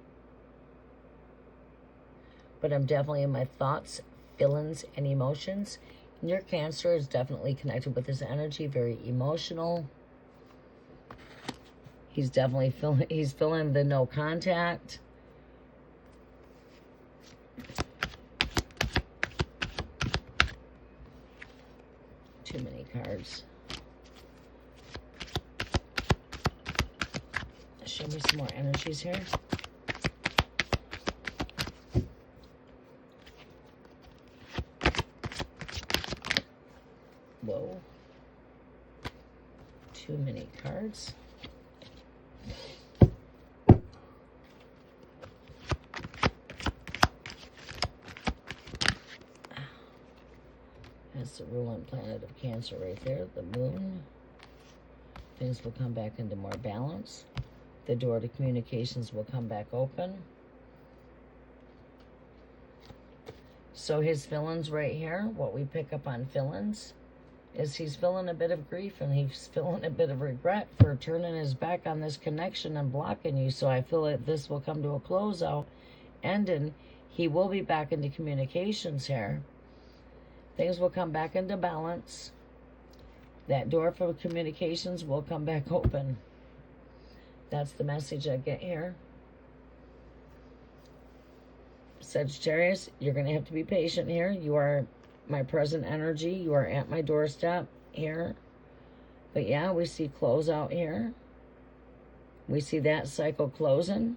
A: But I'm definitely in my thoughts, feelings, and emotions. And your Cancer is definitely connected with this energy, very emotional. He's definitely feeling the no contact. Too many cards. Show me some more energies here. Whoa. Too many cards. That's the ruling planet of Cancer right there, the moon. Things will come back into more balance. The door to communications will come back open. So his feelings right here, what we pick up on feelings, is he's feeling a bit of grief and he's feeling a bit of regret for turning his back on this connection and blocking you. So I feel like this will come to a closeout, ending. He will be back into communications here. Things will come back into balance. That door for communications will come back open. That's the message I get here. Sagittarius, you're going to have to be patient here. You are my present energy. You are at my doorstep here. But yeah, we see close out here. We see that cycle closing.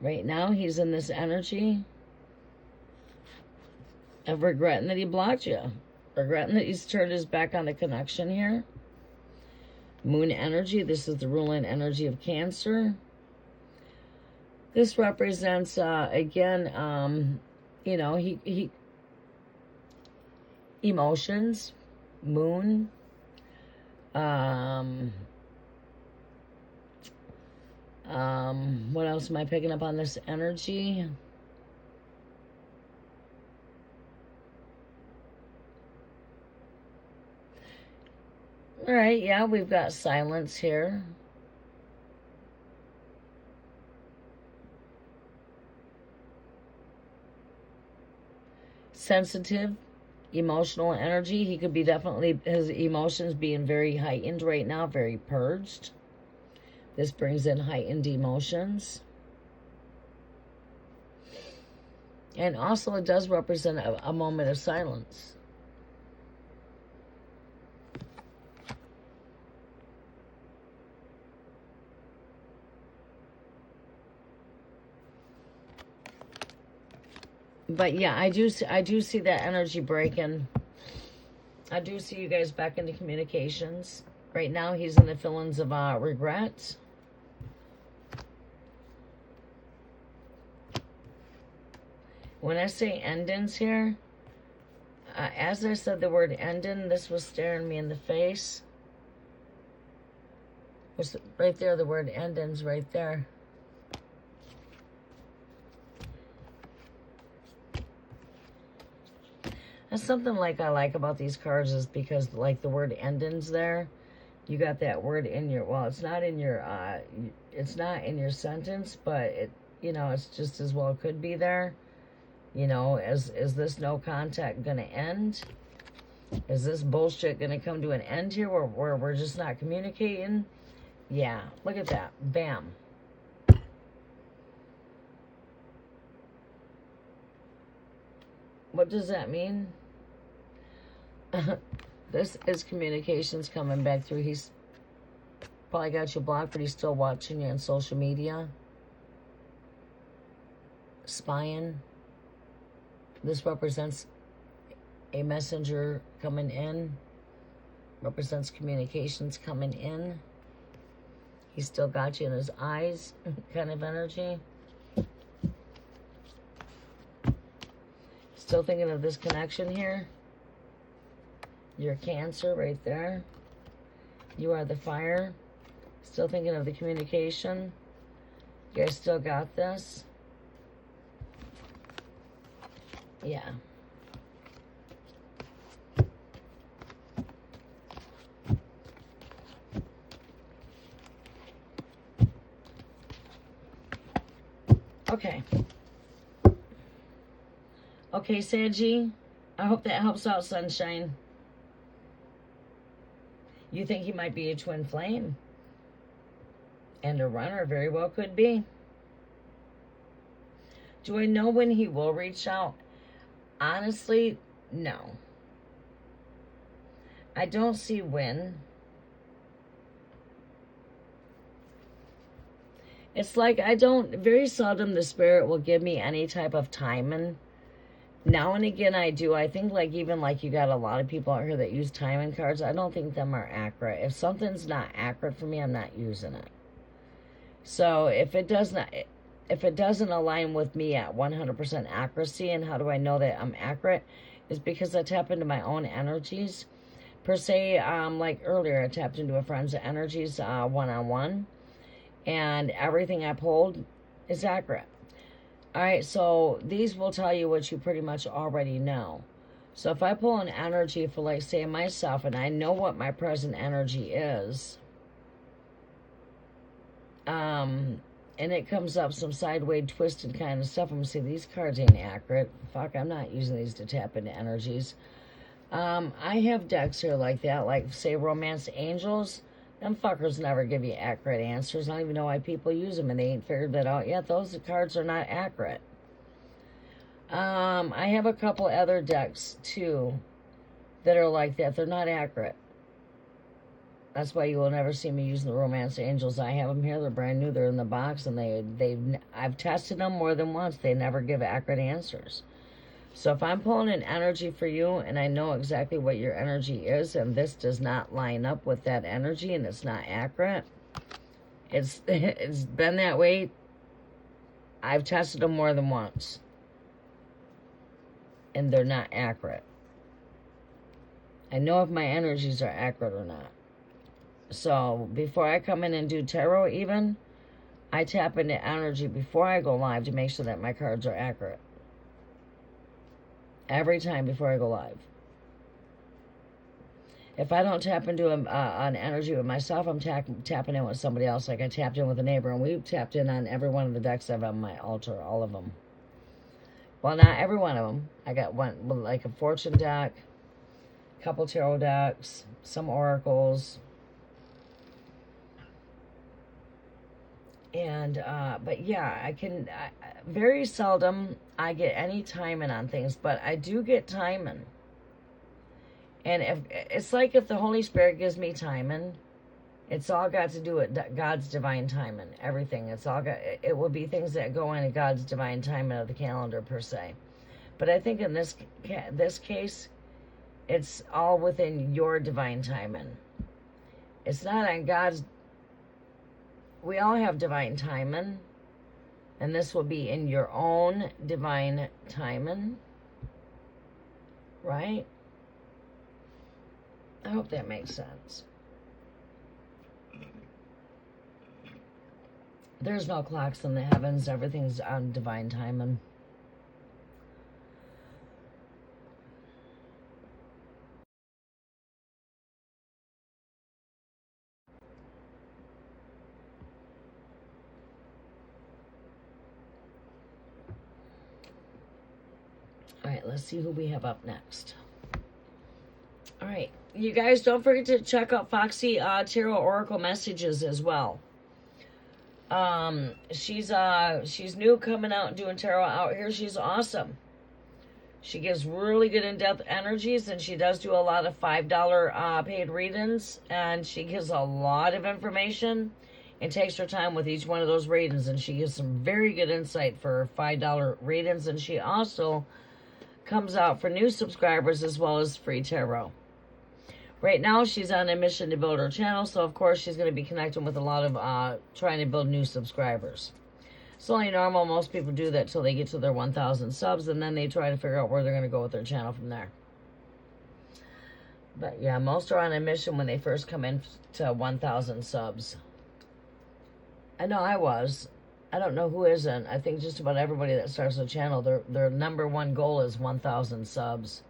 A: Right now, he's in this energy of regretting that he blocked you. Regretting that he's turned his back on the connection here. Moon energy. This is the ruling energy of Cancer. This represents, again, you know, he emotions, moon, what else am I picking up on this energy? Okay, yeah, we've got silence here. Sensitive, emotional energy. He could be definitely, his emotions being very heightened right now, very purged. This brings in heightened emotions. And also it does represent a moment of silence. But yeah, I do see that energy breaking. I do see you guys back into communications. Right now he's in the feelings of regret. When I say endings here, as I said the word ending, this was staring me in the face. Was right there, the word endings right there. That's something like I like about these cards, is because like the word endings there, you got that word in your, well, it's not in your sentence, but it, you know, it's just as well could be there. You know, is this no contact gonna end? Is this bullshit gonna come to an end here where we're just not communicating? Yeah, look at that. Bam. What does that mean? This is communications coming back through. He's probably got you blocked, but he's still watching you on social media. Spying. This represents a messenger coming in. Represents communications coming in. He's still got you in his eyes, kind of energy. Still thinking of this connection here. You're Cancer right there. You are the fire. Still thinking of the communication. You guys still got this. Yeah. Okay. Okay, Sanji. I hope that helps out, Sunshine. You think he might be a twin flame? And a runner, very well could be. Do I know when he will reach out? Honestly, no. I don't see when. It's like very seldom the spirit will give me any type of timing. Now and again I do. I think like even like you got a lot of people out here that use timing cards. I don't think them are accurate. If something's not accurate for me, I'm not using it. So if it doesn't align with me at 100% accuracy, and how do I know that I'm accurate? Is because I tap into my own energies. Per se, like earlier, I tapped into a friend's energies one-on-one. And everything I pulled is accurate. All right, so these will tell you what you pretty much already know. So if I pull an energy for, like, say, myself, and I know what my present energy is, and it comes up some sideways, twisted kind of stuff, I'm going to say, these cards ain't accurate. Fuck, I'm not using these to tap into energies. I have decks here like that, like, say, Romance Angels. Them fuckers never give you accurate answers. I don't even know why people use them, and they ain't figured that out yet. Those cards are not accurate. I have a couple other decks, too, that are like that. They're not accurate. That's why you will never see me using the Romance Angels. I have them here. They're brand new. They're in the box, and I've tested them more than once. They never give accurate answers. So if I'm pulling an energy for you and I know exactly what your energy is, and this does not line up with that energy and it's not accurate, it's been that way. I've tested them more than once and they're not accurate. I know if my energies are accurate or not. So before I come in and do tarot even, I tap into energy before I go live to make sure that my cards are accurate. Every time before I go live. If I don't tap into an energy with myself, I'm tapping in with somebody else. Like I tapped in with a neighbor, and we tapped in on every one of the decks I have on my altar, all of them. Well, not every one of them. I got one, like a fortune deck, a couple tarot decks, some oracles. And, but yeah, very seldom I get any timing on things, but I do get timing. And if it's like if the Holy Spirit gives me timing, it's all got to do with God's divine timing. Everything. It will be things that go into God's divine timing of the calendar per se. But I think in this case, it's all within your divine timing. It's not on God's. We all have divine timing, and this will be in your own divine timing, right? I hope that makes sense. There's no clocks in the heavens. Everything's on divine timing. All right, let's see who we have up next. All right, you guys, don't forget to check out Foxy Tarot Oracle Messages as well. She's new, coming out and doing tarot out here. She's awesome. She gives really good in-depth energies, and she does do a lot of $5 paid readings, and she gives a lot of information and takes her time with each one of those readings, and she gives some very good insight for $5 readings, and she also comes out for new subscribers as well as free tarot. Right now, she's on a mission to build her channel, so of course she's going to be connecting with a lot of trying to build new subscribers. It's only normal. Most people do that till they get to their 1,000 subs, and then they try to figure out where they're going to go with their channel from there. But yeah, most are on a mission when they first come in to 1,000 subs. I know I was. I don't know who isn't. I think just about everybody that starts a channel, their number one goal is 1,000 subs.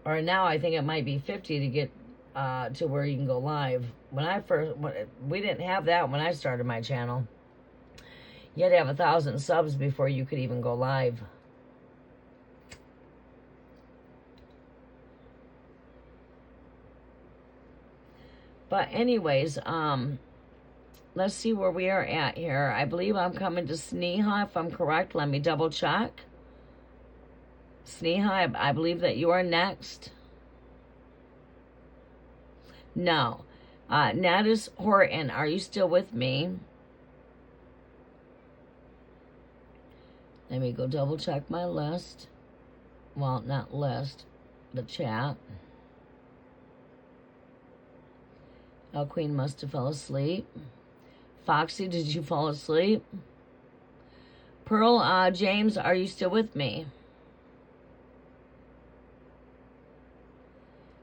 A: Or now I think it might be 50 to get to where you can go live. We didn't have that when I started my channel. You had to have 1,000 subs before you could even go live. But anyways, let's see where we are at here. I believe I'm coming to Sneha, if I'm correct. Let me double check. Sneha, I believe that you are next. No. Natus Horton, are you still with me? Let me go double check my list. Well, not list, the chat. Oh, Queen must have fell asleep. Foxy, did you fall asleep? Pearl, James, are you still with me?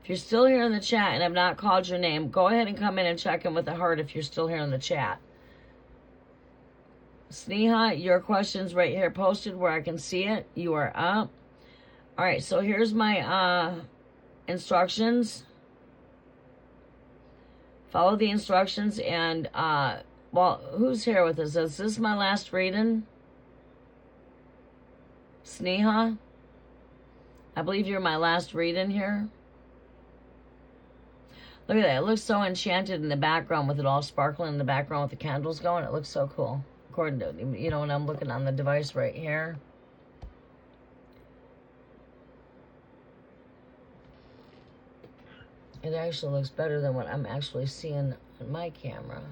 A: If you're still here in the chat and I've not called your name, go ahead and come in and check in with the heart if you're still here in the chat. Sneha, your question's right here posted where I can see it. You are up. All right, so here's my instructions. Follow the instructions and, well, who's here with us? Is this my last reading? Sneha? I believe you're my last reading here. Look at that. It looks so enchanted in the background with it all sparkling in the background with the candles going. It looks so cool. According to, you know, when I'm looking on the device right here. It actually looks better than what I'm actually seeing on my camera.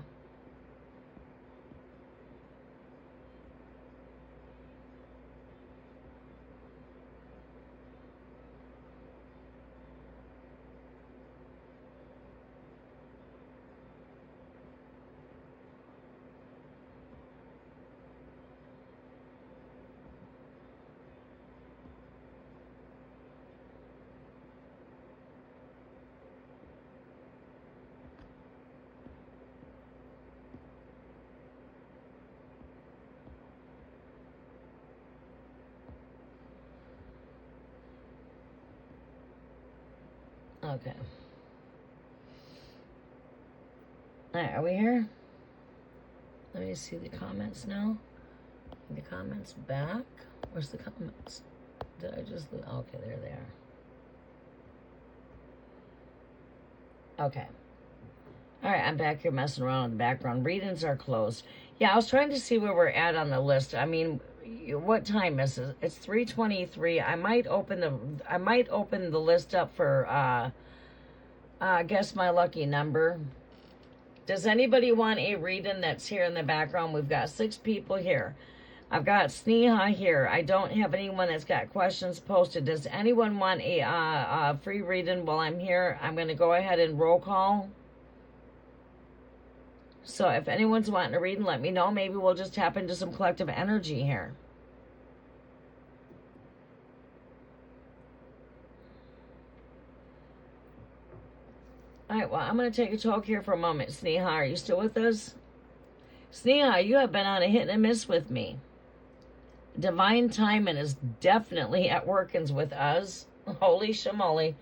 A: Okay. All right, are we here? Let me see the comments now. The comments back. Where's the comments? Did I just lose? Okay, there they are. Okay. All right, I'm back here messing around in the background. Readings are closed. Yeah, I was trying to see where we're at on the list. I mean, what time is it? It's 3:23. I might open the list up for guess my lucky number. Does anybody want a reading that's here in the background? We've got 6 people here. I've got Sneha here. I don't have anyone that's got questions posted. Does anyone want a free reading while I'm here? I'm going to go ahead and roll call. So if anyone's wanting a reading, let me know. Maybe we'll just tap into some collective energy here. All right, well, I'm going to take a talk here for a moment. Sneha, are you still with us? Sneha, you have been on a hit and a miss with me. Divine timing is definitely at workings with us. Holy shamoly.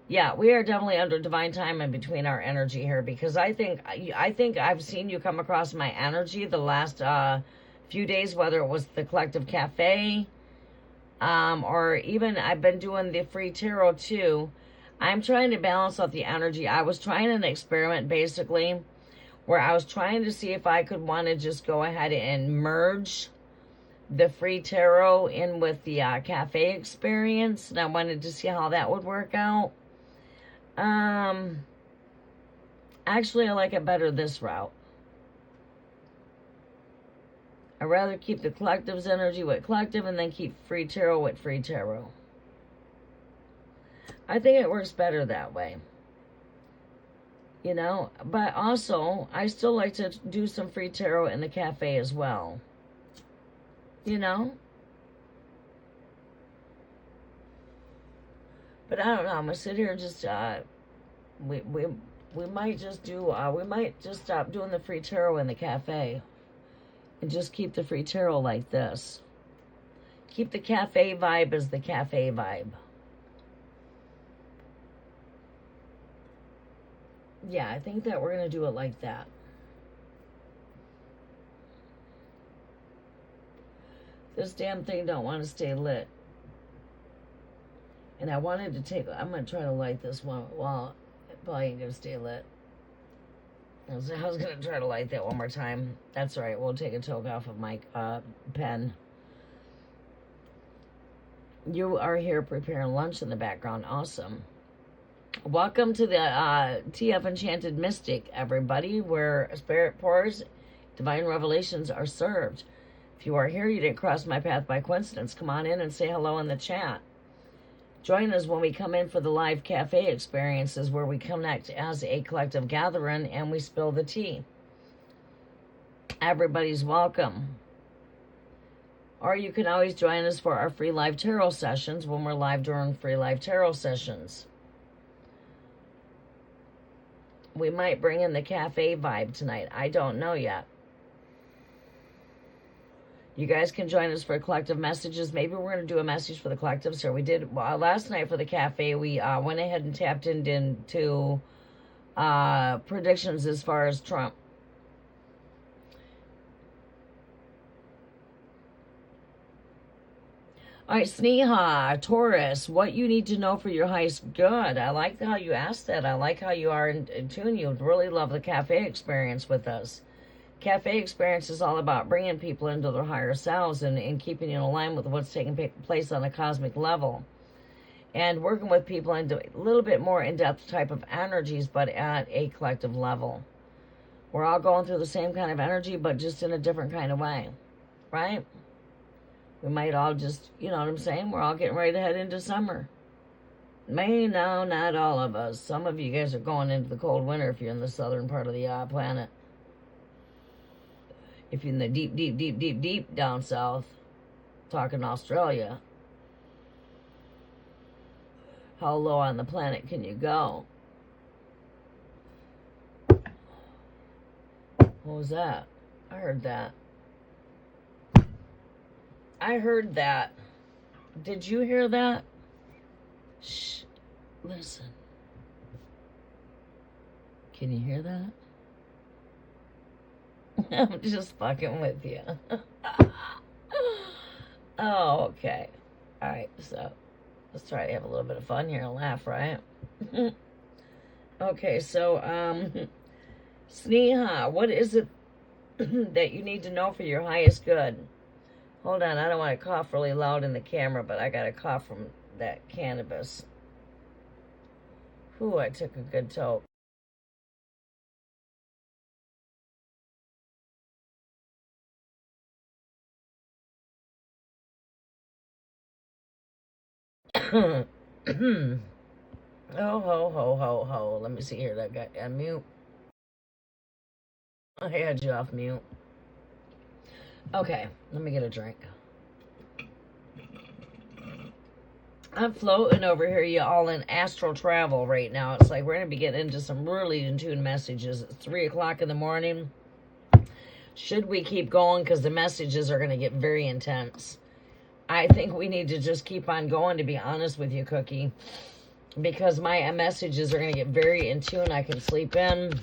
A: Yeah, we are definitely under divine timing between our energy here, because I think I've seen you come across my energy the last few days, whether it was the Collective Cafe, or even I've been doing the free tarot too. I'm trying to balance out the energy. I was trying an experiment basically where I was trying to see if I could want to just go ahead and merge the free tarot in with the cafe experience, and I wanted to see how that would work out. Actually, I like it better this route. I'd rather keep the collective's energy with collective and then keep free tarot with free tarot. I think it works better that way. You know, but also, I still like to do some free tarot in the cafe as well. You know? But I don't know, I'm going to sit here and just, we might just do, we might just stop doing the free tarot in the cafe. And just keep the free tarot like this. Keep the cafe vibe as the cafe vibe. Yeah, I think that we're going to do it like that. This damn thing don't want to stay lit. And I wanted to take, I'm going to try to light this one. Well, it probably ain't going to stay lit. I was going to try to light that one more time. That's all right. We'll take a toke off of my pen. You are here preparing lunch in the background. Awesome. Welcome to the TF Enchanted Mystic, everybody, where spirit pours, divine revelations are served. If you are here, you didn't cross my path by coincidence. Come on in and say hello in the chat. Join us when we come in for the live cafe experiences where we connect as a collective gathering and we spill the tea. Everybody's welcome. Or you can always join us for our free live tarot sessions when we're live during free live tarot sessions. We might bring in the cafe vibe tonight. I don't know yet. You guys can join us for collective messages. Maybe we're going to do a message for the collective. So we did last night for the cafe. We went ahead and tapped into predictions as far as Trump. All right, Sneha, Taurus, what you need to know for your heist. Good. I like how you asked that. I like how you are in tune. You really love the cafe experience with us. Cafe experience is all about bringing people into their higher selves and keeping you in line with what's taking place on a cosmic level. And working with people into a little bit more in-depth type of energies, but at a collective level. We're all going through the same kind of energy, but just in a different kind of way. Right? We might all just, you know what I'm saying? We're all getting ready to head into summer. May, no, not all of us. Some of you guys are going into the cold winter if you're in the southern part of the planet. If you're in the deep down south, talking Australia, how low on the planet can you go? What was that? I heard that. I heard that. Did you hear that? Shh. Listen. Can you hear that? I'm just fucking with you. Oh, okay. All right, so let's try to have a little bit of fun here and laugh, right? Okay, so, Sneha, what is it that you need to know for your highest good? Hold on, I don't want to cough really loud in the camera, but I got a cough from that cannabis. Whew, I took a good toke. Oh, ho, ho, ho, ho. Let me see here. That guy, mute. I had you off mute. Okay, let me get a drink. I'm floating over here, you all in astral travel right now. It's like we're going to be getting into some really in tune messages. It's 3 o'clock in the morning. Should we keep going? Because the messages are going to get very intense. I think we need to just keep on going, to be honest with you, Cookie. Because my messages are going to get very in tune. I can sleep in.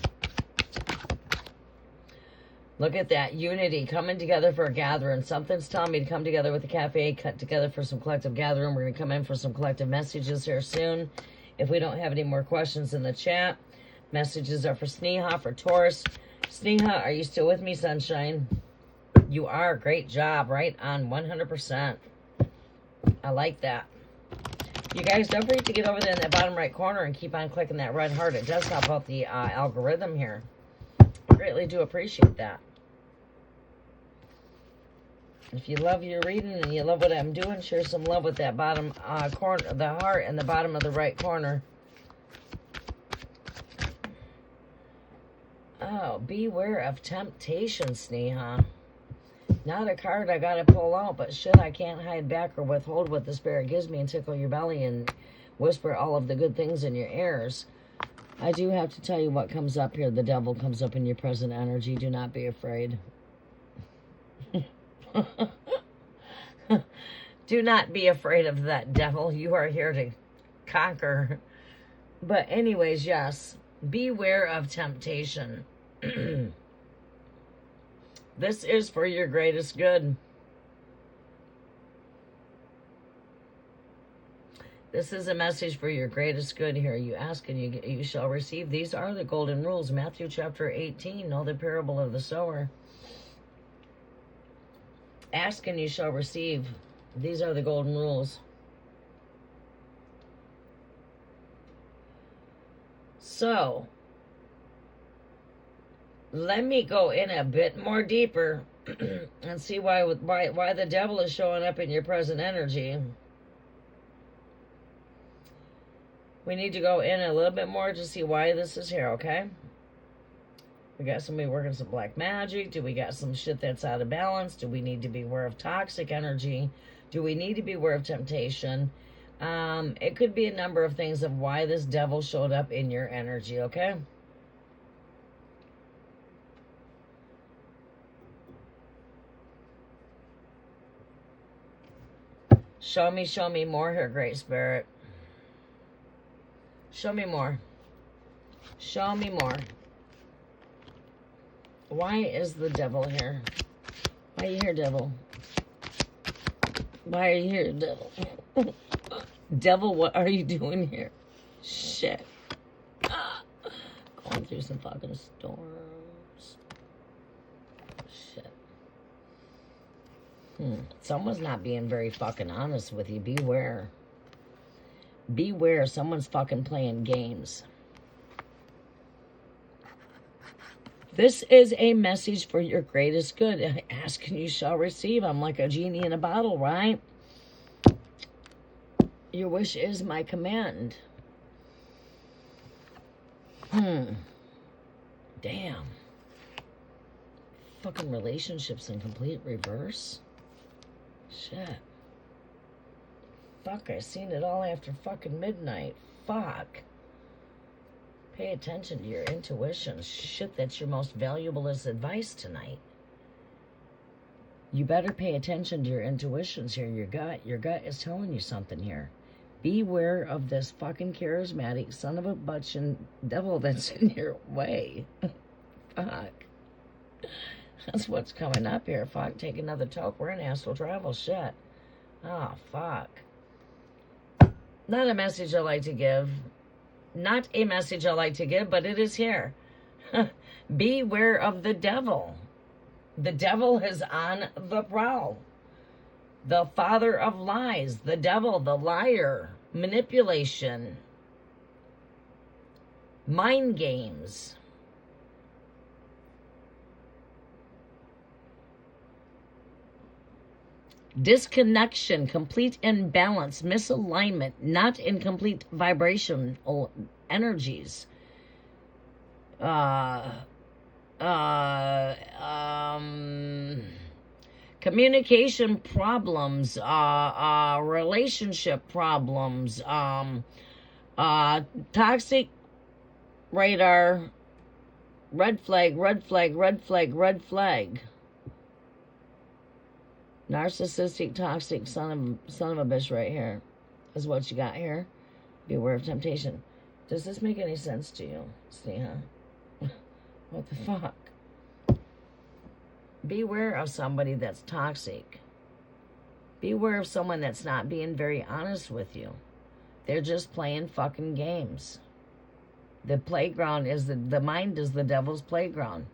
A: Look at that. Unity. Coming together for a gathering. Something's telling me to come together with the cafe. Cut together for some collective gathering. We're going to come in for some collective messages here soon. If we don't have any more questions in the chat. Messages are for Sneha, for Taurus. Sneha, are you still with me, sunshine? You are. Great job. Right on 100%. I like that. You guys, don't forget to get over there in that bottom right corner and keep on clicking that red heart. It does help out the algorithm here. Greatly do appreciate that. If you love your reading and you love what I'm doing, share some love with that bottom corner, the heart in the bottom of the right corner. Oh, beware of temptation, Sneha. Not a card I gotta pull out, but shit, I can't hide back or withhold what the spirit gives me and tickle your belly and whisper all of the good things in your ears. I do have to tell you what comes up here. The devil comes up in your present energy. Do not be afraid. Do not be afraid of that devil. You are here to conquer. But anyways, yes. Beware of temptation. This is for your greatest good. This is a message for your greatest good here. You ask and you shall receive. These are the golden rules. Matthew chapter 18. Know the parable of the sower. Ask and you shall receive. These are the golden rules. So, let me go in a bit more deeper and see why the devil is showing up in your present energy. We need to go in a little bit more to see why this is here, okay? We got somebody working some black magic. Do we got some shit that's out of balance? Do we need to be aware of toxic energy? Do we need to be aware of temptation? It could be a number of things of why this devil showed up in your energy, okay? Show me more here, Great Spirit. Show me more. Show me more. Why is the devil here? Why are you here, devil? Why are you here, devil? Devil, what are you doing here? Shit. Going through some fucking storms. Shit. Someone's not being very fucking honest with you. Beware. Beware, someone's fucking playing games. This is a message for your greatest good. Ask and you shall receive. I'm like a genie in a bottle, right? Your wish is my command. Damn. Fucking relationships in complete reverse. Shit. Fuck, I seen it all after fucking midnight. Fuck. Pay attention to your intuition. Shit, that's your most valuable advice tonight. You better pay attention to your intuitions here. Your gut is telling you something here. Beware of this fucking charismatic son of a bitch and devil that's in your way. Fuck. That's what's coming up here. Fuck, take another toke. We're in astral travel. Shit. Oh, fuck. Not a message I like to give. Not a message I like to give, but it is here. Beware of the devil. The devil is on the prowl. The father of lies. The devil, the liar. Manipulation. Mind games. Disconnection, complete imbalance, misalignment, not in complete vibrational energies. Communication problems, relationship problems, toxic radar, red flag, red flag, red flag, red flag. Narcissistic, toxic son of a bitch right here is what you got here. Beware of temptation. Does this make any sense to you, Sneha? What the fuck? Beware of somebody that's toxic. Beware of someone that's not being very honest with you. They're just playing fucking games. The playground is the mind is the devil's playground.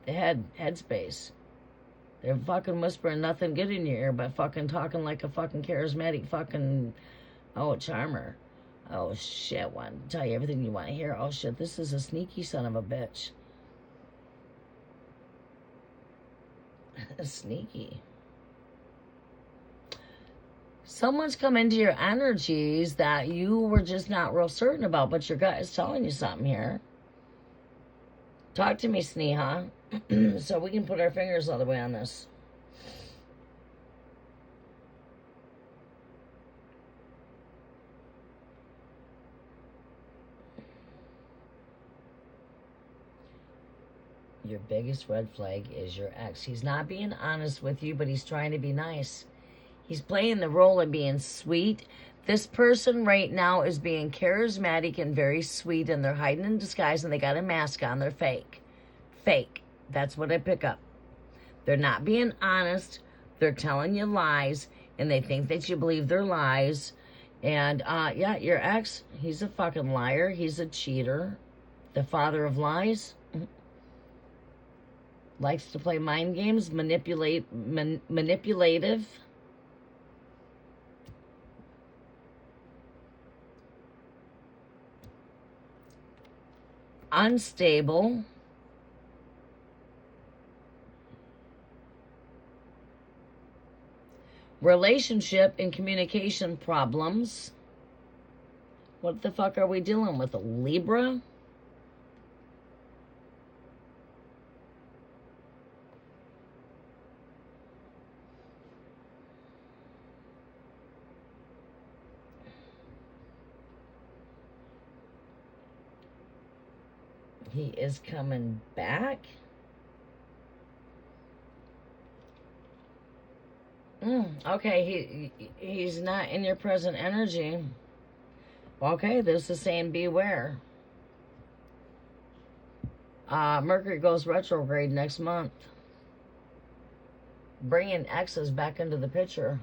A: The headspace. They're fucking whispering nothing good in your ear, but fucking talking like a fucking charismatic fucking, charmer. Oh, shit, want to tell you everything you want to hear. Oh, shit, this is a sneaky son of a bitch. Sneaky. Someone's come into your energies that you were just not real certain about, but your gut is telling you something here. Talk to me, Sneha. So we can put our fingers all the way on this. Your biggest red flag is your ex. He's not being honest with you, but he's trying to be nice. He's playing the role of being sweet. This person right now is being charismatic and very sweet, and they're hiding in disguise, and they got a mask on. They're fake. Fake. That's what I pick up. They're not being honest. They're telling you lies, and they think that you believe their lies. And, your ex, he's a fucking liar. He's a cheater. The father of lies. Likes to play mind games, manipulative. Unstable. Relationship and communication problems. What the fuck are we dealing with? A Libra? He is coming back. Okay, he's not in your present energy. Okay, this is saying beware. Mercury goes retrograde next month. Bringing exes back into the picture.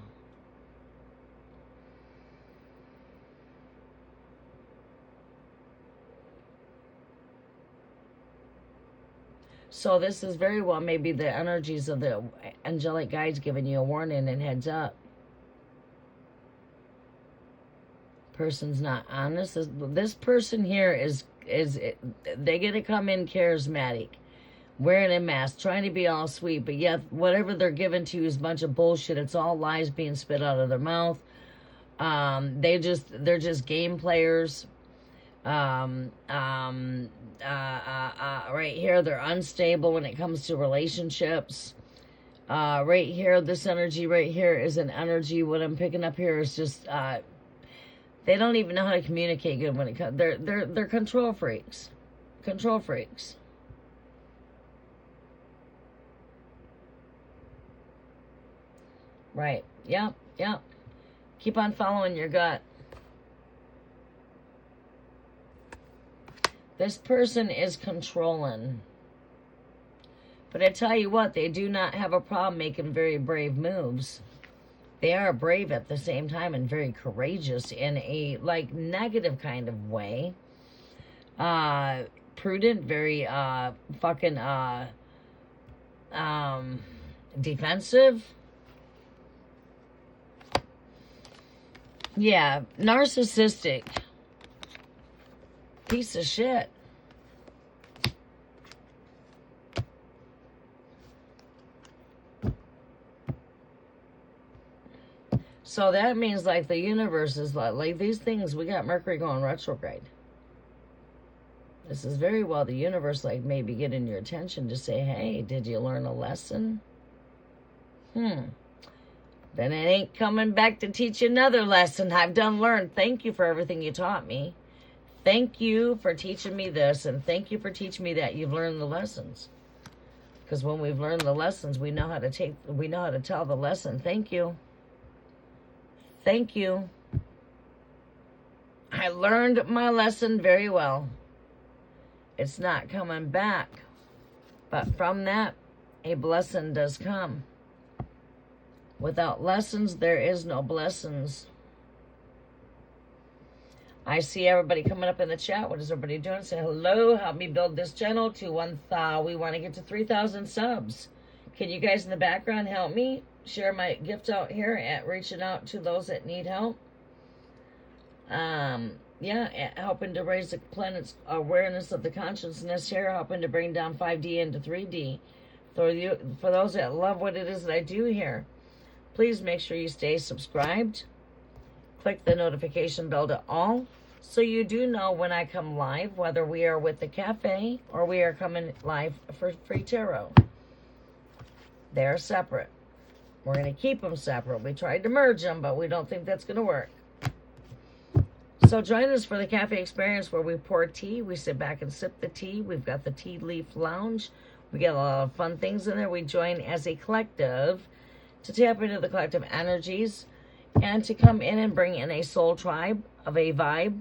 A: So this is very well maybe the energies of the angelic guides giving you a warning and heads up. Person's not honest. This person here is they get to come in charismatic, wearing a mask, trying to be all sweet, but yet whatever they're giving to you is a bunch of bullshit. It's all lies being spit out of their mouth. They're just game players. Right here, they're unstable when it comes to relationships. Right here, this energy right here is an energy. What I'm picking up here is just they don't even know how to communicate good when it comes. They're control freaks. Control freaks. Right. Yep. Keep on following your gut. This person is controlling. But I tell you what, they do not have a problem making very brave moves. They are brave at the same time and very courageous in a, like, negative kind of way. Prudent, very, fucking, defensive. Yeah, narcissistic. Piece of shit. So that means, like, the universe is like these things, we got Mercury going retrograde. This is very well the universe, like, maybe getting your attention to say, hey, did you learn a lesson? Then it ain't coming back to teach you another lesson. I've done learned. Thank you for everything you taught me. Thank you for teaching me this, and thank you for teaching me that. You've learned the lessons. Because when we've learned the lessons, we know how to tell the lesson. Thank you. Thank you. I learned my lesson very well. It's not coming back. But from that, a blessing does come. Without lessons, there is no blessings. I see everybody coming up in the chat. What is everybody doing? Say hello. Help me build this channel to 1,000. We want to get to 3,000 subs. Can you guys in the background help me share my gift out here at reaching out to those that need help? Helping to raise the planet's awareness of the consciousness here, helping to bring down 5D into 3D. For those that love what it is that I do here, please make sure you stay subscribed. Click the notification bell to all, so you do know when I come live, whether we are with the cafe or we are coming live for free tarot. They're separate. We're going to keep them separate. We tried to merge them, but we don't think that's going to work. So join us for the cafe experience where we pour tea. We sit back and sip the tea. We've got the tea leaf lounge. We get a lot of fun things in there. We join as a collective to tap into the collective energies and to come in and bring in a soul tribe of a vibe,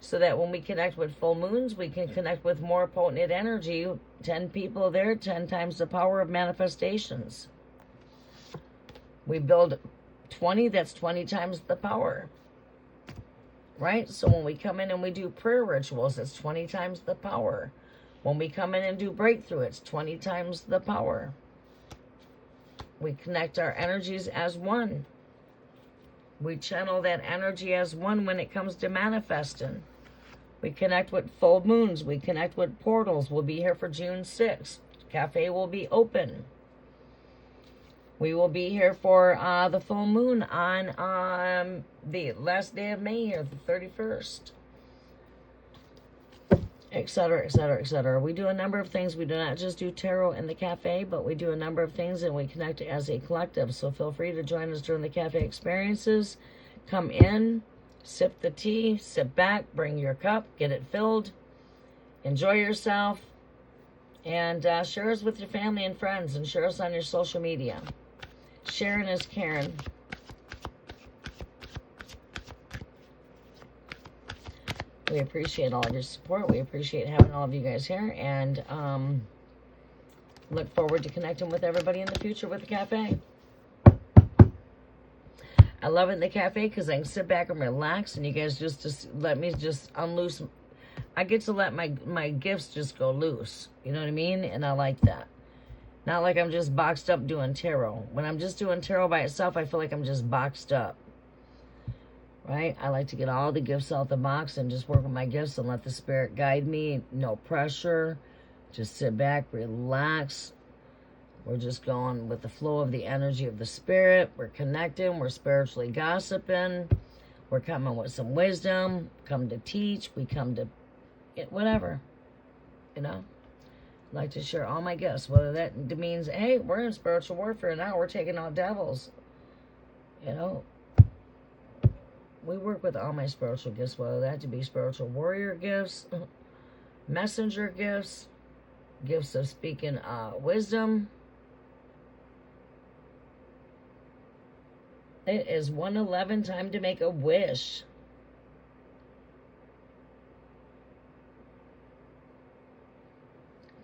A: so that when we connect with full moons, we can connect with more potent energy. 10 people there, 10 times the power of manifestations. We build 20, that's 20 times the power. Right? So when we come in and we do prayer rituals, it's 20 times the power. When we come in and do breakthrough, it's 20 times the power. We connect our energies as one. We channel that energy as one when it comes to manifesting. We connect with full moons. We connect with portals. We'll be here for June 6th. Cafe will be open. We will be here for the full moon on the last day of May here, the 31st. Etc., etc., etc. We do a number of things. We do not just do tarot in the cafe, but we do a number of things, and we connect as a collective. So feel free to join us during the cafe experiences. Come in, sip the tea, sit back, bring your cup, get it filled, enjoy yourself, and share us with your family and friends, and share us on your social media. Sharon is Karen. We appreciate all of your support. We appreciate having all of you guys here, and look forward to connecting with everybody in the future with the cafe. I love it in the cafe because I can sit back and relax, and you guys just let me just unloose. I get to let my gifts just go loose. You know what I mean? And I like that. Not like I'm just boxed up doing tarot. When I'm just doing tarot by itself, I feel like I'm just boxed up. Right? I like to get all the gifts out the box and just work with my gifts and let the spirit guide me. No pressure. Just sit back, relax. We're just going with the flow of the energy of the spirit. We're connecting. We're spiritually gossiping. We're coming with some wisdom. Come to teach. We come to whatever. You know? I like to share all my gifts. Whether that means, hey, we're in spiritual warfare now. We're taking out devils. You know? We work with all my spiritual gifts, whether that to be spiritual warrior gifts, messenger gifts, gifts of speaking wisdom. It is 1:11, time to make a wish.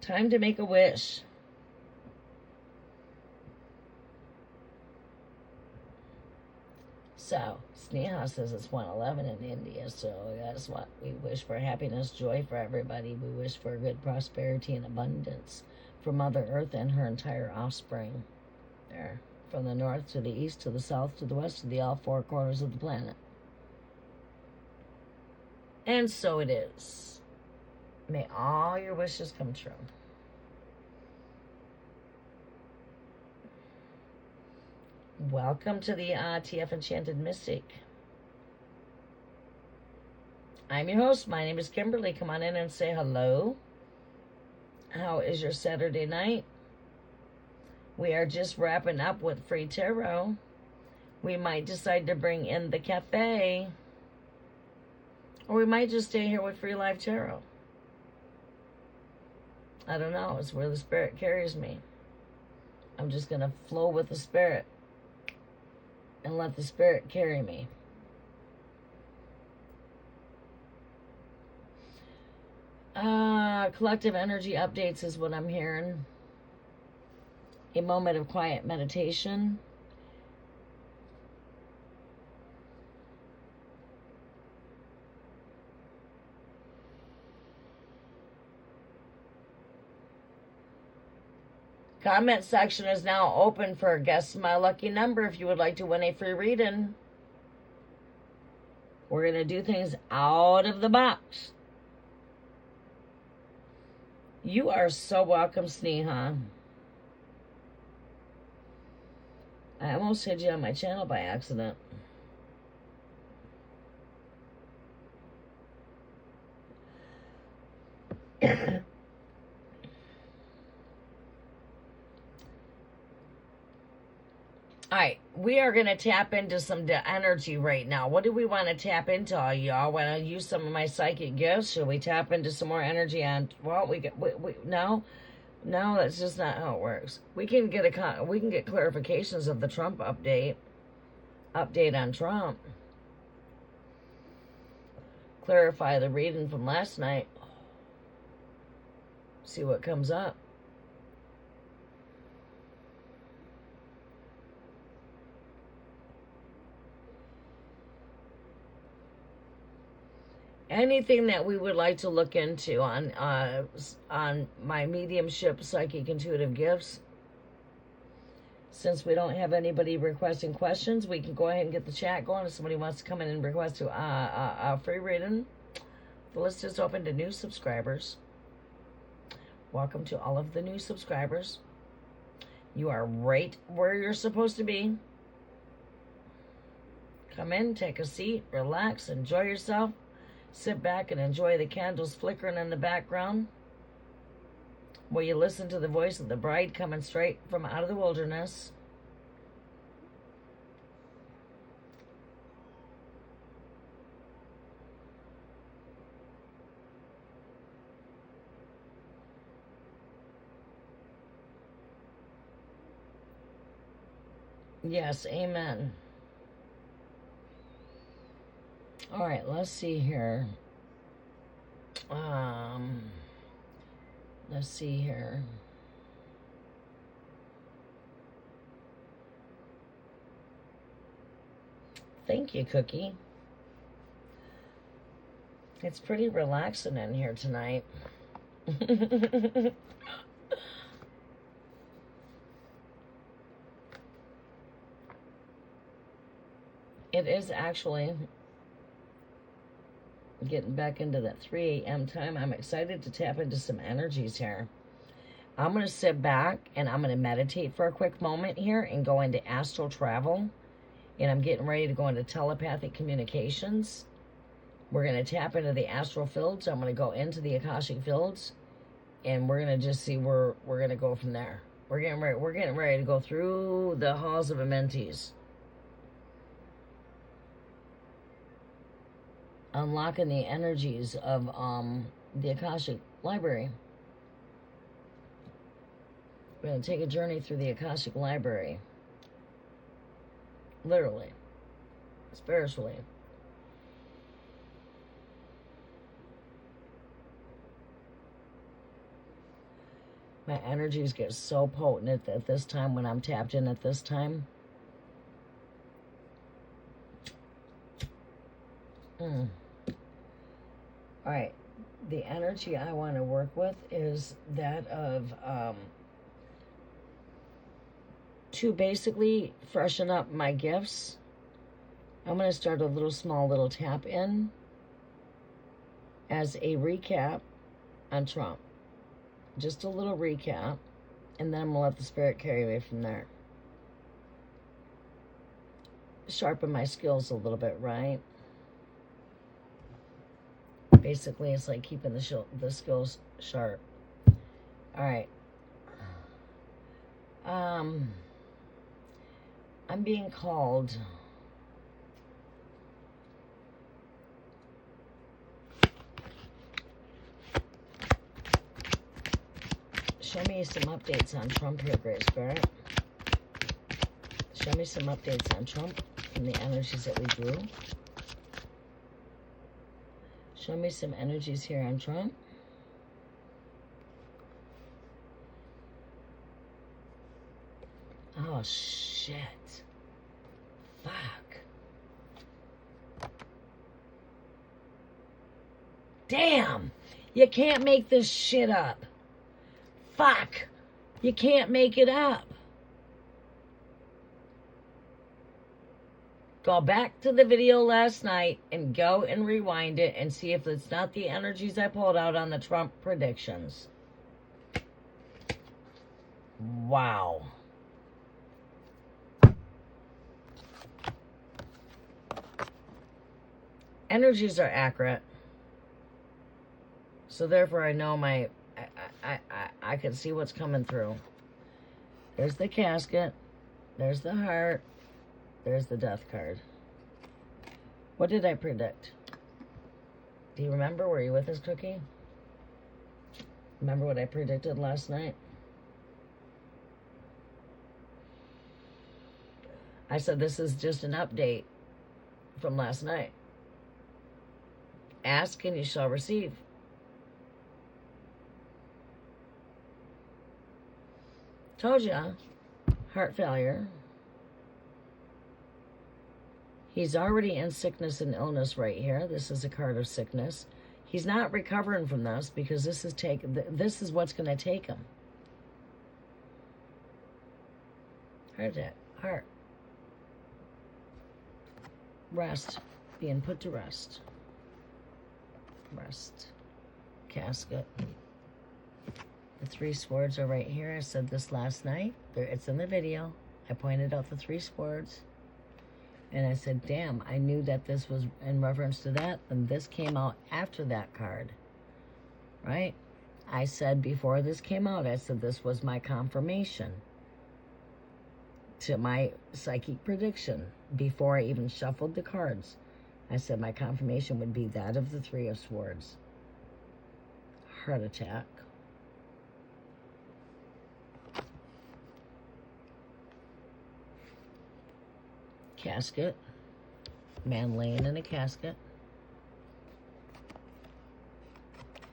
A: Time to make a wish. So, Sneha says it's 1:11 in India, so that's what we wish for: happiness, joy for everybody. We wish for good prosperity and abundance for Mother Earth and her entire offspring. There, from the north to the east to the south to the west to the all four corners of the planet. And so it is. May all your wishes come true. Welcome to the TF Enchanted Mystic. I'm your host. My name is Kimberly. Come on in and say hello. How is your Saturday night? We are just wrapping up with free tarot. We might decide to bring in the cafe. Or we might just stay here with free live tarot. I don't know. It's where the spirit carries me. I'm just going to flow with the spirit and let the spirit carry me. Collective energy updates is what I'm hearing. A moment of quiet meditation. Comment section is now open for guess my lucky number if you would like to win a free reading. We're going to do things out of the box. You are so welcome, Sneha. I almost hid you on my channel by accident. All right, we are going to tap into some energy right now. What do we want to tap into, y'all? Want to use some of my psychic gifts? Should we tap into some more energy on? Well, no, that's just not how it works. We can get clarifications of the Trump update on Trump. Clarify the reading from last night. See what comes up. Anything that we would like to look into on my mediumship psychic intuitive gifts. Since we don't have anybody requesting questions, we can go ahead and get the chat going. If somebody wants to come in and request a free reading, the list is open to new subscribers. Welcome to all of the new subscribers. You are right where you're supposed to be. Come in, take a seat, relax, enjoy yourself. Sit back and enjoy the candles flickering in the background while you listen to the voice of the bride coming straight from out of the wilderness. Yes, amen. All right, let's see here. Let's see here. Thank you, Cookie. It's pretty relaxing in here tonight. It is actually getting back into that 3 a.m. time. I'm excited to tap into some energies here. I'm going to sit back and I'm going to meditate for a quick moment here and go into astral travel. And I'm getting ready to go into telepathic communications. We're going to tap into the astral fields. I'm going to go into the Akashic fields. And we're going to just see where we're going to go from there. We're getting ready to go through the halls of Amentes. Unlocking the energies of the Akashic Library. We're going to take a journey through the Akashic Library. Literally. Spiritually. My energies get so potent at this time when I'm tapped in at this time. All right. The energy I want to work with is that of to basically freshen up my gifts. I'm going to start a little tap in as a recap on Trump. Just a little recap, and then I'm going to let the spirit carry me from there. Sharpen my skills a little bit, right? Basically, it's like keeping the skills sharp. All right. I'm being called show me some updates on Trump here, Great Spirit. Show me some updates on Trump from the energies that we drew. Show me some energies here on Trump. Oh, shit. Fuck. Damn. You can't make this shit up. Fuck. You can't make it up. Go back to the video last night and go and rewind it and see if it's not the energies I pulled out on the Trump predictions. Wow. Energies are accurate. So therefore I know I can see what's coming through. There's the casket. There's the heart. There's the death card. What did I predict? Do you remember? Were you with us, Cookie? Remember what I predicted last night? I said this is just an update from last night. Ask and you shall receive. Told ya. Heart failure. He's already in sickness and illness right here. This is a card of sickness. He's not recovering from this because this is what's going to take him. Heart attack. Heart. Rest. Being put to rest. Rest. Casket. The 3 swords are right here. I said this last night. It's in the video. I pointed out the 3 swords. And I said, damn, I knew that this was in reference to that. And this came out after that card. Right? I said before this came out, I said this was my confirmation to my psychic prediction. Before I even shuffled the cards, I said my confirmation would be that of the 3 of swords. Heart attack. Casket. Man laying in a casket.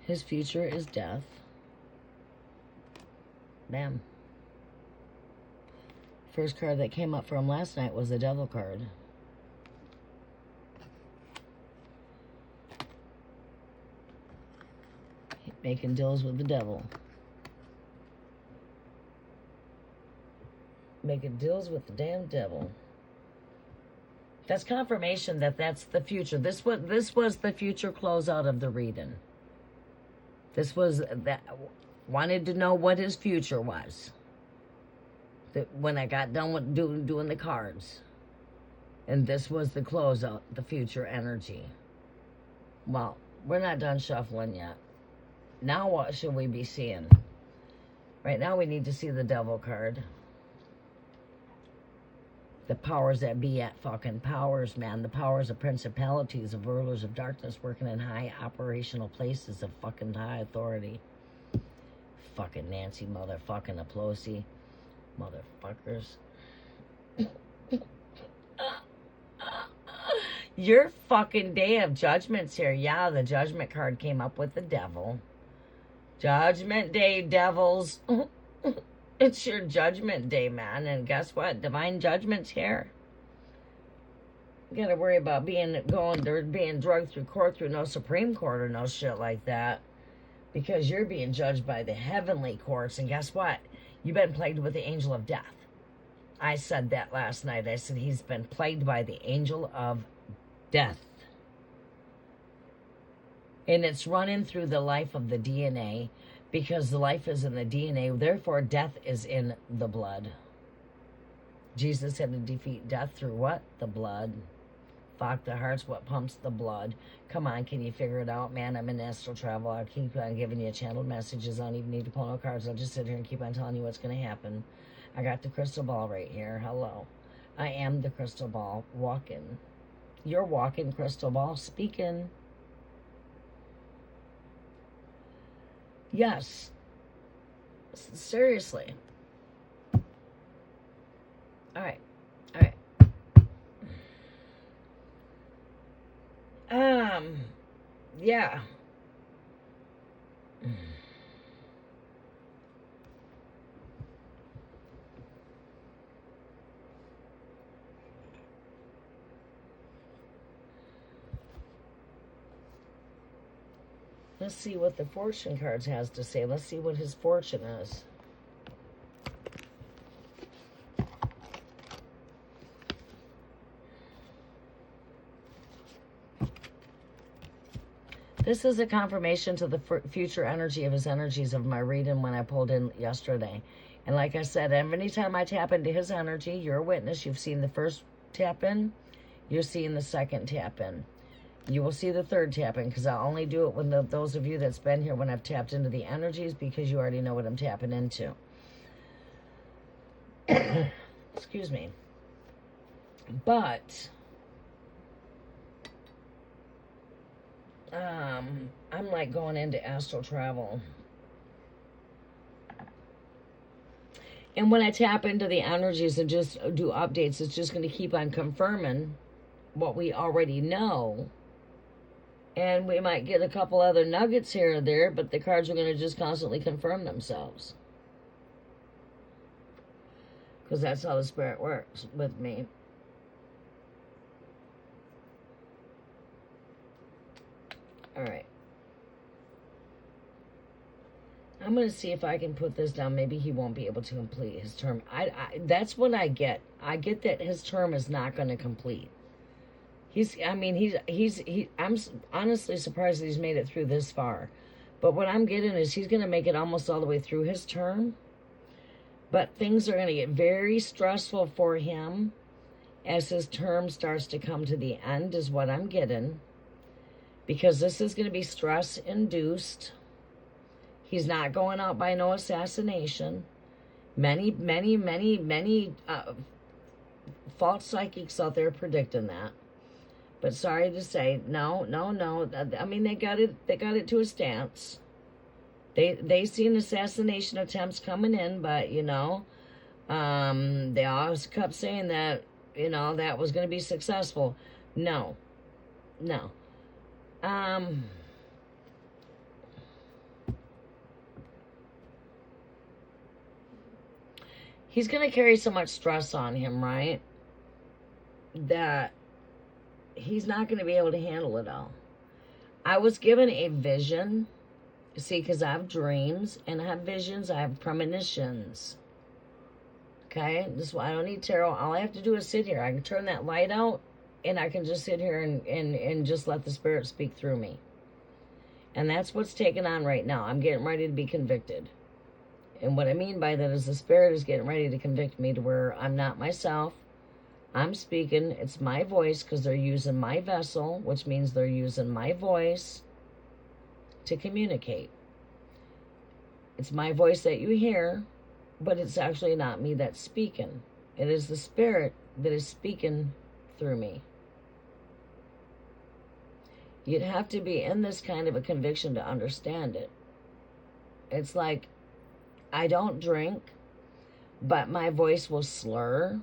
A: His future is death. Bam. First card that came up for him last night was the Devil card. Making deals with the devil. Making deals with the damn devil. That's confirmation that that's the future. This was the future closeout of the reading. This was that wanted to know what his future was. When I got done with doing the cards, and this was the closeout, the future energy. Well, we're not done shuffling yet. Now what should we be seeing? Right now we need to see the Devil card. The powers that be at fucking powers, man. The powers of principalities, of rulers of darkness working in high operational places of fucking high authority. Fucking Nancy motherfucking Pelosi. Motherfuckers. Your fucking day of judgment's here. Yeah, the Judgment card came up with the Devil. Judgment Day, devils. It's your judgment day, man. And guess what? Divine judgment's here. You gotta worry about being drugged through court through no Supreme Court or no shit like that. Because you're being judged by the heavenly courts. And guess what? You've been plagued with the angel of death. I said that last night. I said he's been plagued by the angel of death. And it's running through the life of the DNA, because the life is in the DNA. Therefore, death is in the blood. Jesus had to defeat death through what? The blood. Fuck, the heart's what pumps the blood. Come on, can you figure it out? Man, I'm in astral travel. I'll keep on giving you channeled messages. I don't even need to pull no cards. I'll just sit here and keep on telling you what's going to happen. I got the crystal ball right here. Hello. I am the crystal ball walking. You're walking crystal ball speaking. Yes. Seriously. All right. All right. Yeah. Let's see what the fortune cards has to say. Let's see what his fortune is. This is a confirmation to the future energy of his energies of my reading when I pulled in yesterday. And like I said, anytime I tap into his energy, you're a witness. You've seen the first tap in. You're seeing the second tap in. You will see the third tapping, because I'll only do it when those of you that's been here when I've tapped into the energies, because you already know what I'm tapping into. Excuse me. But I'm like going into astral travel. And when I tap into the energies and just do updates, it's just going to keep on confirming what we already know. And we might get a couple other nuggets here or there, but the cards are going to just constantly confirm themselves. Because that's how the Spirit works with me. All right. I'm going to see if I can put this down. Maybe he won't be able to complete his term. That's what I get. I get that his term is not going to complete. I'm honestly surprised that he's made it through this far. But what I'm getting is he's going to make it almost all the way through his term. But things are going to get very stressful for him as his term starts to come to the end, is what I'm getting. Because this is going to be stress-induced. He's not going out by no assassination. Many false psychics out there predicting that. But sorry to say, no. I mean, they got it to a stance. They seen assassination attempts coming in, but they always kept saying that that was going to be successful. No. He's going to carry so much stress on him, right? That he's not going to be able to handle it all. I was given a vision. See, because I have dreams and I have visions. I have premonitions. Okay? This is why I don't need tarot. All I have to do is sit here. I can turn that light out and I can just sit here and just let the Spirit speak through me. And that's what's taking on right now. I'm getting ready to be convicted. And what I mean by that is the Spirit is getting ready to convict me to where I'm not myself. I'm speaking. It's my voice, because they're using my vessel, which means they're using my voice to communicate. It's my voice that you hear, but it's actually not me that's speaking. It is the Spirit that is speaking through me. You'd have to be in this kind of a conviction to understand it. It's like, I don't drink, but my voice will slur,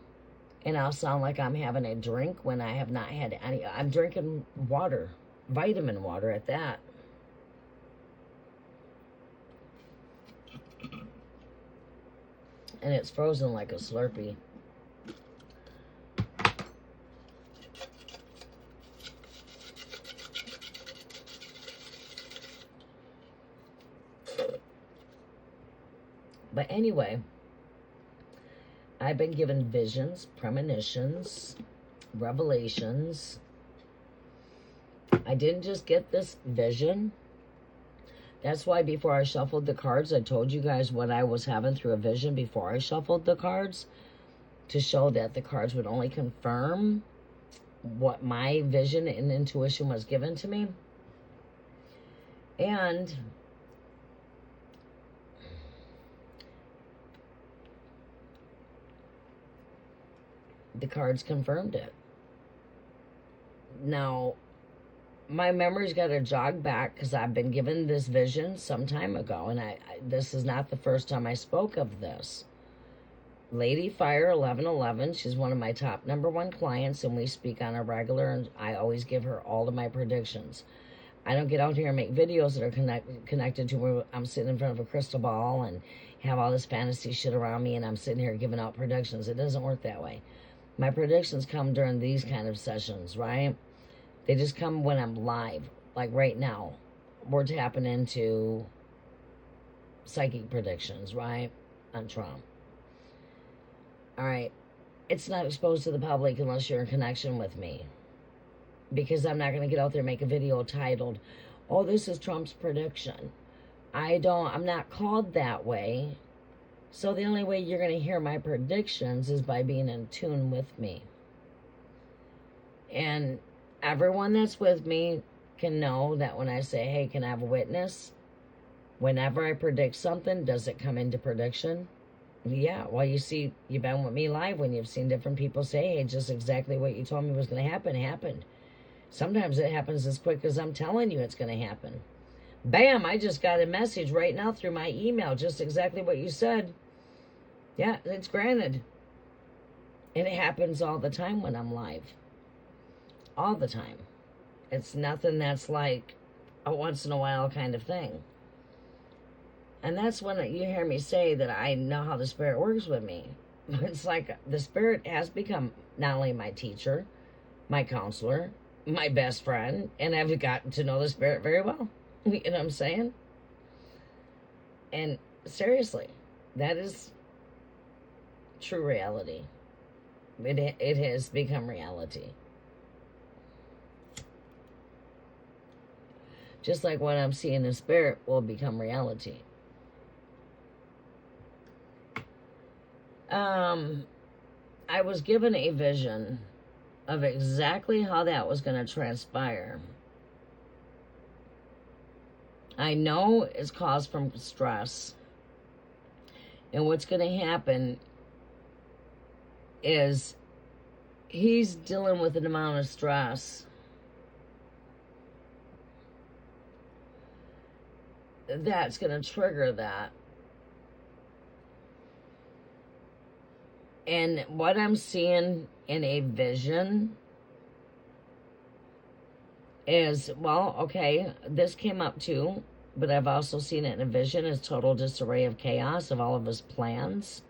A: and I'll sound like I'm having a drink when I have not had any. I'm drinking water, vitamin water at that. And it's frozen like a Slurpee. But anyway, I've been given visions, premonitions, revelations. I didn't just get this vision. That's why before I shuffled the cards, I told you guys what I was having through a vision before I shuffled the cards, to show that the cards would only confirm what my vision and intuition was given to me. And the cards confirmed it. Now, my memory's got to jog back because I've been given this vision some time ago, and this is not the first time I spoke of this. Lady Fire 1111, she's one of my top #1 clients, and we speak on a regular, and I always give her all of my predictions. I don't get out here and make videos that are connected to where I'm sitting in front of a crystal ball and have all this fantasy shit around me and I'm sitting here giving out predictions. It doesn't work that way. My predictions come during these kind of sessions, right? They just come when I'm live. Like right now, we're tapping into psychic predictions, right? On Trump. All right. It's not exposed to the public unless you're in connection with me. Because I'm not going to get out there and make a video titled, oh, this is Trump's prediction. I'm not called that way. So the only way you're going to hear my predictions is by being in tune with me. And everyone that's with me can know that when I say, hey, can I have a witness? Whenever I predict something, does it come into prediction? Yeah, well, you see, you've been with me live when you've seen different people say, hey, just exactly what you told me was going to happen happened. Sometimes it happens as quick as I'm telling you it's going to happen. Bam, I just got a message right now through my email, just exactly what you said. Yeah, it's granted. And it happens all the time when I'm live. All the time. It's nothing that's like a once in a while kind of thing. And that's when you hear me say that I know how the Spirit works with me. It's like the Spirit has become not only my teacher, my counselor, my best friend, and I've gotten to know the Spirit very well. You know what I'm saying? And seriously, that is true reality. It has become reality. Just like what I'm seeing in Spirit will become reality. I was given a vision of exactly how that was going to transpire. I know it's caused from stress. And what's going to happen is he's dealing with an amount of stress that's going to trigger that. And what I'm seeing in a vision is, well, okay, this came up too, but I've also seen it in a vision as total disarray of chaos of all of his plans.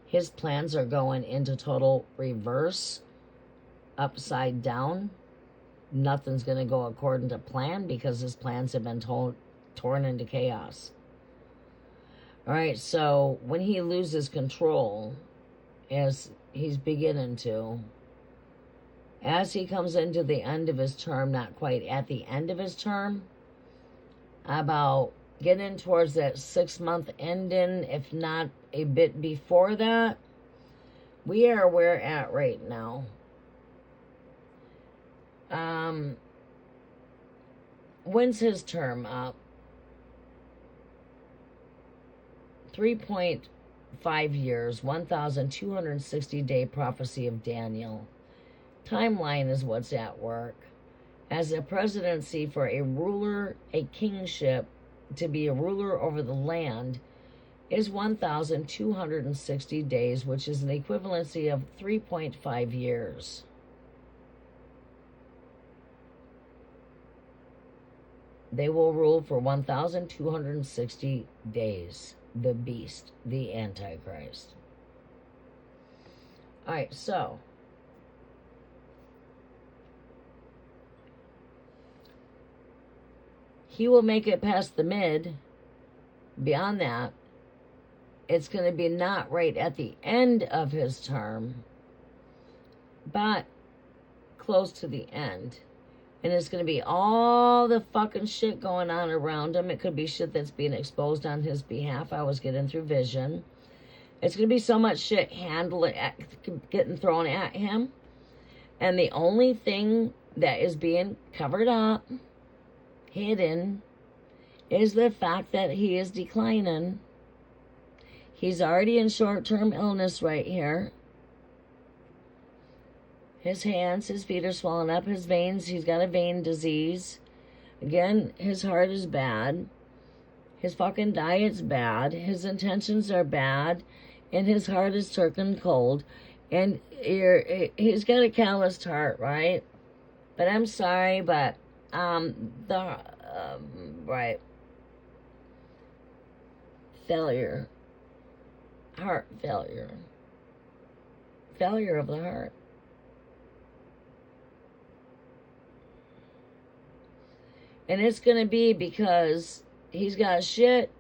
A: His plans are going into total reverse, upside down. Nothing's going to go according to plan because his plans have been torn into chaos. All right, so when he loses control, as he's beginning to, as he comes into the end of his term, not quite at the end of his term, about getting towards that 6-month ending, if not a bit before that, we are where we're at right now. When's his term up? 3.5 years, 1,260-day prophecy of Daniel. Timeline is what's at work. As a presidency for a ruler, a kingship, to be a ruler over the land is 1,260 days, which is an equivalency of 3.5 years. They will rule for 1,260 days. The beast, the Antichrist. All right, so he will make it past the mid. Beyond that, it's going to be not right at the end of his term, but close to the end. And it's going to be all the fucking shit going on around him. It could be shit that's being exposed on his behalf. I was getting through vision. It's going to be so much shit getting thrown at him. And the only thing that is being covered up, hidden, is the fact that he is declining. He's already in short-term illness right here. His hands, his feet are swollen up. His veins, he's got a vein disease. Again, his heart is bad. His fucking diet's bad. His intentions are bad. And his heart is turning cold. And he's got a calloused heart, right? But I'm sorry, but, right. Failure. Heart failure. Failure of the heart. And it's going to be because he's got shit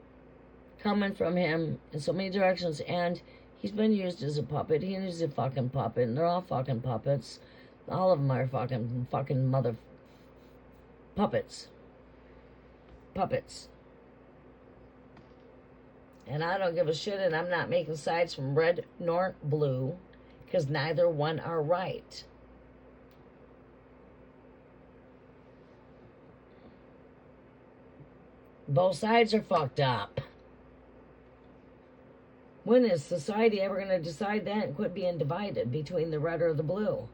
A: coming from him in so many directions. And he's been used as a puppet. He is a fucking puppet. And they're all fucking puppets. All of them are fucking mother puppets. Puppets. And I don't give a shit. And I'm not making sides from red nor blue. Because neither one are right. Both sides are fucked up. When is society ever going to decide that and quit being divided between the red or the blue?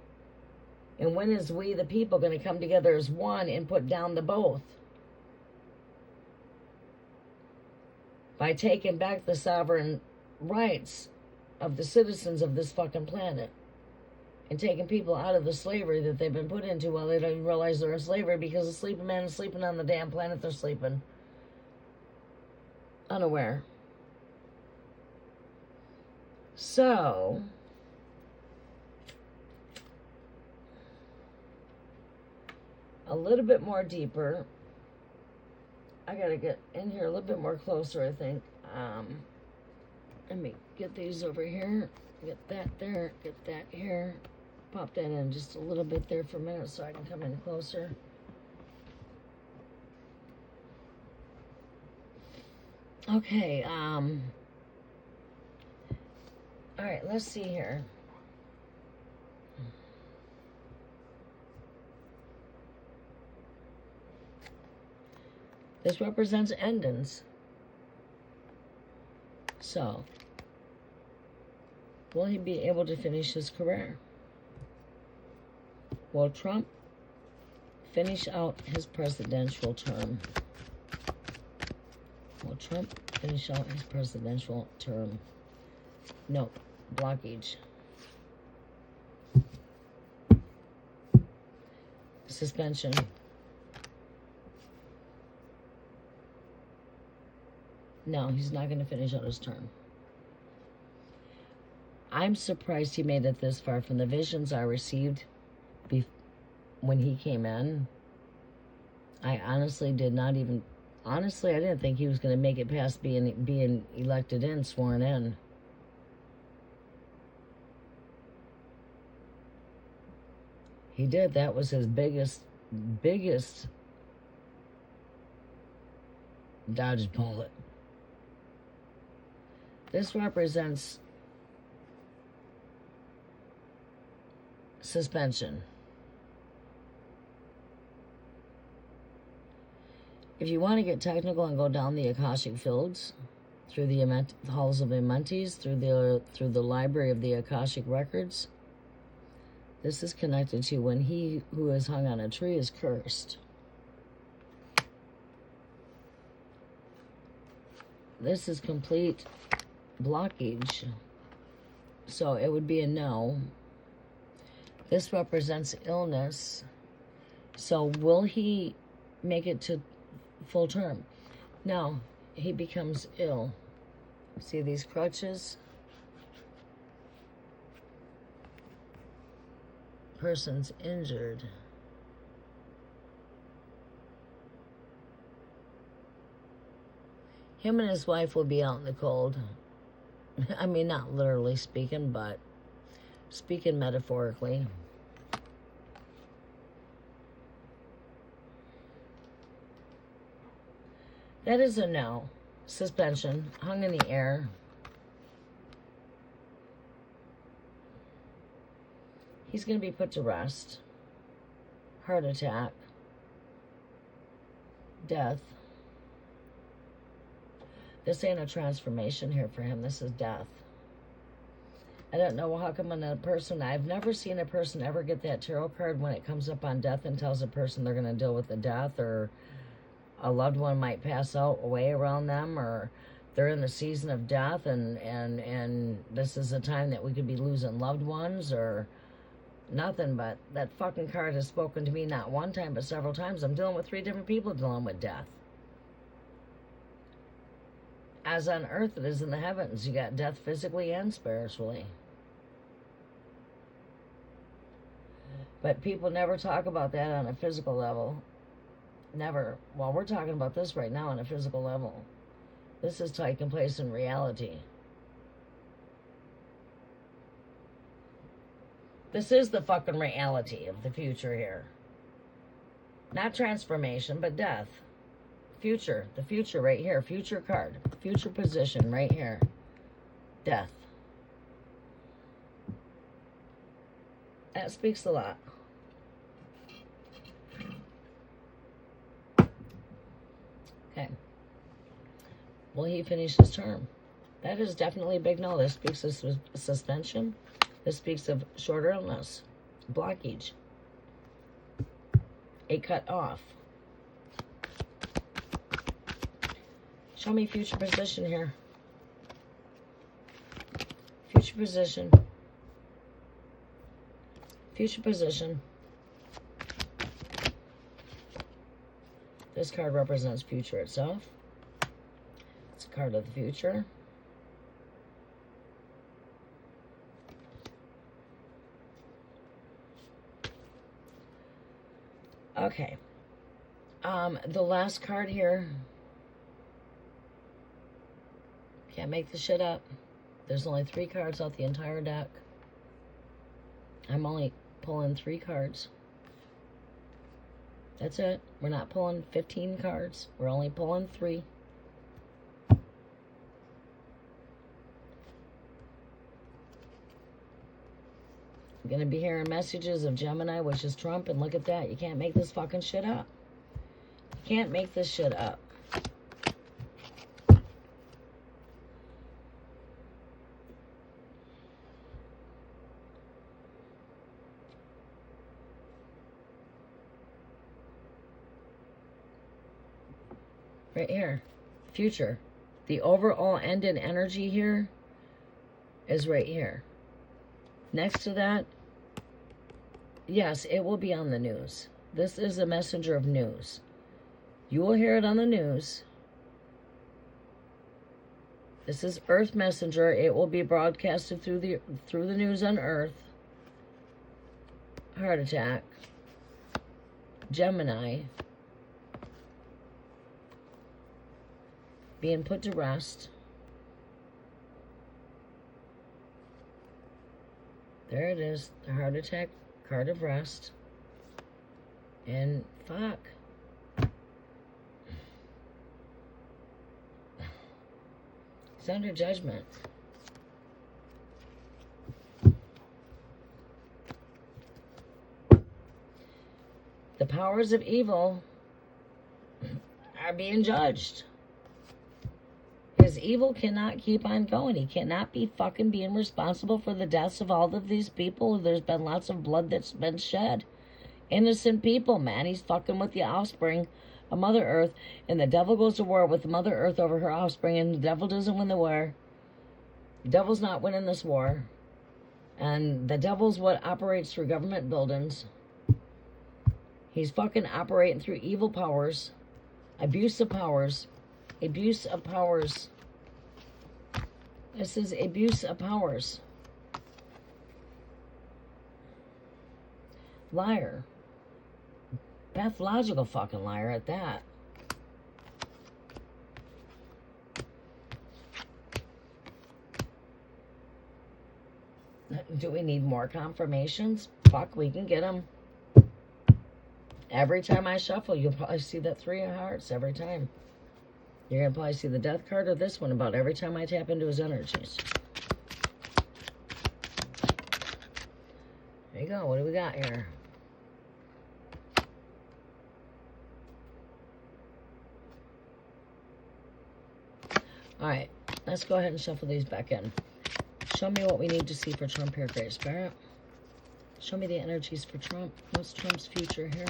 A: And when is we, the people, going to come together as one and put down the both? By taking back the sovereign rights of the citizens of this fucking planet. And taking people out of the slavery that they've been put into while they don't even realize they're in slavery because the sleeping man is sleeping on the damn planet they're sleeping. Unaware. So, a little bit more deeper. I gotta get in here a little bit more closer, I think. Let me get these over here. Get that there. Get that here. Pop that in just a little bit there for a minute so I can come in closer. Okay, all right, let's see here. This represents endings. So, will he be able to finish his career? Will Trump finish out his presidential term? Will Trump finish out his presidential term? No. Blockage. Suspension. No, he's not going to finish out his term. I'm surprised he made it this far. From the visions I received when he came in, I honestly did not even... Honestly, I didn't think he was going to make it past being elected in, sworn in. He did. That was his biggest dodged bullet. This represents suspension. If you want to get technical and go down the Akashic fields, through the halls of Ementis, through the library of the Akashic records, this is connected to when he who is hung on a tree is cursed. This is complete blockage. So it would be a no. This represents illness. So will he make it to full term. Now, he becomes ill. See these crutches? Person's injured. Him and his wife will be out in the cold. I mean, not literally speaking, but speaking metaphorically. That is a no. Suspension, hung in the air. He's going to be put to rest. Heart attack. Death. This ain't a transformation here for him. This is death. I don't know how come I've never seen a person ever get that tarot card when it comes up on death and tells a person they're going to deal with the death, or a loved one might pass away around them, or they're in the season of death and this is a time that we could be losing loved ones, or nothing. But that fucking card has spoken to me not one time but several times. I'm dealing with 3 different people dealing with death. As on earth it is in the heavens. You got death physically and spiritually. But people never talk about that on a physical level. Never. Well, we're talking about this right now on a physical level. This is taking place in reality. This is the fucking reality of the future here. Not transformation, but death. Future. The future right here. Future card. Future position right here. Death. That speaks a lot. Okay. Will he finish his term? That is definitely a big no. This speaks of suspension. This speaks of short illness. Blockage. A cut off. Show me future position here. Future position. Future position. This card represents future itself. It's a card of the future. Okay. The last card here. Can't make this shit up. There's only 3 cards out the entire deck. I'm only pulling 3 cards. That's it. We're not pulling 15 cards. We're only pulling 3. I'm going to be hearing messages of Gemini, which is Trump, and look at that. You can't make this fucking shit up. You can't make this shit up. Right here. Future. The overall ended energy here is right here. Next to that, yes, it will be on the news. This is a messenger of news. You will hear it on the news. This is Earth Messenger. It will be broadcasted through the news on Earth. Heart attack. Gemini. Being put to rest. There it is. The heart attack card of rest. And fuck. He's under judgment. The powers of evil are being judged. His evil cannot keep on going. He cannot be fucking being responsible for the deaths of all of these people. There's been lots of blood that's been shed. Innocent people, man. He's fucking with the offspring of Mother Earth. And the devil goes to war with Mother Earth over her offspring. And the devil doesn't win the war. The devil's not winning this war. And the devil's what operates through government buildings. He's fucking operating through evil powers. Abuse of powers. Abuse of powers. This is abuse of powers. Liar. Pathological fucking liar at that. Do we need more confirmations? Fuck, we can get them. Every time I shuffle, you'll probably see that 3 of hearts every time. You're going to probably see the death card or this one about every time I tap into his energies. There you go. What do we got here? All right. Let's go ahead and shuffle these back in. Show me what we need to see for Trump here, Great Spirit. Show me the energies for Trump. What's Trump's future here?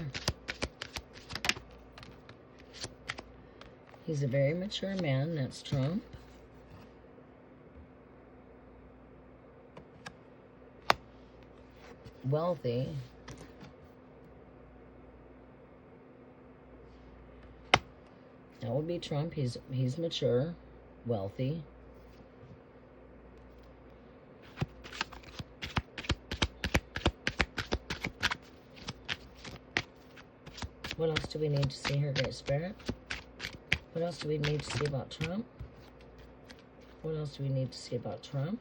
A: He's a very mature man. That's Trump. Wealthy. That would be Trump. He's mature, wealthy. What else do we need to see here, Great Spirit? What else do we need to see about Trump? What else do we need to see about Trump?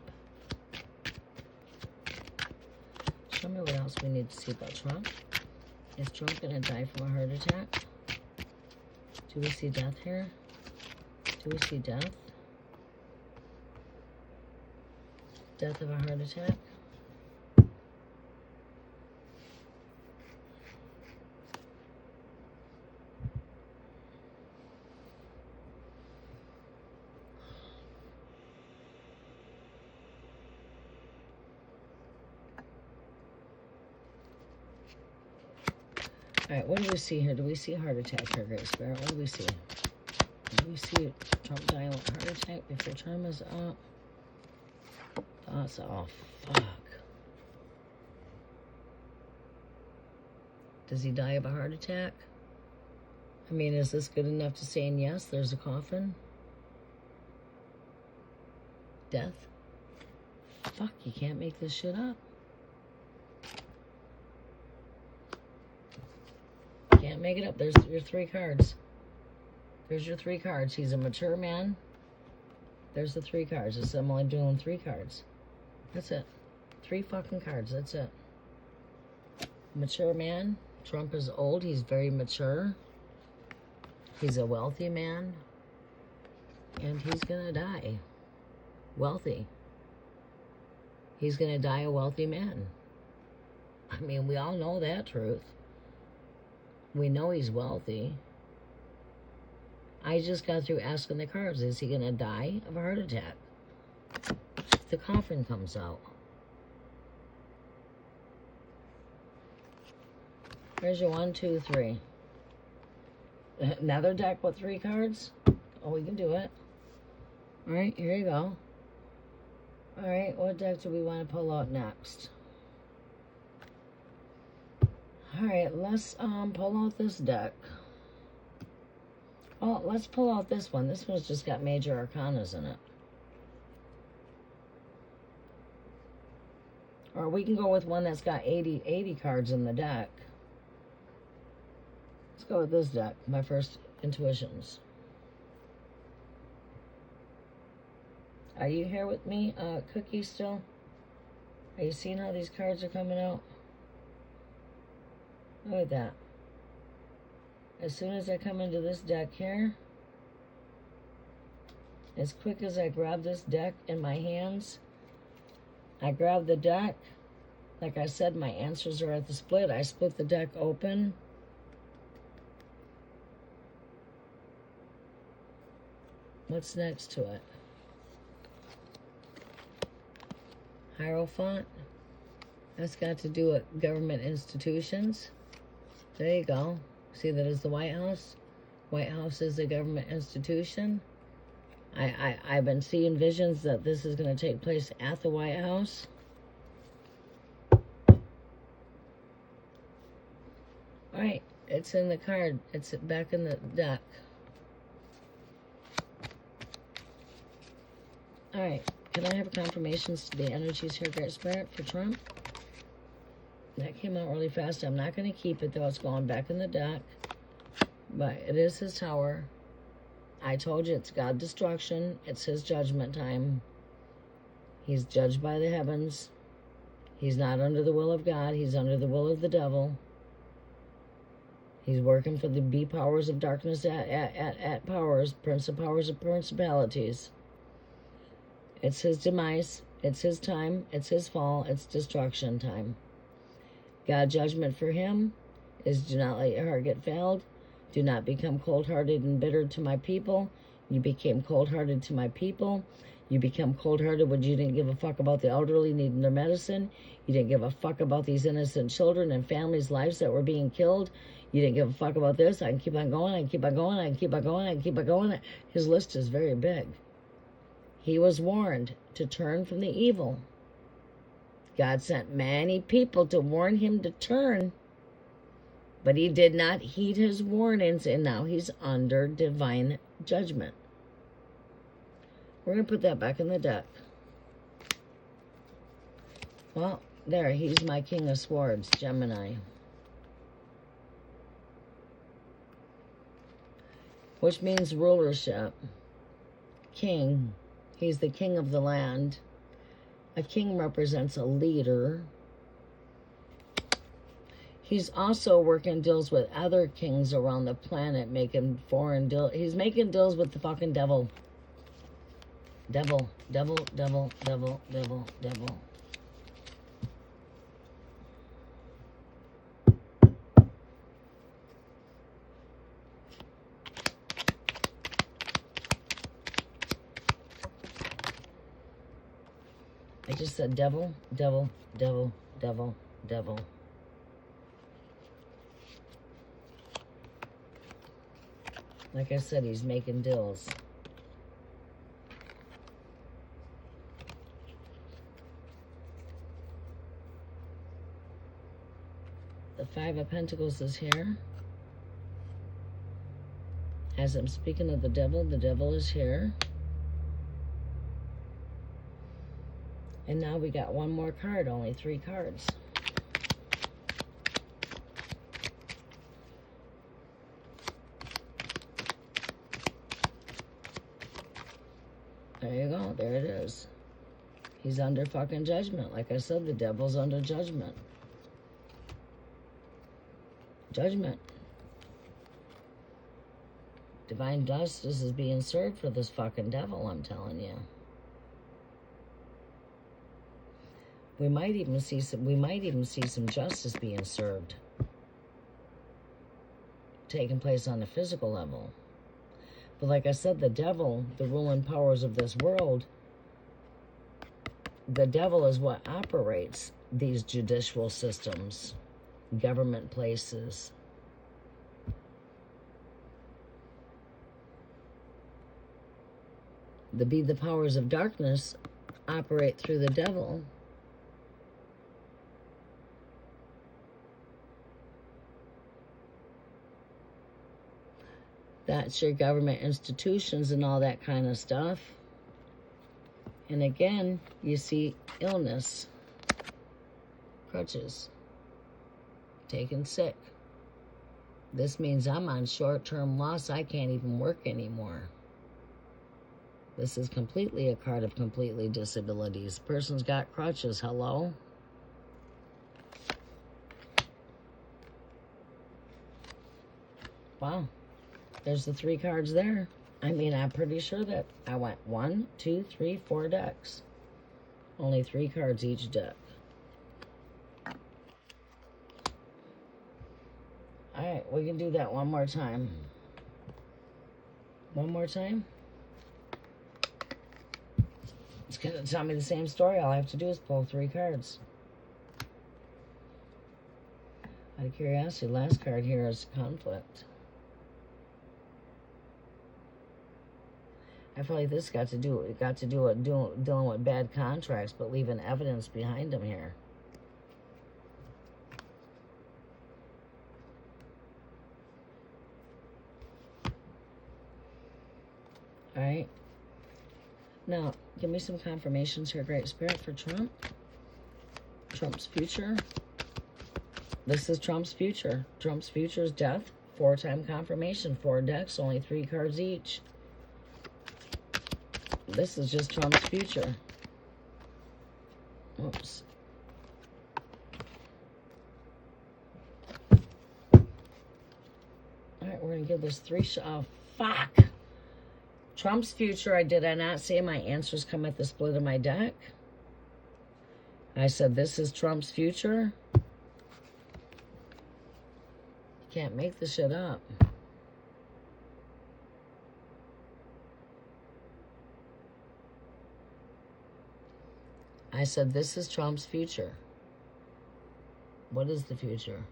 A: Show me what else we need to see about Trump. Is Trump going to die from a heart attack? Do we see death here? Do we see death? Death of a heart attack? All right, what do we see here? Do we see heart attack here, Great Spirit? What do we see? Do we see Trump dying with heart attack before term is up? Thoughts, oh, fuck. Does he die of a heart attack? I mean, is this good enough to saying yes, there's a coffin? Death? Fuck, you can't make this shit up. Can't make it up. There's your 3 cards. There's your 3 cards. He's a mature man. There's the 3 cards. I'm only doing 3 cards. That's it. 3 fucking cards. That's it. Mature man. Trump is old. He's very mature. He's a wealthy man. And he's gonna die. Wealthy. He's gonna die a wealthy man. I mean, we all know that truth. We know he's wealthy. I just got through asking the cards, is he going to die of a heart attack? The coffin comes out. Here's your 1, 2, 3. Another deck with 3 cards? Oh, we can do it. All right, here you go. All right, what deck do we want to pull out next? All right, let's pull out this deck. Oh, let's pull out this one. This one's just got major arcanas in it. Or we can go with one that's got 80 cards in the deck. Let's go with this deck, my first intuitions. Are you here with me, Cookie, still? Are you seeing how these cards are coming out? Look at that. As soon as I come into this deck here, as quick as I grab this deck in my hands, I grab the deck. Like I said, my answers are at the split. I split the deck open. What's next to it? Hierophant. That's got to do with government institutions. There you go. See, that is the White House. White House is a government institution. I've been seeing visions that this is going to take place at the White House. All right, it's in the card. It's back in the deck. All right. Can I have confirmations to the energies here, Great Spirit, for Trump? That came out really fast. I'm not going to keep it, though. It's going back in the deck. But it is his tower. I told you it's God destruction. It's his judgment time. He's judged by the heavens. He's not under the will of God. He's under the will of the devil. He's working for the B powers of darkness at powers, prince of powers of principalities. It's his demise. It's his time. It's his fall. It's destruction time. God's judgment for him is do not let your heart get failed. Do not become cold-hearted and bitter to my people. You became cold-hearted to my people. You become cold-hearted when you didn't give a fuck about the elderly needing their medicine. You didn't give a fuck about these innocent children and families' lives that were being killed. You didn't give a fuck about this. I can keep on going. I can keep on going. I can keep on going. I can keep on going. His list is very big. He was warned to turn from the evil. God sent many people to warn him to turn, but he did not heed his warnings, and now he's under divine judgment. We're going to put that back in the deck. Well, there, he's my King of Swords, Gemini. Which means rulership. King. He's the king of the land. A king represents a leader. He's also working deals with other kings around the planet, making foreign deals. He's making deals with the fucking devil. Devil, devil, devil, devil, devil, devil. I just said devil, devil, devil, devil, devil. Like I said, he's making deals. The Five of Pentacles is here. As I'm speaking of the devil is here. And now we got one more card, only 3 cards. There you go, there it is. He's under fucking judgment. Like I said, the devil's under judgment. Judgment. Divine justice is being served for this fucking devil, I'm telling you. We might even see some justice being served, taking place on the physical level. But like I said, the devil, the ruling powers of this world, the devil is what operates these judicial systems, government places. The powers of darkness operate through the devil. That's your government institutions and all that kind of stuff. And again, you see illness, crutches, taken sick. This means I'm on short-term loss. I can't even work anymore. This is completely a card of completely disabilities. Person's got crutches. Hello? Wow. There's the 3 cards there. I mean, I'm pretty sure that I went 1, 2, 3, 4 decks. Only 3 cards each deck. Alright, we can do that one more time. One more time. It's going to tell me the same story. All I have to do is pull 3 cards. Out of curiosity, last card here is conflict. I feel like this got to do with dealing with bad contracts, but leaving evidence behind them here. All right. Now, give me some confirmations here, Great Spirit, for Trump. Trump's future. This is Trump's future. Trump's future is death. 4-time confirmation. 4 decks, only 3 cards each. This is just Trump's future. Oops. Alright, we're going to give this 3 oh, fuck. Trump's future, did I not say my answers come at the split of my deck? I said this is Trump's future. You can't make this shit up. I said this is Trump's future. What is the future?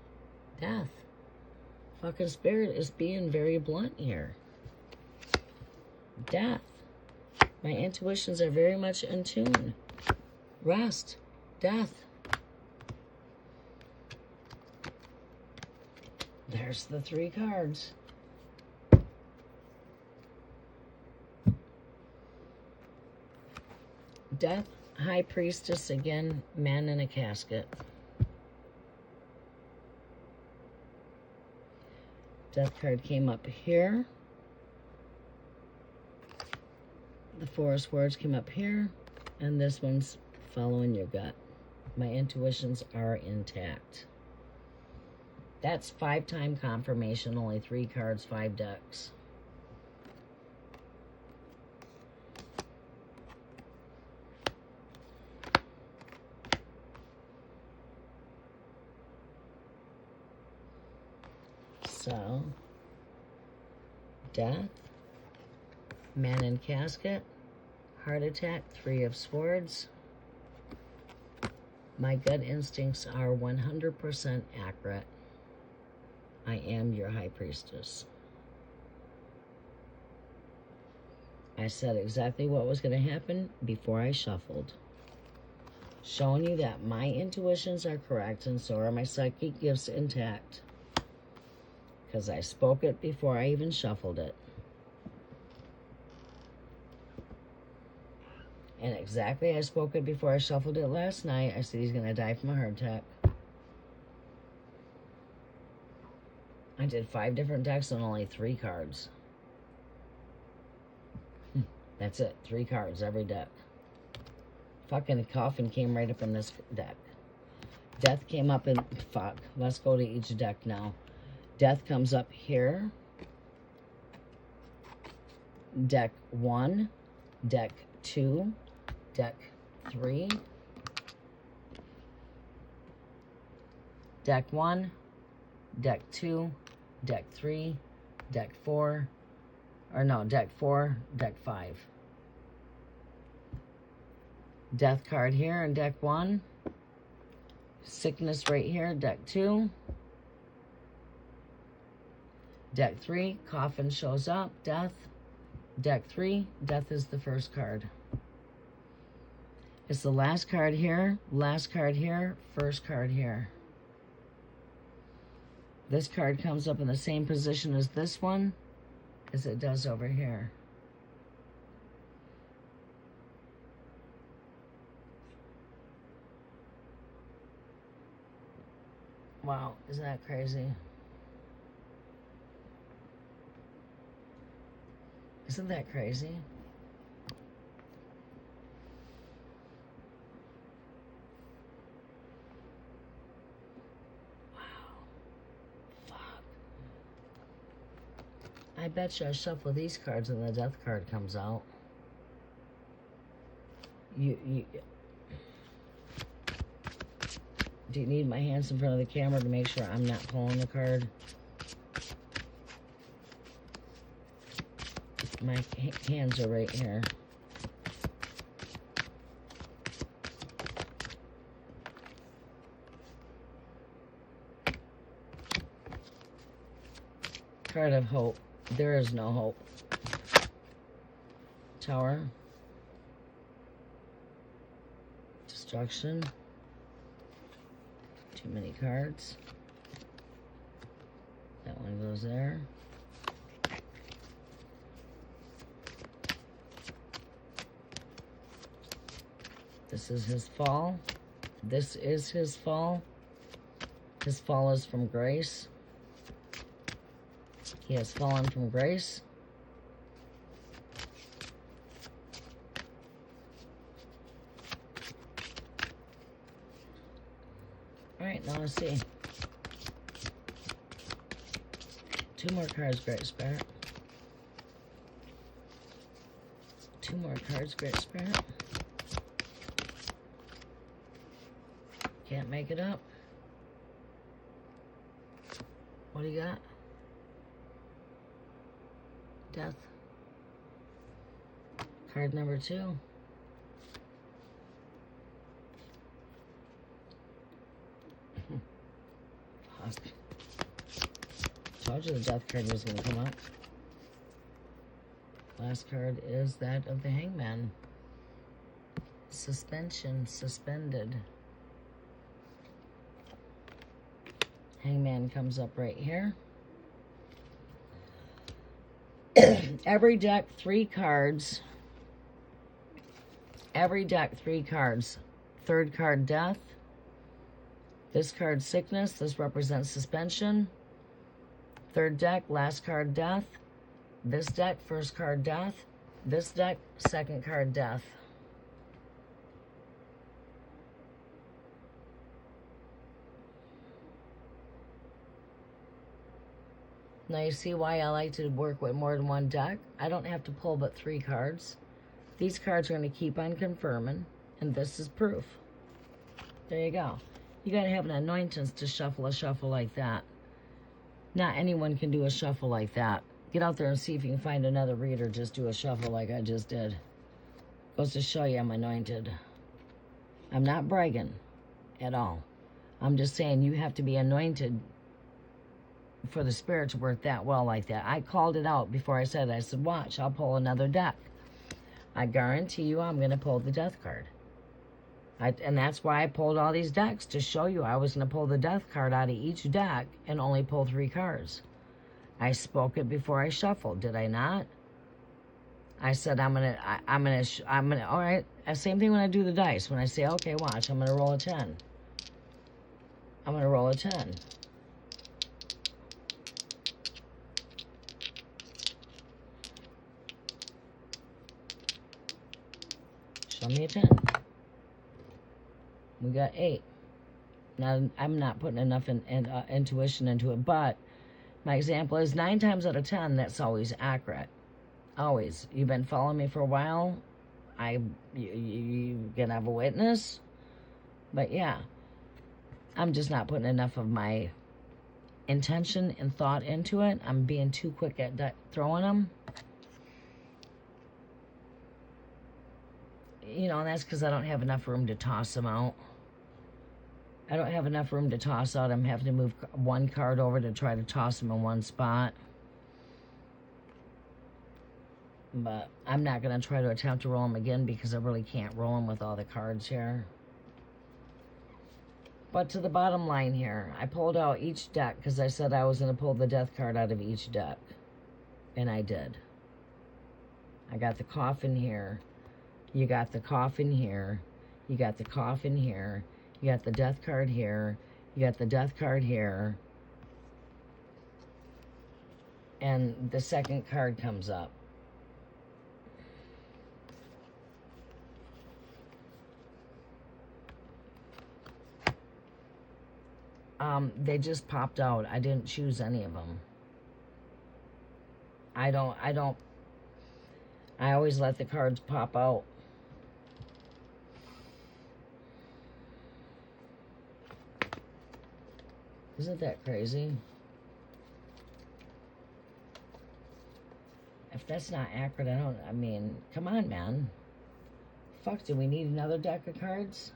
A: Death. Fucking Spirit is being very blunt here. Death. My intuitions are very much in tune. Rest. Death. There's the 3 cards. Death, High Priestess again, man in a casket. Death card came up here. The Forest Words came up here. And this one's following your gut. My intuitions are intact. That's 5-time confirmation, only 3 cards, 5 decks. So, death, man in casket, heart attack, 3 of swords. My gut instincts are 100% accurate. I am your High Priestess. I said exactly what was going to happen before I shuffled. Showing you that my intuitions are correct and so are my psychic gifts intact. Because I spoke it before I even shuffled it. And exactly I spoke it before I shuffled it last night. I said he's going to die from a heart attack. I did 5 different decks and only 3 cards. That's it. 3 cards every deck. Fucking coffin came right up in this deck. Death came up in... Fuck. Let's go to each deck now. Death comes up here. Deck 1. Deck 2. Deck 3. Deck 1. Deck 2. Deck 3. Deck 4. Or no, deck 4. Deck 5. Death card here in deck 1. Sickness right here, deck 2. Deck 3, coffin shows up, death. Deck 3, death is the first card. It's the last card here, first card here. This card comes up in the same position as this one, as it does over here. Wow, isn't that crazy? Isn't that crazy? Wow. Fuck. I bet you I shuffle these cards and the death card comes out. Do you need my hands in front of the camera to make sure I'm not pulling the card? My hands are right here. Card of hope. There is no hope. Tower. Destruction. Too many cards. That one goes there. This is his fall. This is his fall. His fall is from grace. He has fallen from grace. All right, now let's see. 2 more cards, Great Spirit. 2 more cards, Great Spirit. Can't make it up. What do you got? Death. Card number 2. Told you the death card was going to come up. Last card is that of the Hangman. Suspension, suspended. Hangman comes up right here. Every deck, 3 cards. Every deck, 3 cards. Third card, death. This card, sickness. This represents suspension. Third deck, last card, death. This deck, first card, death. This deck, second card, death. Now you see why I like to work with more than one deck. I don't have to pull but 3 cards. These cards are going to keep on confirming, and this is proof. There you go. You got to have an anointings to shuffle a shuffle like that. Not anyone can do a shuffle like that. Get out there and see if you can find another reader. Just do a shuffle like I just did. Goes to show you I'm anointed. I'm not bragging at all. I'm just saying you have to be anointed for the spirit to work that well like that. I called it out before I said it. I said, watch, I'll pull another deck. I guarantee you I'm going to pull the death card. And that's why I pulled all these decks, to show you I was going to pull the death card out of each deck and only pull 3 cards. I spoke it before I shuffled, did I not? I said I'm gonna, all right, same thing when I do the dice. When I say, okay, watch, I'm gonna roll a 10. I'm gonna roll a 10. Show me a 10. We got 8. Now, I'm not putting enough intuition into it, but my example is 9 times out of 10, that's always accurate. Always. You've been following me for a while. You can have a witness. But yeah, I'm just not putting enough of my intention and thought into it. I'm being too quick at throwing them. You know, and that's because I don't have enough room to toss them out. I don't have enough room to toss out. I'm having to move 1 card over to try to toss them in one spot. But I'm not going to try to attempt to roll them again because I really can't roll them with all the cards here. But to the bottom line here, I pulled out each deck because I said I was going to pull the death card out of each deck. And I did. I got the coffin here. You got the coffin here. You got the coffin here. You got the death card here. You got the death card here. And the second card comes up. They just popped out. I didn't choose any of them. I always let the cards pop out. Isn't that crazy? If that's not accurate, I mean, come on, man. Fuck, do we need another deck of cards?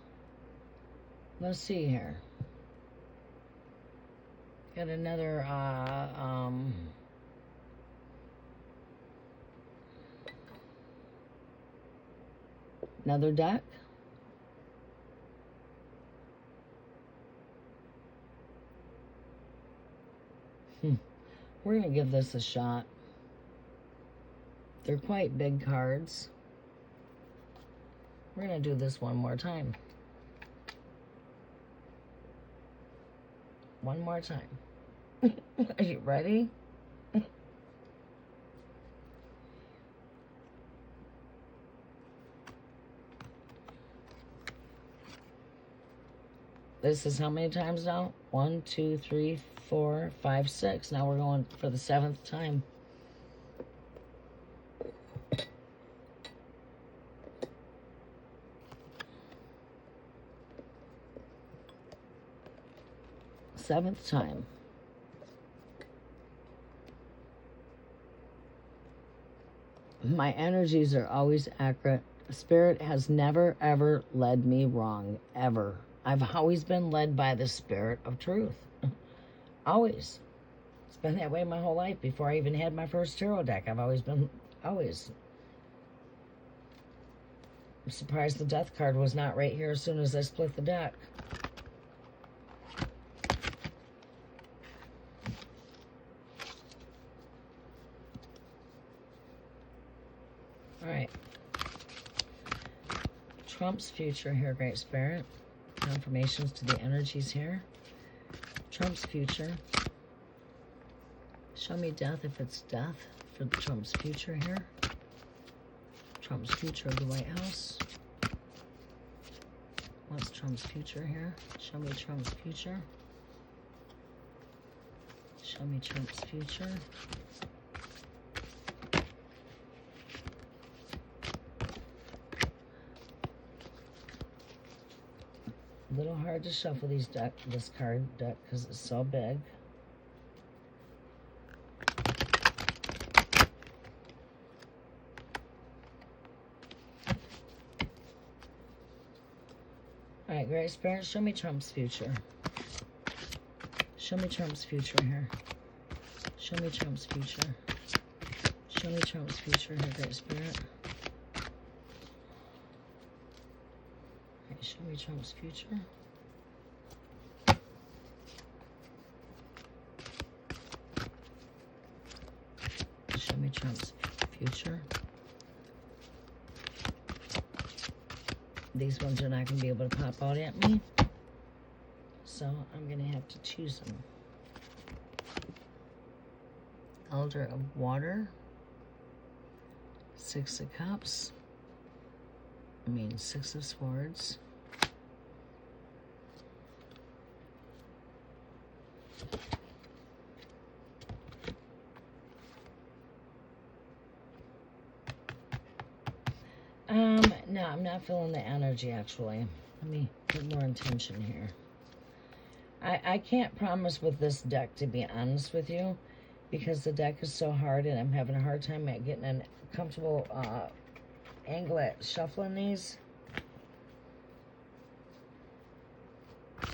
A: Let's see here. Got another, another deck. We're going to give this a shot. They're quite big cards. We're going to do this one more time. One more time. Are you ready? This is how many times now? 1, 2, 3, 4, 5, 6. Now we're going for the 7th time. Seventh time. My energies are always accurate. Spirit has never, ever led me wrong, ever. I've always been led by the Spirit of truth. Always. It's been that way my whole life. Before I even had my first tarot deck, I've always been, always. I'm surprised the death card was not right here as soon as I split the deck. All right. Trump's future here, Great Spirit. Confirmations to the energies here. Trump's future. Show me death if it's death for Trump's future here. Trump's future of the White House. What's Trump's future here? Show me Trump's future. Show me Trump's future. A little hard to shuffle this card deck because it's so big. All right, Great Spirit, show me Trump's future. Show me Trump's future here. Show me Trump's future. Show me Trump's future here, Great Spirit. Show me Trump's future. Show me Trump's future. These ones are not going to be able to pop out at me. So I'm going to have to choose them. Elder of Water. 6 of Cups. I mean 6 of Swords. No, I'm not feeling the energy, actually. Let me put more intention here. I can't promise with this deck, to be honest with you, because the deck is so hard and I'm having a hard time at getting a comfortable angle at shuffling these.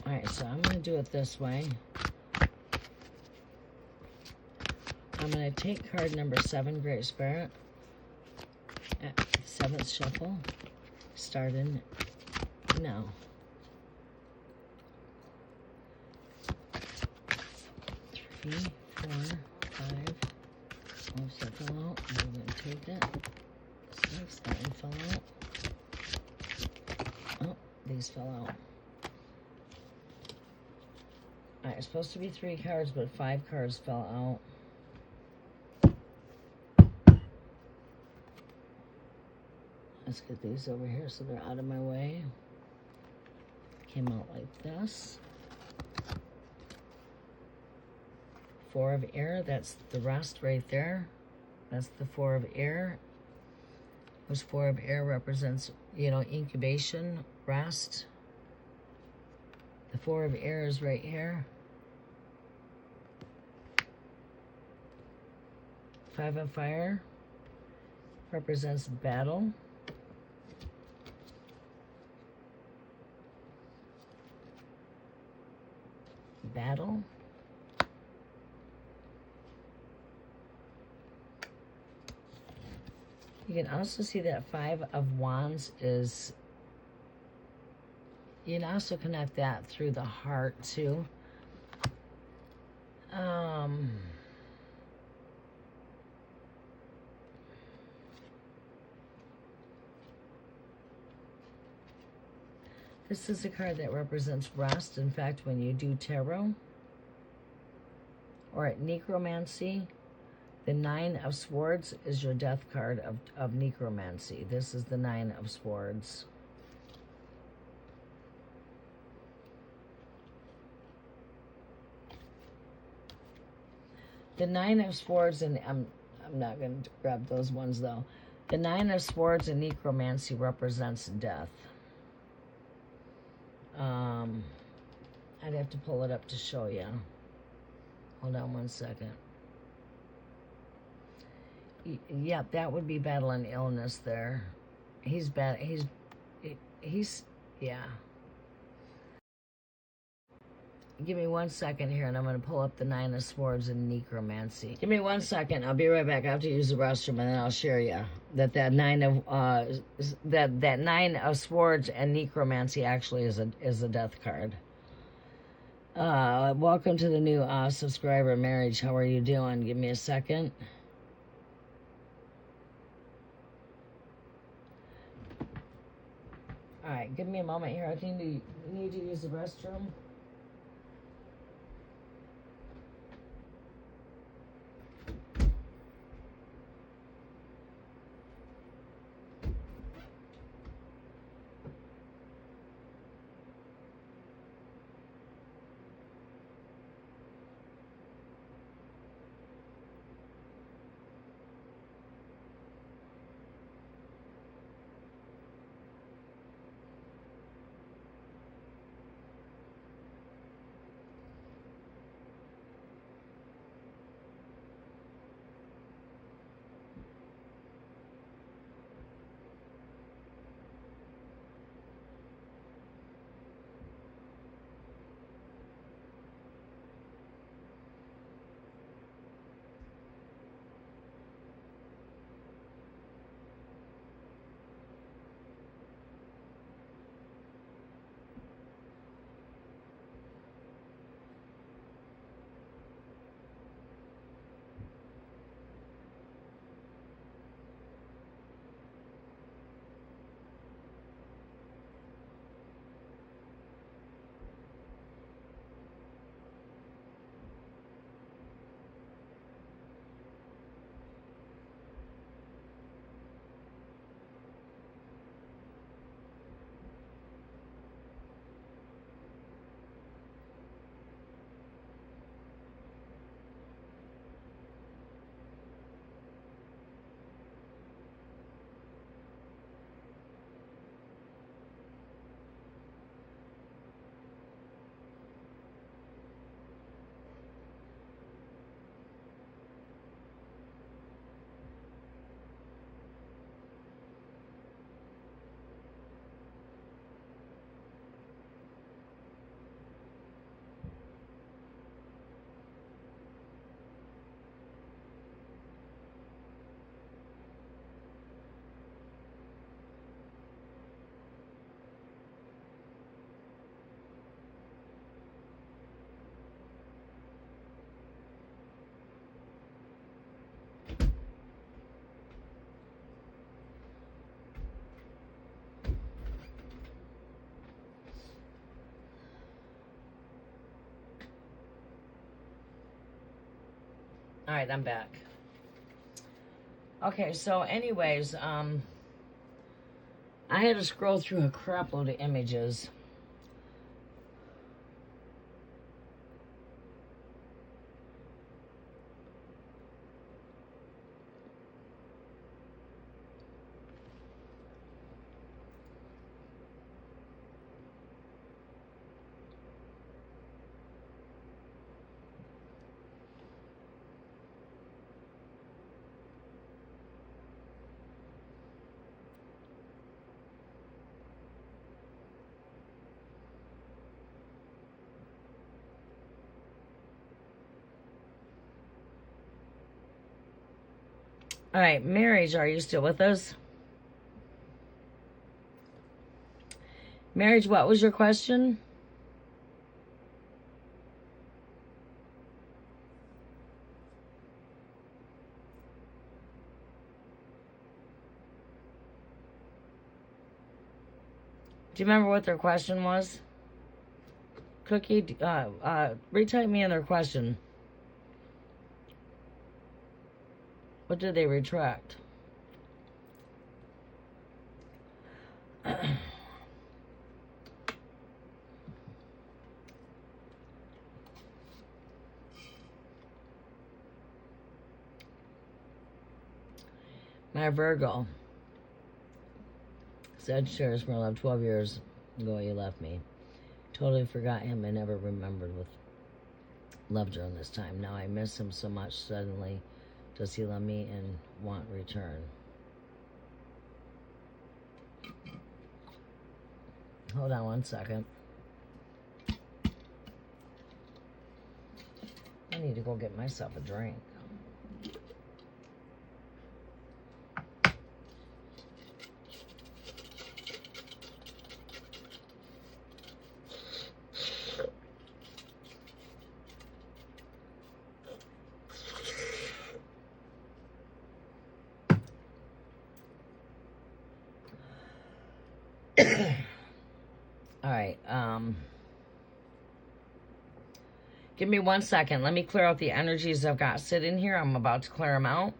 A: Alright, so I'm going to do it this way. I'm going to take card number 7, Great Spirit. 7th shuffle. Starting now. 3, 4, 5. Oops, that fell out. I'm going to take it. 6, that one fell out. Oh, these fell out. Alright, it's supposed to be 3 cards, but 5 cards fell out. Let's get these over here so they're out of my way. Came out like this. 4 of Air, that's the rest right there. That's the 4 of Air. Which 4 of Air represents, you know, incubation, rest. The 4 of Air is right here. 5 of Fire represents battle. Battle. You can also see that 5 of Wands is, you can also connect that through the heart too. This is a card that represents rest. In fact, when you do tarot or at necromancy, the Nine of Swords is your death card of necromancy. This is the Nine of Swords. The Nine of Swords, and I'm not going to grab those ones though. The Nine of Swords in necromancy represents death. I'd have to pull it up to show you. Hold on one second. Yeah, that would be battling illness there. He's yeah. Give me 1 second here, and I'm going to pull up the Nine of Swords in necromancy. Give me 1 second. I'll be right back. I have to use the restroom, and then I'll share you that Nine of Swords and necromancy actually is a death card. Welcome to the new subscriber, Marriage. How are you doing? Give me a second. All right, give me a moment here. I think you need to use the restroom. All right, I'm back. Okay, so anyways, I had to scroll through a crap load of images. All right, Marriage, are you still with us? Marriage, what was your question? Do you remember what their question was? Cookie, retype me in their question. What did they retract? My Virgo. Sagittarius from love 12 years ago he left me. Totally forgot him and never remembered with love during this time. Now I miss him so much. Suddenly does he love me and want return? Hold on one second. I need to go get myself a drink. All right. Give me 1 second. Let me clear out the energies I've got sitting here. I'm about to clear them out.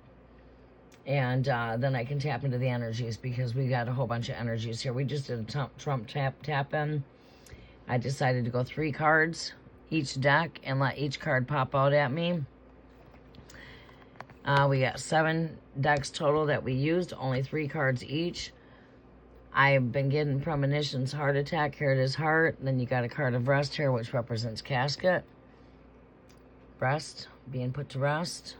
A: And then I can tap into the energies because we got a whole bunch of energies here. We just did a Trump tap in. I decided to go 3 cards each deck and let each card pop out at me. We got 7 decks total that we used, only 3 cards each. I've been getting premonitions, heart attack, here it is heart. Then you got a card of rest here, which represents casket. Rest, being put to rest.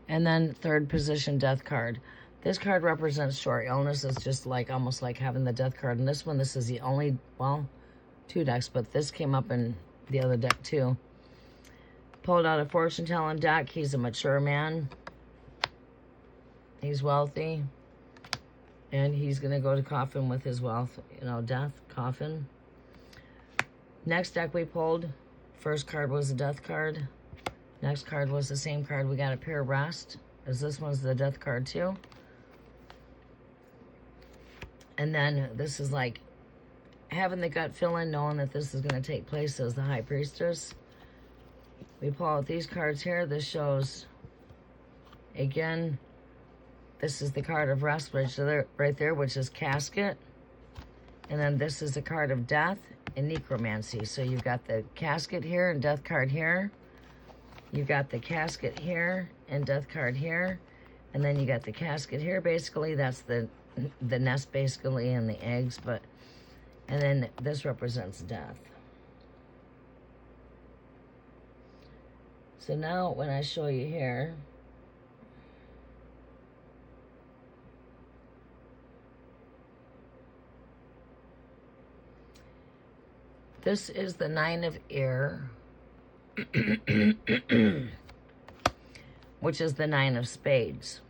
A: And then 3rd position, death card. This card represents short illness. It's just like, almost like having the death card. And this one, this is the only, well, 2 decks, but this came up in the other deck too. Pulled out a fortune telling deck. He's a mature man. He's wealthy. And he's going to go to coffin with his wealth, you know, death, coffin. Next deck we pulled, first card was the death card. Next card was the same card. We got a pair of rest, as this one's the death card too. And then this is like having the gut feeling, knowing that this is going to take place as the high priestess. We pull out these cards here. This shows, again, this is the card of rest, which is right there, which is casket. And then this is the card of death and necromancy. So you've got the casket here and death card here. You've got the casket here and death card here. And then you got the casket here. Basically, that's the nest, basically, and the eggs. And then this represents death. So now when I show you here, this is the 9 of air, which is the 9 of spades.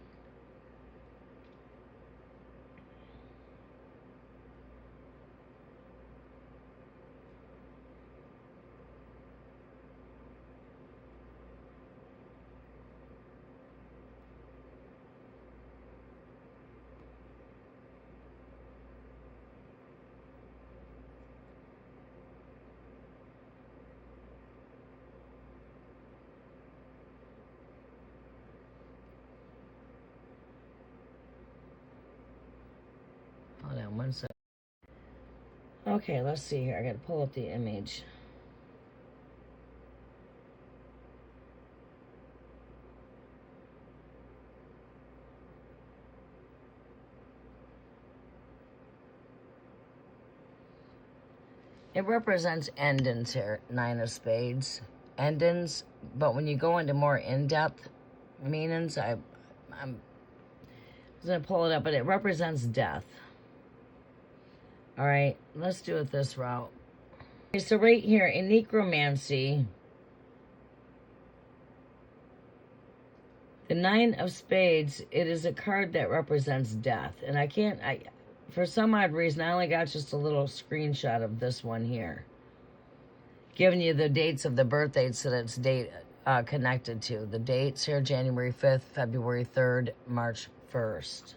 A: Hold on 1 second. Okay, let's see here. I gotta pull up the image. It represents endings here, 9 of spades. Endings, but when you go into more in-depth meanings, I'm going to pull it up, but it represents death. All right, let's do it this route. Okay, so right here in necromancy, the 9 of spades, it is a card that represents death. And for some odd reason, I only got just a little screenshot of this one here, giving you the dates of the birth dates that it's connected to. The dates here, January 5th, February 3rd, March 1st.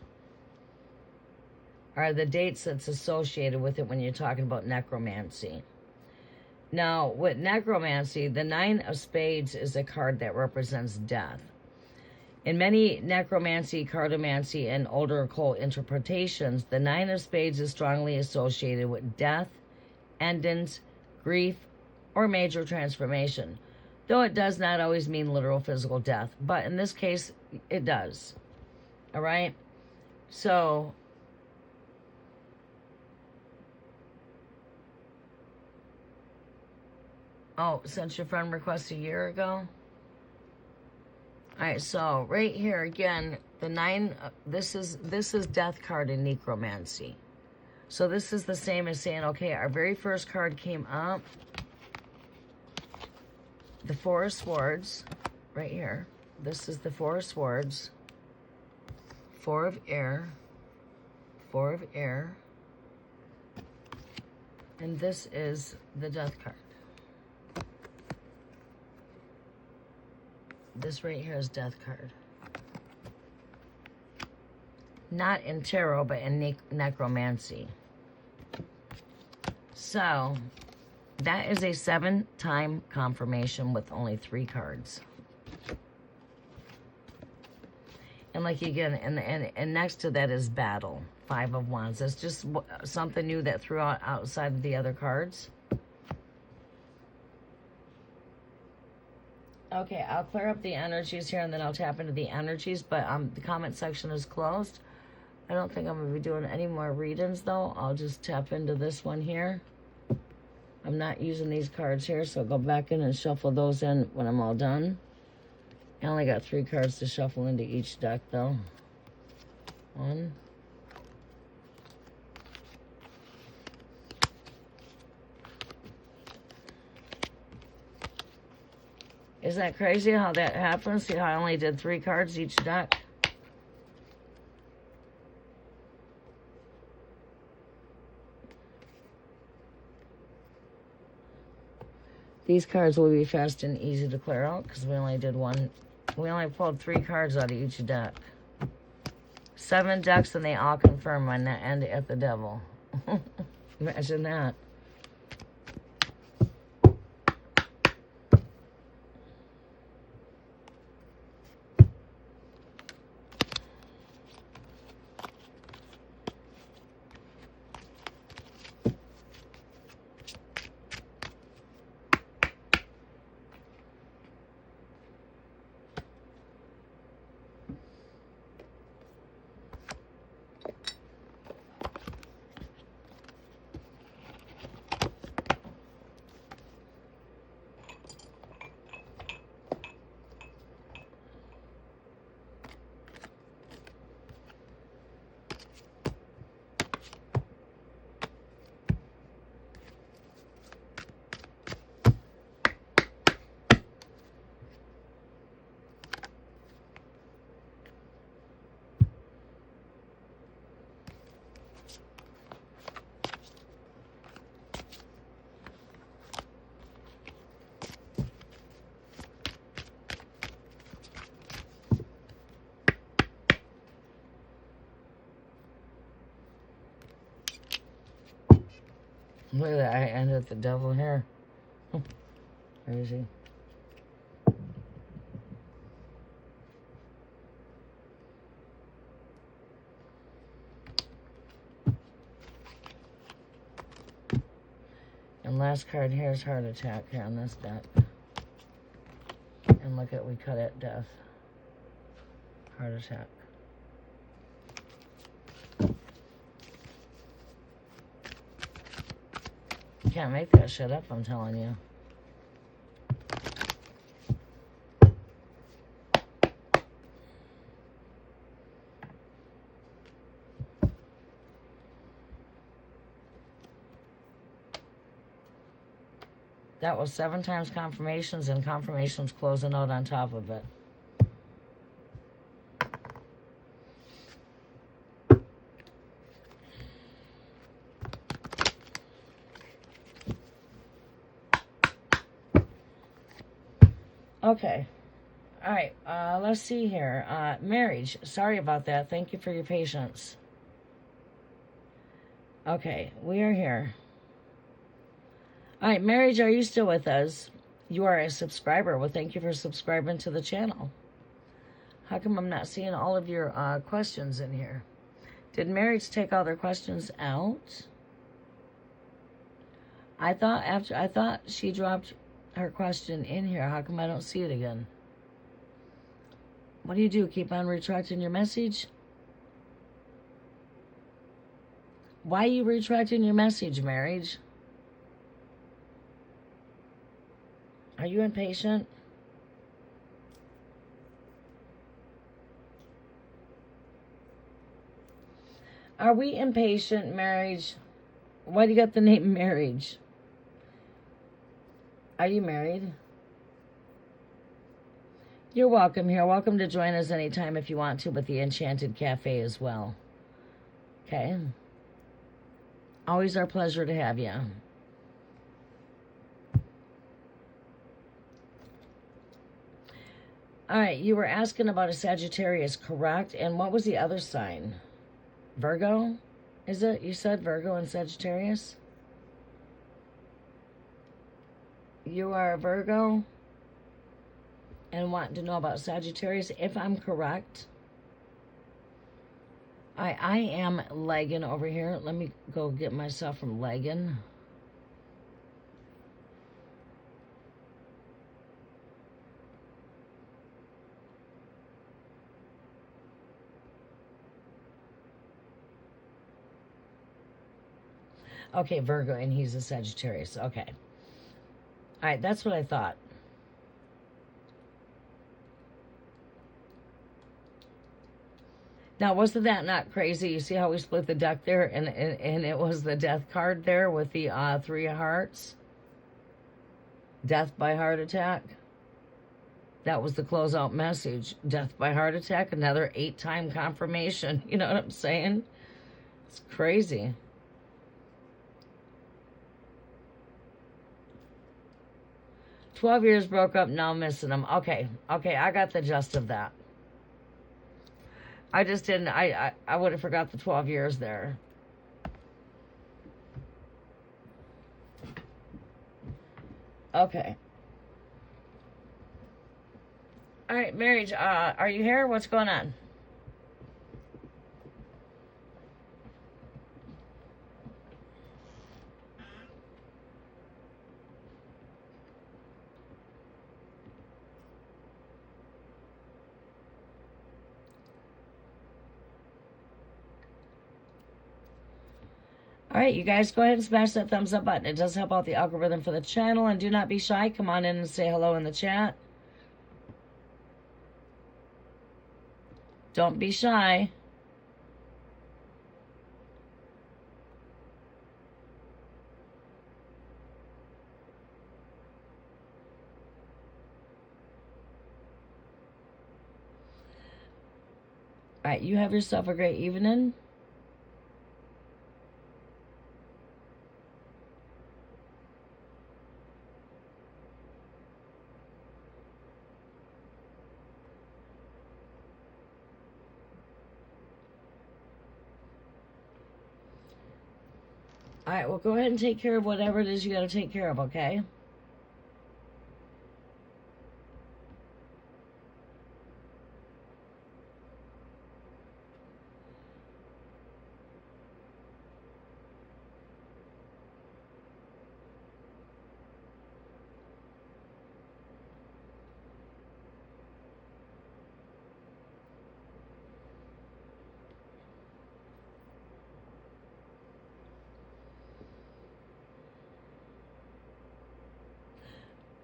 A: are the dates that's associated with it when you're talking about necromancy. Now, with necromancy, the 9 of spades is a card that represents death. In many necromancy, cartomancy, and older occult interpretations, the 9 of spades is strongly associated with death, endings, grief, or major transformation. Though it does not always mean literal physical death. But in this case, it does. All right? So, since your friend requested a year ago? All right, so right here again, the 9. This is death card in necromancy. So this is the same as saying, okay, our very first card came up, the 4 of Swords, right here. This is the 4 of Swords, 4 of Air, 4 of Air, and this is the Death card. This right here is Death card. Not in tarot, but in necromancy. So, that is a 7-time confirmation with only 3 cards. And like again, and next to that is Battle, 5 of Wands. That's just something new that threw out outside of the other cards. Okay, I'll clear up the energies here and then I'll tap into the energies, but the comment section is closed. I don't think I'm going to be doing any more readings though. I'll just tap into this one here. I'm not using these cards here, so I'll go back in and shuffle those in when I'm all done. I only got 3 cards to shuffle into each deck though. 1. Isn't that crazy how that happens? See how I only did 3 cards each deck? These cards will be fast and easy to clear out because we only did 1. We only pulled 3 cards out of each deck. 7 decks and they all confirm my end at the devil. Imagine that. Look at that, I ended at the devil here. Crazy. And last card here is Heart Attack here on this deck. And look at, we cut it, Death. Heart Attack. You can't make that shit up, I'm telling you. That was 7 times confirmations and confirmations closing out on top of it. Okay. All right. Let's see here. Marriage. Sorry about that. Thank you for your patience. Okay, we are here. All right, marriage, are you still with us? You are a subscriber. Well, thank you for subscribing to the channel. How come I'm not seeing all of your questions in here? Did marriage take all their questions out? I thought she dropped her question in here. How come I don't see it again? What do? Keep on retracting your message? Why are you retracting your message, marriage? Are you impatient? Are we impatient, marriage? Why do you got the name marriage? Are you married? You're welcome here. Welcome to join us anytime if you want to with the Enchanted Cafe as well. Okay. Always our pleasure to have you. All right, you were asking about a Sagittarius, correct? And what was the other sign? Virgo? Is it? You said Virgo and Sagittarius? You are a Virgo and want to know about Sagittarius, if I'm correct. I am lagging over here. Let me go get myself from lagging. Okay, Virgo, and he's a Sagittarius. Okay. All right, that's what I thought. Now, wasn't that not crazy? You see how we split the deck there? And it was the death card there with the 3 of hearts. Death by heart attack. That was the closeout message. Death by heart attack, another 8-time confirmation. You know what I'm saying? It's crazy. "12 years broke up, now missing them." Okay, I got the gist of that. I just didn't, I would have forgot the 12 years there. Okay. All right, marriage, are you here? What's going on? All right, you guys, go ahead and smash that thumbs up button. It does help out the algorithm for the channel. And do not be shy. Come on in and say hello in the chat. Don't be shy. All right, you have yourself a great evening. All right, well, go ahead and take care of whatever it is you got to take care of, okay?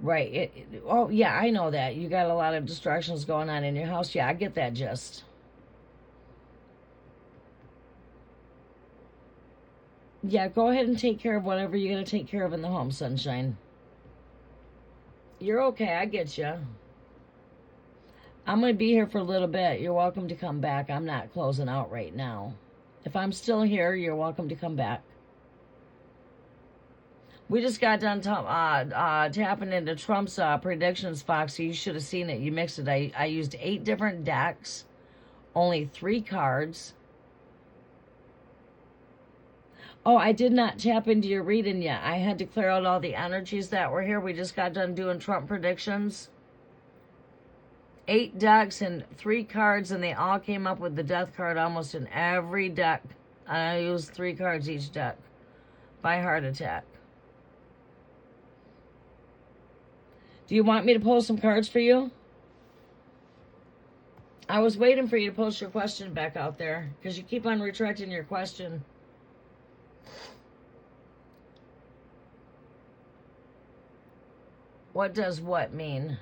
A: Right. Oh, yeah, I know that. You got a lot of distractions going on in your house. Yeah, I get that gist. Yeah, go ahead and take care of whatever you got to take care of in the home, sunshine. You're okay. I get you. I'm going to be here for a little bit. You're welcome to come back. I'm not closing out right now. If I'm still here, you're welcome to come back. We just got done tapping into Trump's predictions, Foxy. You should have seen it. You mixed it. I used 8 different decks, only 3 cards. Oh, I did not tap into your reading yet. I had to clear out all the energies that were here. We just got done doing Trump predictions. 8 decks and 3 cards, and they all came up with the death card almost in every deck. I used 3 cards each deck by heart attack. Do you want me to pull some cards for you? I was waiting for you to post your question back out there because you keep on retracting your question. What does what mean?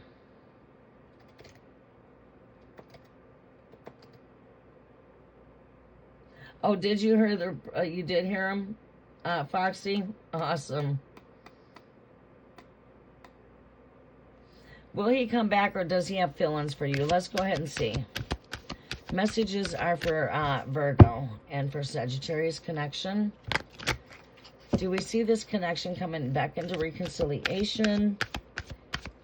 A: Oh, did you hear the? You did hear him, Foxy? Awesome. Will he come back, or does he have feelings for you? Let's go ahead and see. Messages are for Virgo and for Sagittarius connection. Do we see this connection coming back into reconciliation?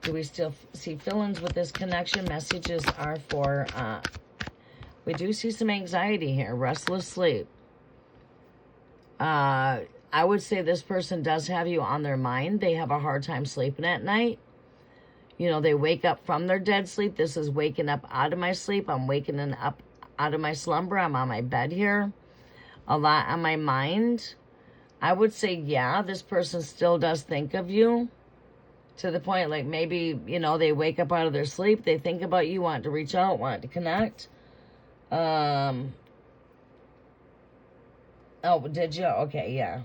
A: Do we still see feelings with this connection? Messages are for, we do see some anxiety here, restless sleep. I would say this person does have you on their mind. They have a hard time sleeping at night. You know, they wake up from their dead sleep. This is waking up out of my sleep. I'm waking up out of my slumber. I'm on my bed here. A lot on my mind. I would say, yeah, this person still does think of you. To the point, like, maybe, you know, they wake up out of their sleep. They think about you, want to reach out, want to connect. Oh, did you? Okay, yeah.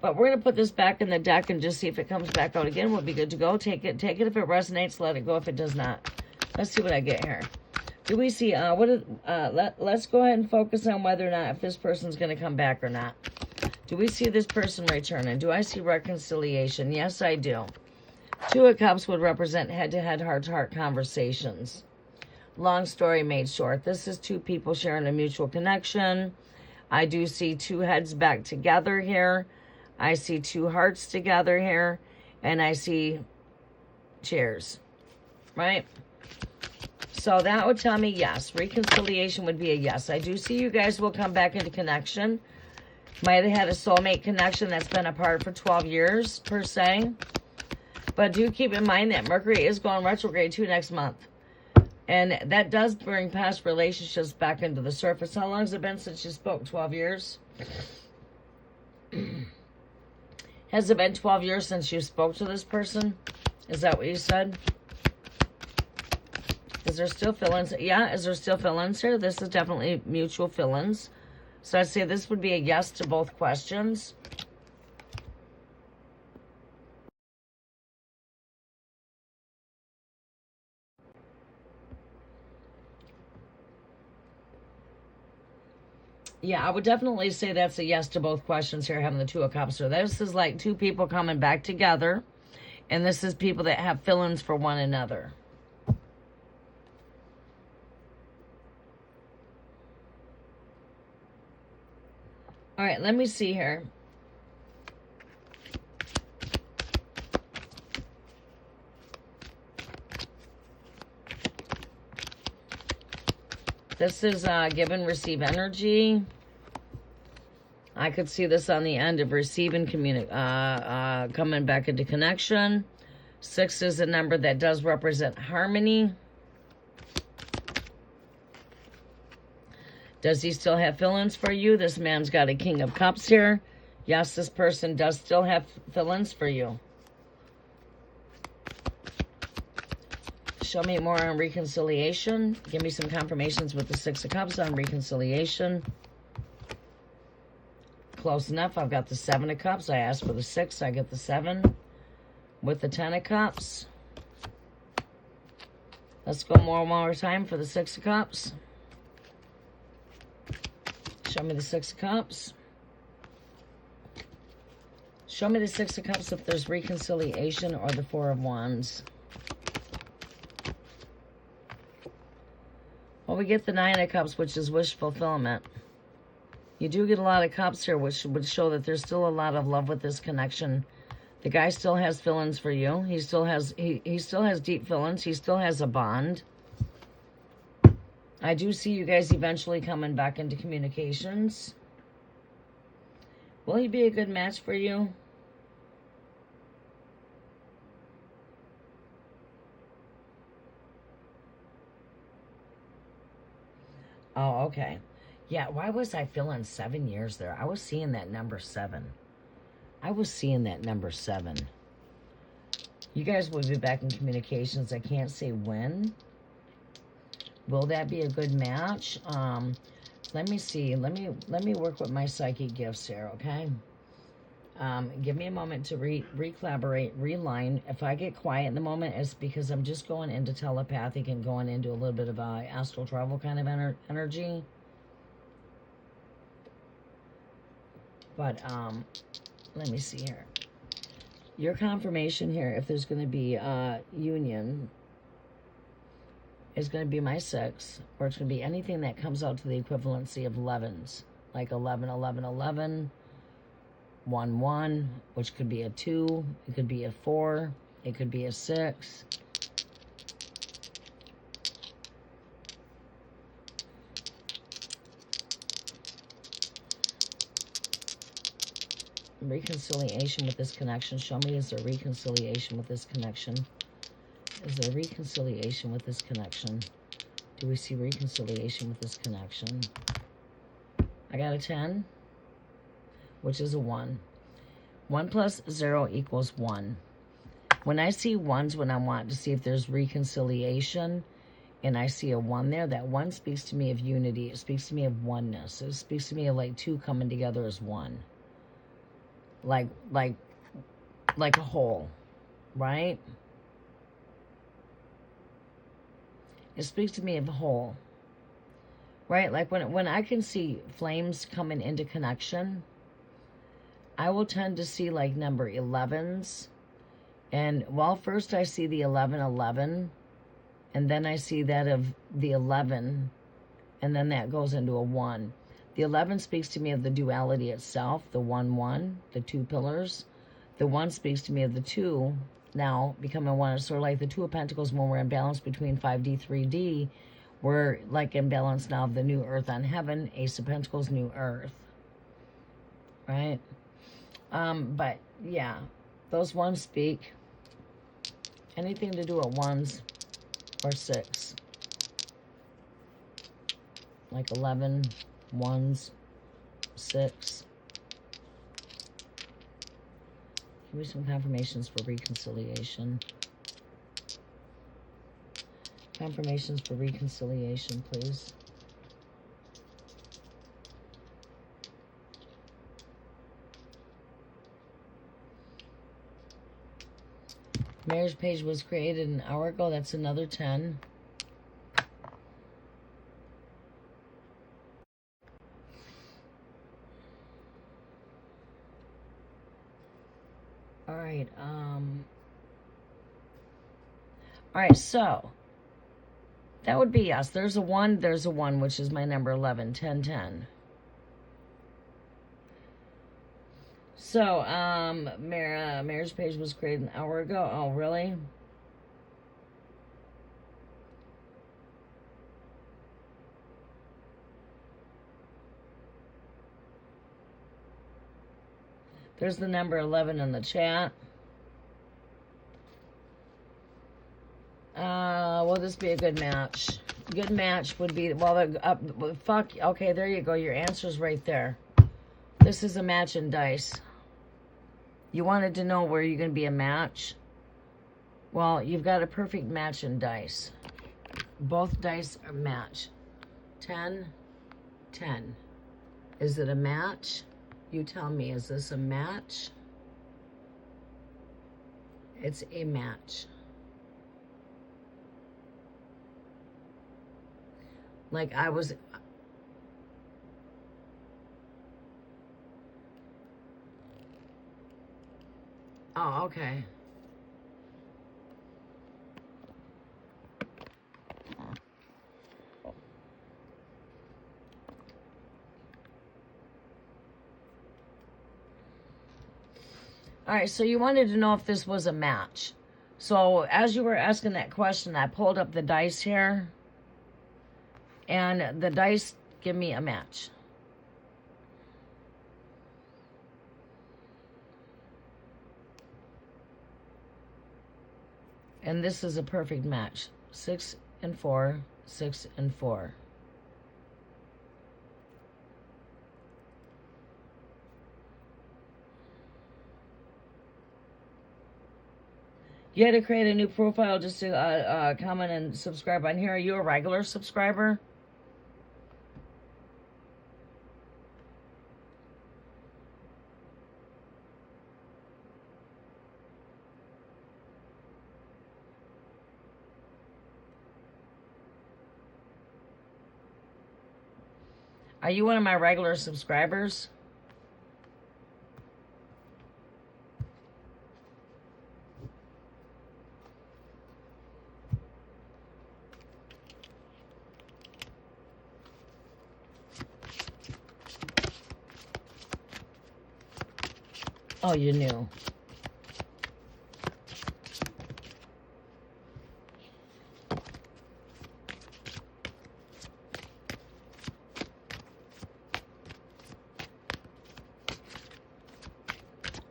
A: But we're going to put this back in the deck and just see if it comes back out again. We'll be good to go. Take it if it resonates. Let it go if it does not. Let's see what I get here. Do we see, let's go ahead and focus on whether or not if this person's going to come back or not. Do we see this person returning? Do I see reconciliation? Yes, I do. 2 of Cups would represent head-to-head, heart-to-heart conversations. Long story made short. This is 2 people sharing a mutual connection. I do see 2 heads back together here. I see 2 hearts together here. And I see chairs. Right? So that would tell me yes. Reconciliation would be a yes. I do see you guys will come back into connection. Might have had a soulmate connection that's been apart for 12 years, per se. But do keep in mind that Mercury is going retrograde too next month. And that does bring past relationships back into the surface. How long has it been since you spoke? 12 years? Has it been 12 years since you spoke to this person? Is that what you said? Is there still feelings? Yeah, is there still feelings here? This is definitely mutual feelings. So I'd say this would be a yes to both questions. Yeah, I would definitely say that's a yes to both questions here, having the 2 of Cups. So this is like 2 people coming back together. And this is people that have feelings for one another. All right, let me see here. This is give and receive energy. I could see this on the end of receiving, coming back into connection. 6 is a number that does represent harmony. Does he still have feelings for you? This man's got a King of Cups here. Yes, this person does still have feelings for you. Show me more on reconciliation. Give me some confirmations with the 6 of Cups on reconciliation. Close enough. I've got the 7 of Cups. I asked for the 6. I get the 7 with the 10 of Cups. Let's go one more time for the 6 of Cups. Show me the 6 of Cups. Show me the 6 of Cups if there's reconciliation, or the 4 of Wands. Well, we get the 9 of Cups, which is wish fulfillment. You do get a lot of cups here, which would show that there's still a lot of love with this connection. The guy still has feelings for you. He still has deep feelings. He still has a bond. I do see you guys eventually coming back into communications. Will he be a good match for you? Oh, okay. Yeah, why was I feeling 7 years there? I was seeing that number 7. I was seeing that number 7. You guys will be back in communications. I can't say when. Will that be a good match? Let me see. Let me work with my psychic gifts here, okay? Give me a moment to re-collaborate, reline. If I get quiet in the moment, it's because I'm just going into telepathic and going into a little bit of a astral travel kind of energy. But let me see here. Your confirmation here, if there's going to be union, is going to be my 6, or it's going to be anything that comes out to the equivalency of 11s, like 11, 11, 11, 1, 1, which could be a 2, it could be a 4, it could be a 6. Reconciliation with this connection. Show me, is there reconciliation with this connection? Is there reconciliation with this connection? Do we see reconciliation with this connection? I got a 10, which is a 1. 1 plus 0 equals 1. When I see 1s, when I want to see if there's reconciliation, and I see a 1 there, that 1 speaks to me of unity. It speaks to me of oneness. It speaks to me of like 2 coming together as 1. Like a whole, right? It speaks to me of a whole, right? Like when I can see flames coming into connection, I will tend to see like number 11s. And well, first I see the 11, 11, and then I see that of the 11, and then that goes into a 1. The 11 speaks to me of the duality itself, the 1, 1, the 2 pillars. The 1 speaks to me of the 2, now becoming 1. It's sort of like the 2 of Pentacles when we're in balance between 5D, 3D. We're like in balance now of the new earth on heaven, Ace of Pentacles, new earth. Right? But yeah, those 1s speak. Anything to do with 1s or 6. Like 11, 1s, 6. Give me some confirmations for reconciliation. Confirmations for reconciliation, please. Marriage page was created an hour ago. That's another 10. All right. All right, so that would be yes. There's a 1, which is my number 11, 10, 10. So, marriage page was created an hour ago. Oh, really? There's the number 11 in the chat. Will this be a good match? Good match would be, well, fuck, okay, there you go. Your answer's right there. This is a match in dice. You wanted to know where you're going to be a match? Well, you've got a perfect match in dice. Both dice are match. 10, 10. Is it a match? You tell me, is this a match? It's a match. Like I was... Oh, okay. All right, so you wanted to know if this was a match. So as you were asking that question, I pulled up the dice here. And the dice give me a match. And this is a perfect match. 6 and 4, 6 and 4. You had to create a new profile just to comment and subscribe on here. Are you a regular subscriber? Are you one of my regular subscribers? Oh, you knew.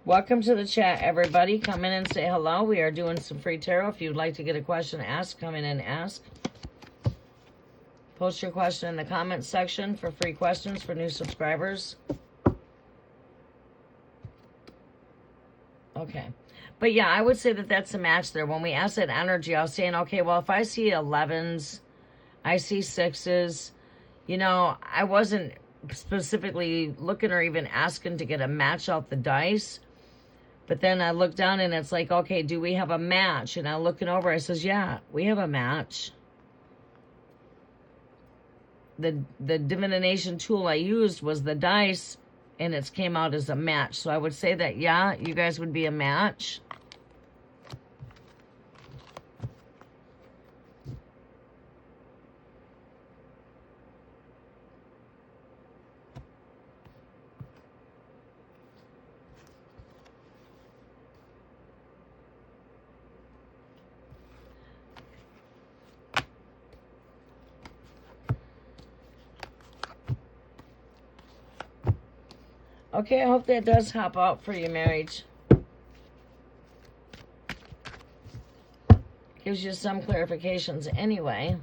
A: Welcome to the chat, everybody. Come in and say hello. We are doing some free tarot. If you'd like to get a question asked, come in and ask. Post your question in the comments section for free questions for new subscribers. Okay. But yeah, I would say that that's a match there. When we asked that energy, I was saying, okay, well, if I see 11s, I see 6s, you know, I wasn't specifically looking or even asking to get a match out the dice. But then I look down and it's like, okay, do we have a match? And I'm looking over, I says, yeah, we have a match. The divination tool I used was the dice, and it came out as a match. So I would say that, yeah, you guys would be a match. Okay, I hope that does hop out for you, marriage. Gives you some clarifications anyway.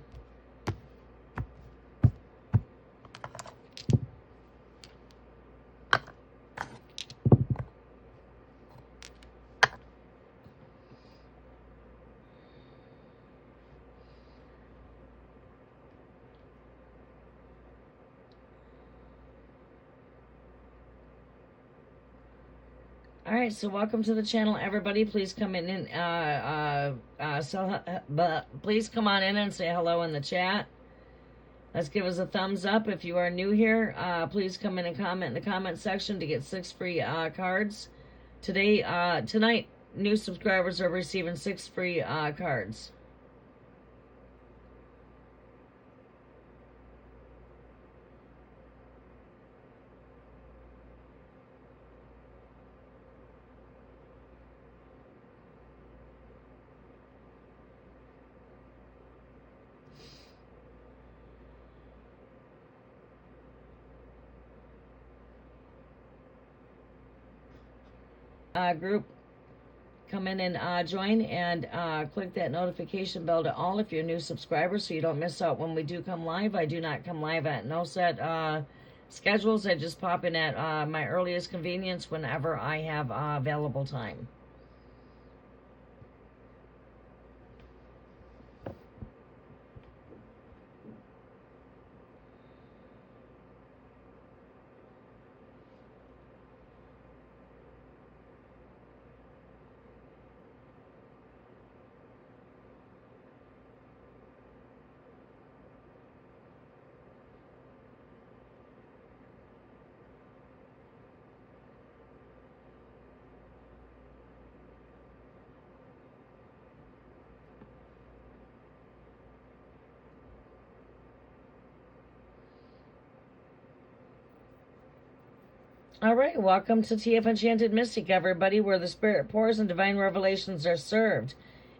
A: All right, so welcome to the channel, everybody. Please come in and please come on in and say hello in the chat. Let's give us a thumbs up if you are new here. Please come in and comment in the comment section to get 6 free cards. Tonight, new subscribers are receiving 6 free cards. Group, come in and join and click that notification bell to all if you're a new subscriber so you don't miss out when we do come live. I do not come live at no set schedules. I just pop in at my earliest convenience whenever I have available time. All right, welcome to TF Enchanted Mystic, everybody, where the spirit pours and divine revelations are served.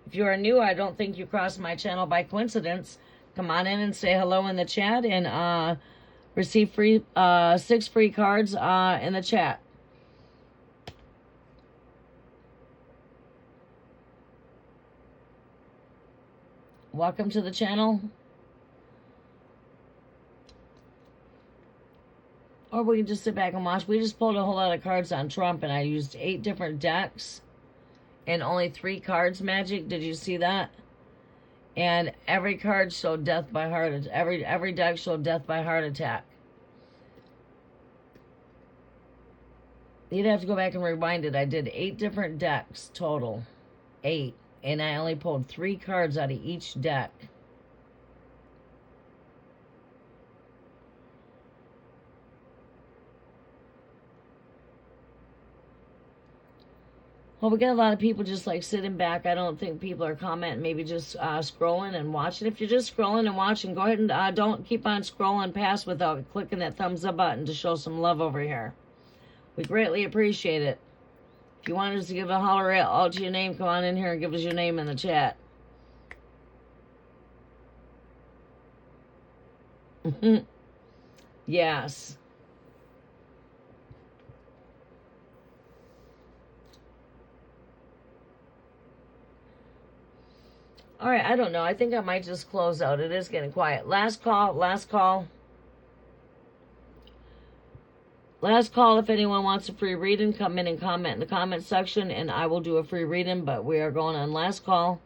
A: If you are new, I don't think you crossed my channel by coincidence. Come on in and say hello in the chat and receive free 6 free cards in the chat. Welcome to the channel. Or we can just sit back and watch. We just pulled a whole lot of cards on Trump, and I used 8 different decks and only 3 cards magic. Did you see that? And every card showed death by heart attack. Every deck showed death by heart attack. You'd have to go back and rewind it. I did 8 different decks total. 8. And I only pulled 3 cards out of each deck. Well, we got a lot of people just like sitting back. I don't think people are commenting, maybe just scrolling and watching. If you're just scrolling and watching, go ahead and don't keep on scrolling past without clicking that thumbs up button to show some love over here. We greatly appreciate it. If you want us to give a holler out to your name, come on in here and give us your name in the chat. Yes. All right, I don't know. I think I might just close out. It is getting quiet. Last call, last call. Last call, if anyone wants a free reading, come in and comment in the comment section, and I will do a free reading, but we are going on last call.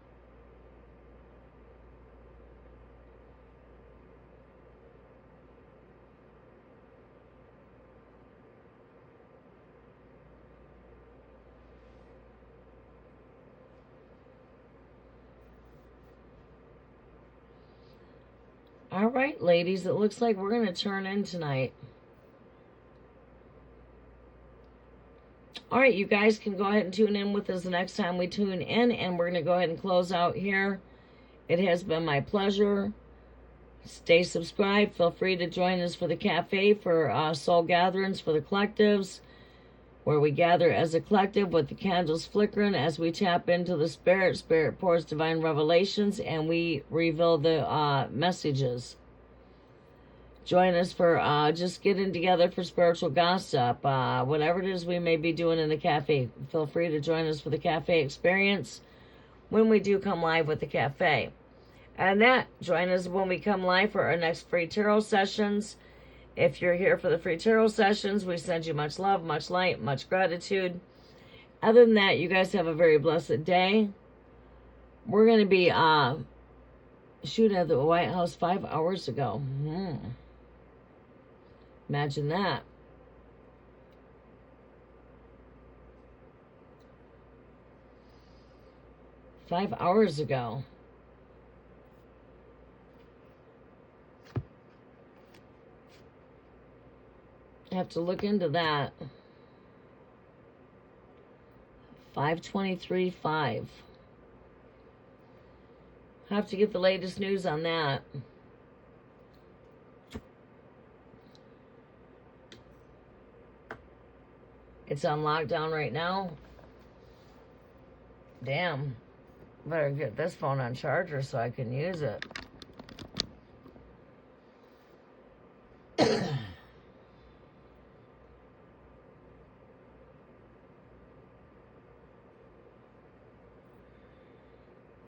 A: All right, ladies, it looks like we're going to turn in tonight. All right, you guys can go ahead and tune in with us the next time we tune in, and we're going to go ahead and close out here. It has been my pleasure. Stay subscribed. Feel free to join us for the cafe for soul gatherings for the collectives, where we gather as a collective with the candles flickering as we tap into the spirit. Spirit pours divine revelations, and we reveal the messages. Join us for just getting together for spiritual gossip. Whatever it is we may be doing in the cafe, feel free to join us for the cafe experience when we do come live with the cafe. And join us when we come live for our next free tarot sessions. If you're here for the free tarot sessions, we send you much love, much light, much gratitude. Other than that, you guys have a very blessed day. We're going to be shooting at the White House 5 hours ago. Imagine that. Five hours ago. I have to look into that. 5:23:5. Have to get the latest news on that. It's on lockdown right now. Damn. Better get this phone on charger so I can use it.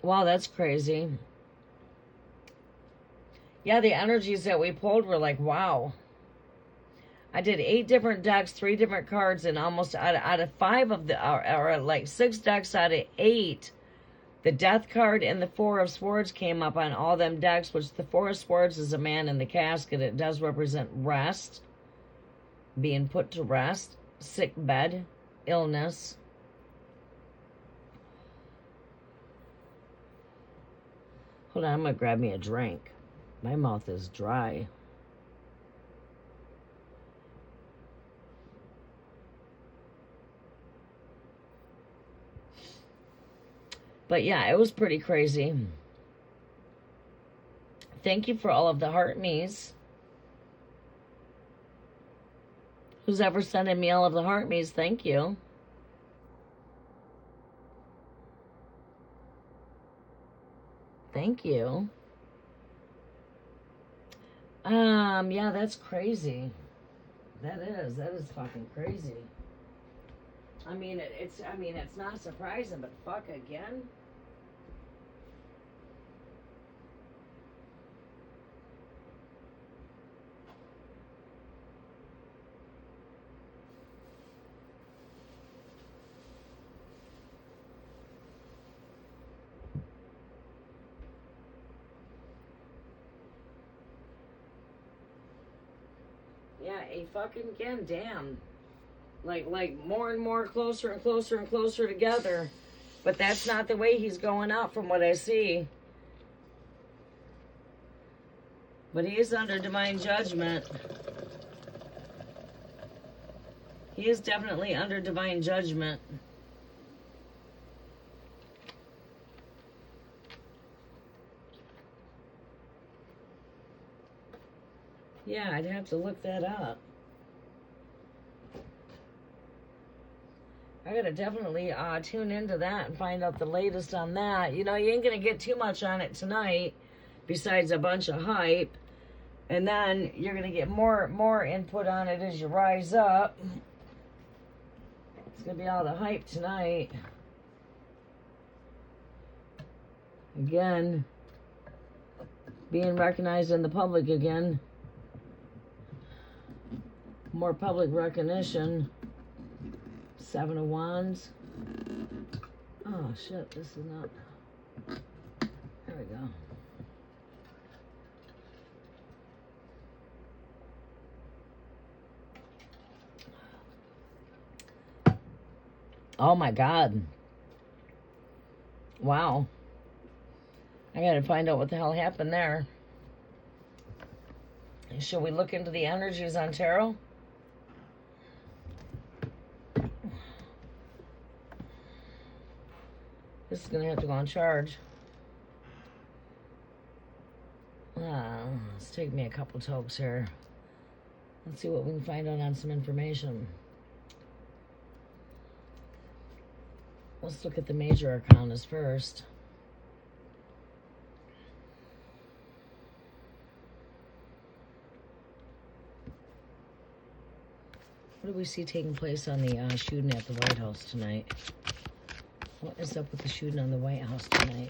A: Wow, that's crazy. Yeah, the energies that we pulled were like, wow. I did 8 different decks, 3 different cards, and almost out of 5 of the, or like 6 decks out of 8, the Death card and the 4 of Swords came up on all them decks, which the 4 of Swords is a man in the casket. It does represent rest, being put to rest, sick bed, illness. Hold on, I'm going to grab me a drink. My mouth is dry. But yeah, it was pretty crazy. Thank you for all of the heart me's. Who's ever sending me all of the heart me's, thank you. Thank you. Yeah, that's crazy. That is fucking crazy. I mean, it's not surprising, but fuck again. Yeah, a fucking again, damn. Like more and more closer and closer and closer together. But that's not the way he's going out from what I see. But he is under divine judgment. He is definitely under divine judgment. Yeah, I'd have to look that up. I gotta definitely tune into that and find out the latest on that. You know, you ain't gonna get too much on it tonight, besides a bunch of hype. And then you're gonna get more input on it as you rise up. It's gonna be all the hype tonight. Again, being recognized in the public again. More public recognition. 7 of Wands. Oh shit, this is not. There we go. Oh my God. Wow. I gotta find out what the hell happened there. Should we look into the energies on tarot? This is going to have to go on charge. It's taking me a couple tokes here. Let's see what we can find out on some information. Let's look at the major arcanas first. What do we see taking place on the shooting at the White House tonight? What is up with the shooting on the White House tonight?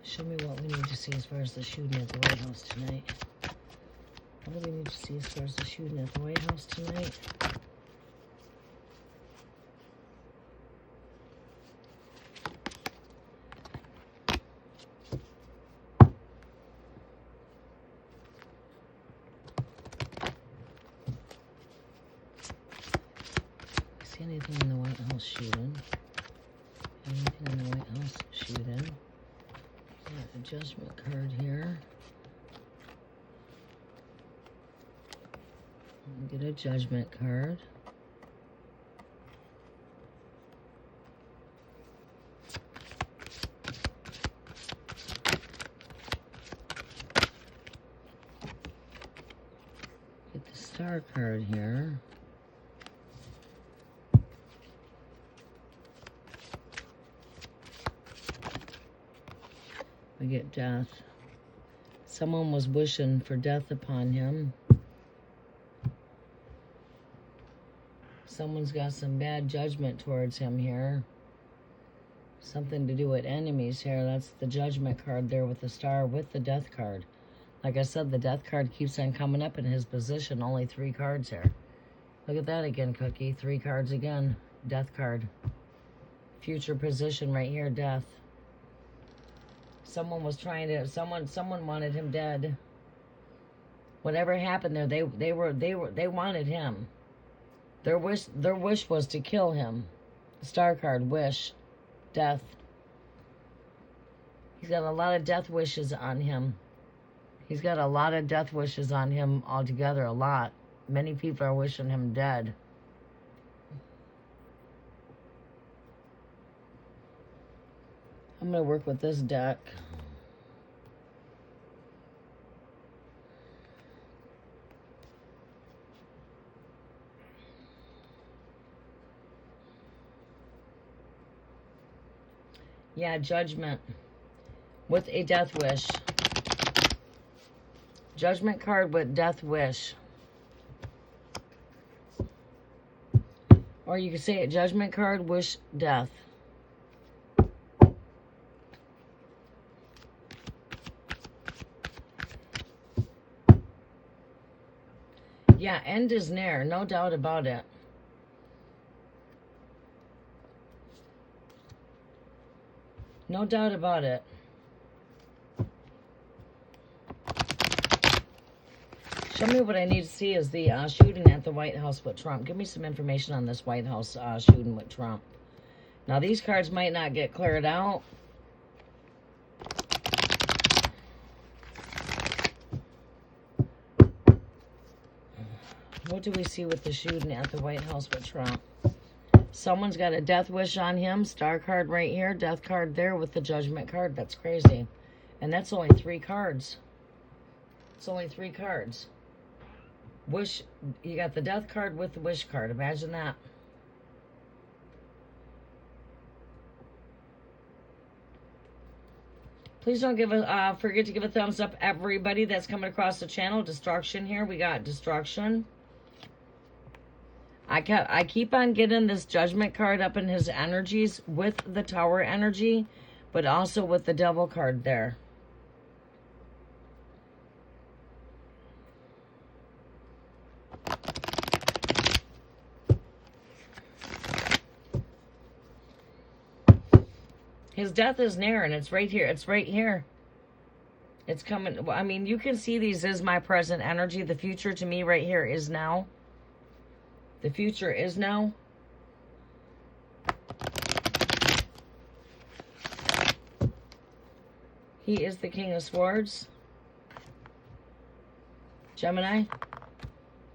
A: Show me what we need to see as far as the shooting at the White House tonight. What do we need to see as far as the shooting at the White House tonight? See anything in the White House shooting? Anything in the White House shooting? Got a judgment card here. Get a judgment card. Get the star card here. We get death. Someone was wishing for death upon him. Someone's got some bad judgment towards him here. Something to do with enemies here. That's the judgment card there with the star with the death card. Like I said, the death card keeps on coming up in his position. Only 3 cards here. Look at that again, Cookie. 3 cards again. Death card. Future position right here, death. Someone was trying to. Someone wanted him dead. Whatever happened there, they wanted him. Their wish was to kill him. Star card, wish, death. He's got a lot of death wishes on him. He's got a lot of death wishes on him altogether. A lot. Many people are wishing him dead. I'm going to work with this deck. Yeah, judgment with a death wish. Judgment card with death wish. Or you could say it, judgment card, wish death. Yeah, end is near, no doubt about it. No doubt about it. Show me what I need to see is the shooting at the White House with Trump. Give me some information on this White House shooting with Trump. Now, these cards might not get cleared out. What do we see with the shooting at the White House with Trump? Someone's got a death wish on him. Star card right here. Death card there with the judgment card. That's crazy. And that's only 3 cards. It's only 3 cards. Wish, you got the death card with the wish card. Imagine that. Please don't forget to give a thumbs up, everybody that's coming across the channel. Destruction here. We got destruction. I keep on getting this judgment card up in his energies with the tower energy, but also with the devil card there. His death is near, and it's right here. It's right here. It's coming. I mean, you can see these as my present energy. The future to me right here is now. The future is now. He is the King of Swords. Gemini.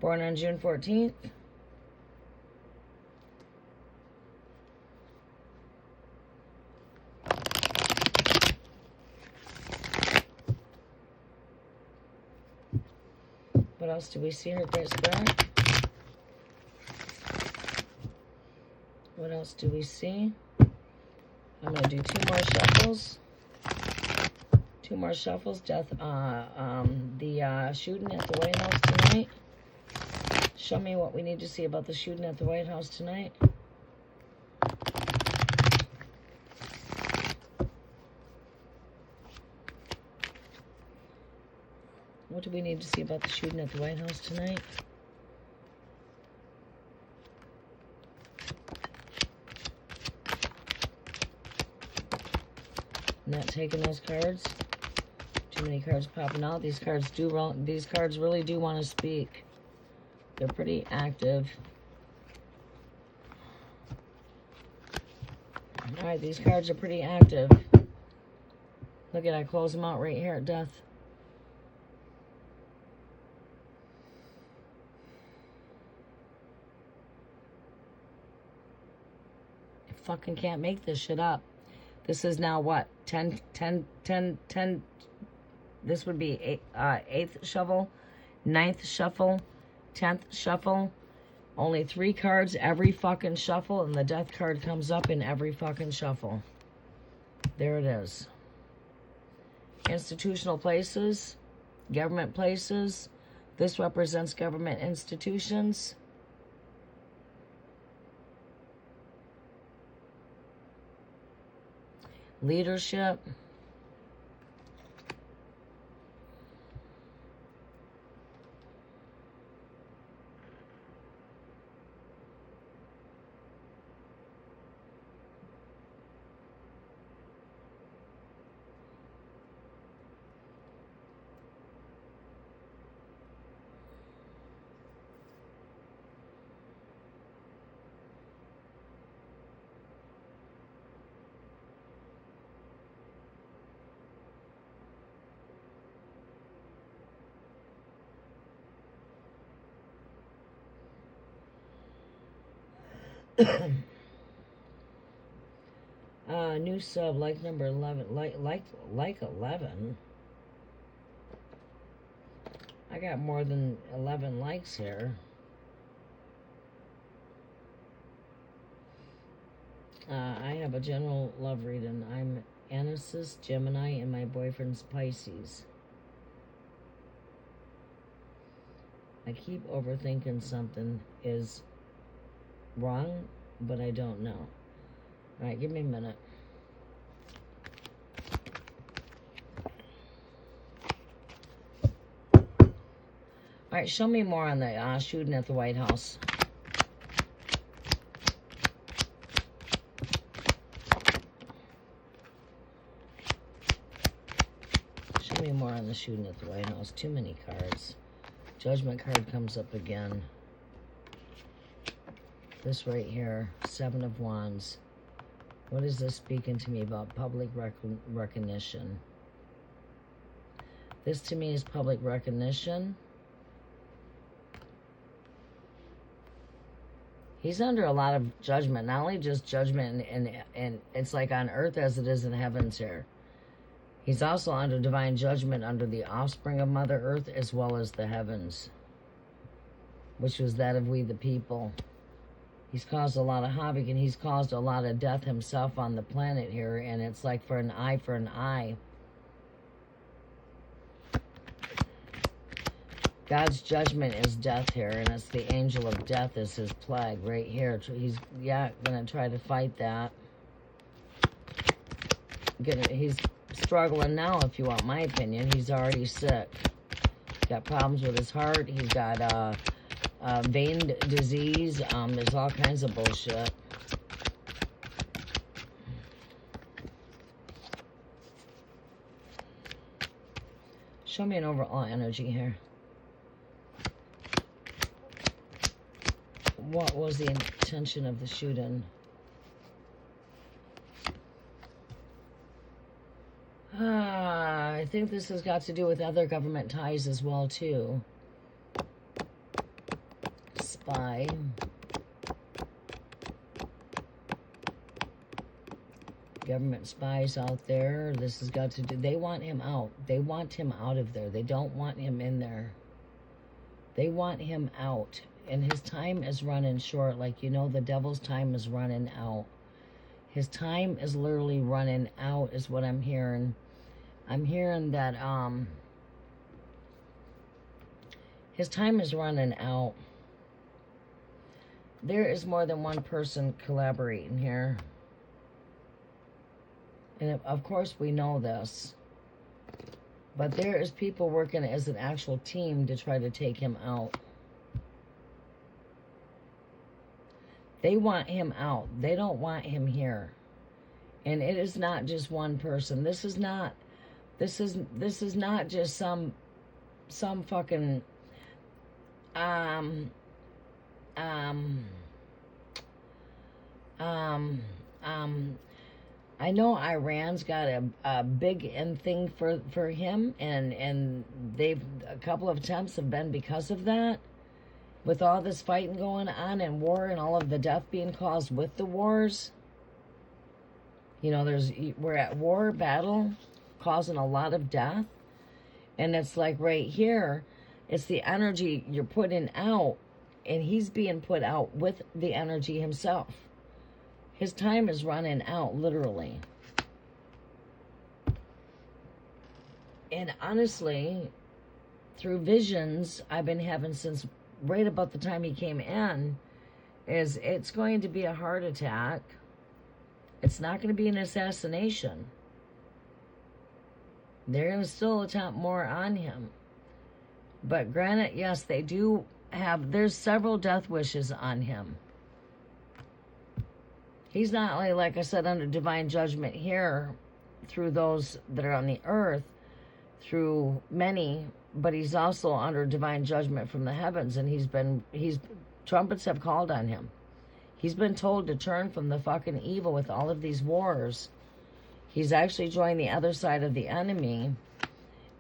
A: Born on June 14th. What else do we see here, Great Spirit? What else do we see? I'm going to do 2 more shuffles. 2 more shuffles. Death, the shooting at the White House tonight. Show me what we need to see about the shooting at the White House tonight. What do we need to see about the shooting at the White House tonight? Not taking those cards. Too many cards popping out. These cards really do want to speak. They're pretty active. All right, these cards are pretty active. Look at, I close them out right here at death. I fucking can't make this shit up. This is now what? 10. This would be 8th shuffle, 9th shuffle, 10th shuffle. Only 3 cards every fucking shuffle, and the death card comes up in every fucking shuffle. There it is. Institutional places, government places. This represents government institutions. Leadership. New sub, like number 11, like 11. I got more than 11 likes here. I have a general love reading. I'm Anesis, Gemini, and my boyfriend's Pisces. I keep overthinking something is wrong, but I don't know. All right, give me a minute. All right, show me more on the shooting at the White House. Show me more on the shooting at the White House. Too many cards. Judgment card comes up again. This right here, Seven of Wands. What is this speaking to me about? Public recognition. This to me is public recognition. He's under a lot of judgment, not only just judgment and it's like on earth as it is in heavens here. He's also under divine judgment under the offspring of Mother Earth as well as the heavens, which was that of we the people. He's caused a lot of havoc and he's caused a lot of death himself on the planet here, and it's like for an eye for an eye. God's judgment is death here, and it's the angel of death is his plague right here. He's, going to try to fight that. He's struggling now, if you want my opinion. He's already sick. He's got problems with his heart. He's got vein disease. There's all kinds of bullshit. Show me an overall energy here. What was the intention of the shooting? I think this has got to do with other government ties as well, too. Spy. Government spies out there. This has got to do... They want him out. They want him out of there. They don't want him in there. They want him out. And his time is running short. Like, you know, the devil's time is running out. His time is literally running out is what I'm hearing. I'm hearing that his time is running out. There is more than one person collaborating here. And of course we know this. But there is people working as an actual team to try to take him out. They want him out. They don't want him here. And it is not just one person. This is not just some fucking I know Iran's got a big end thing for him, and they've a couple of attempts have been because of that. With all this fighting going on and war and all of the death being caused with the wars, you know, we're at war, battle, causing a lot of death. And it's like right here, it's the energy you're putting out, and he's being put out with the energy himself. His time is running out, literally. And honestly, through visions I've been having since right about the time he came in, is it's going to be a heart attack. It's not going to be an assassination. They're going to still attempt more on him. But granted, yes, they do have, there's several death wishes on him. He's not only, like I said, under divine judgment here through those that are on the earth, through many, but he's also under divine judgment from the heavens, and trumpets have called on him. He's been told to turn from the fucking evil with all of these wars. He's actually joined the other side of the enemy,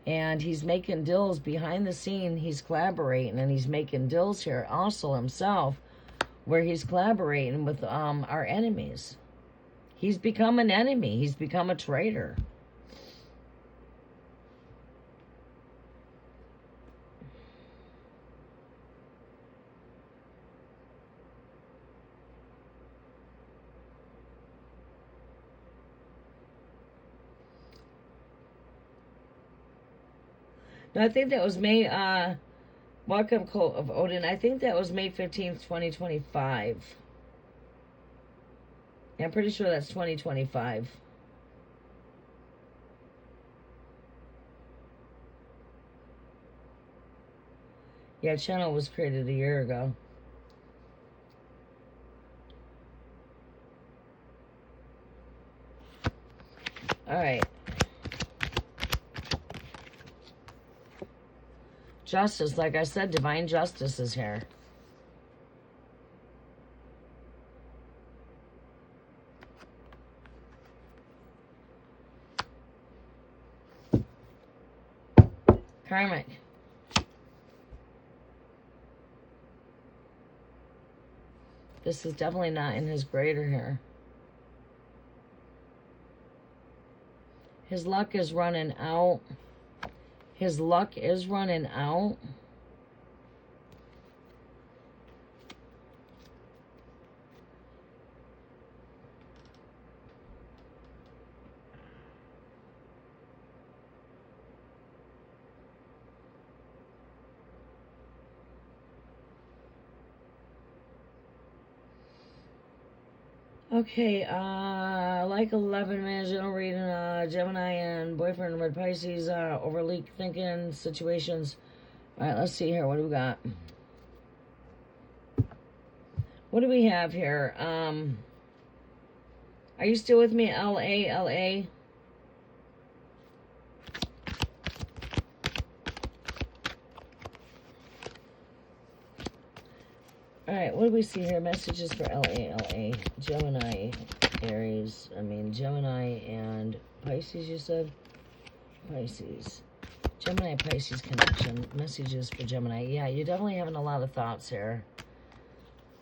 A: and he's making deals behind the scene. He's collaborating, and he's making deals here also himself, where he's collaborating with our enemies. He's become an enemy. He's become a traitor. No, I think that was May Welcome, Colt of Odin. I think that was May 15th, 2025. Yeah, I'm pretty sure that's 2025. Yeah, channel was created a year ago. All right. Justice, like I said, divine justice is here. Karmic. This is definitely not in his greater here. His luck is running out. His luck is running out. Okay, like 11 minutes, general reading, Gemini and boyfriend red Pisces, overleak thinking situations. All right, let's see here. What do we got? What do we have here? Are you still with me? LA, LA. All right, what do we see here? Messages for LA, LA. Gemini, Aries. Gemini and Pisces, you said? Pisces. Gemini, Pisces connection. Messages for Gemini. Yeah, you're definitely having a lot of thoughts here.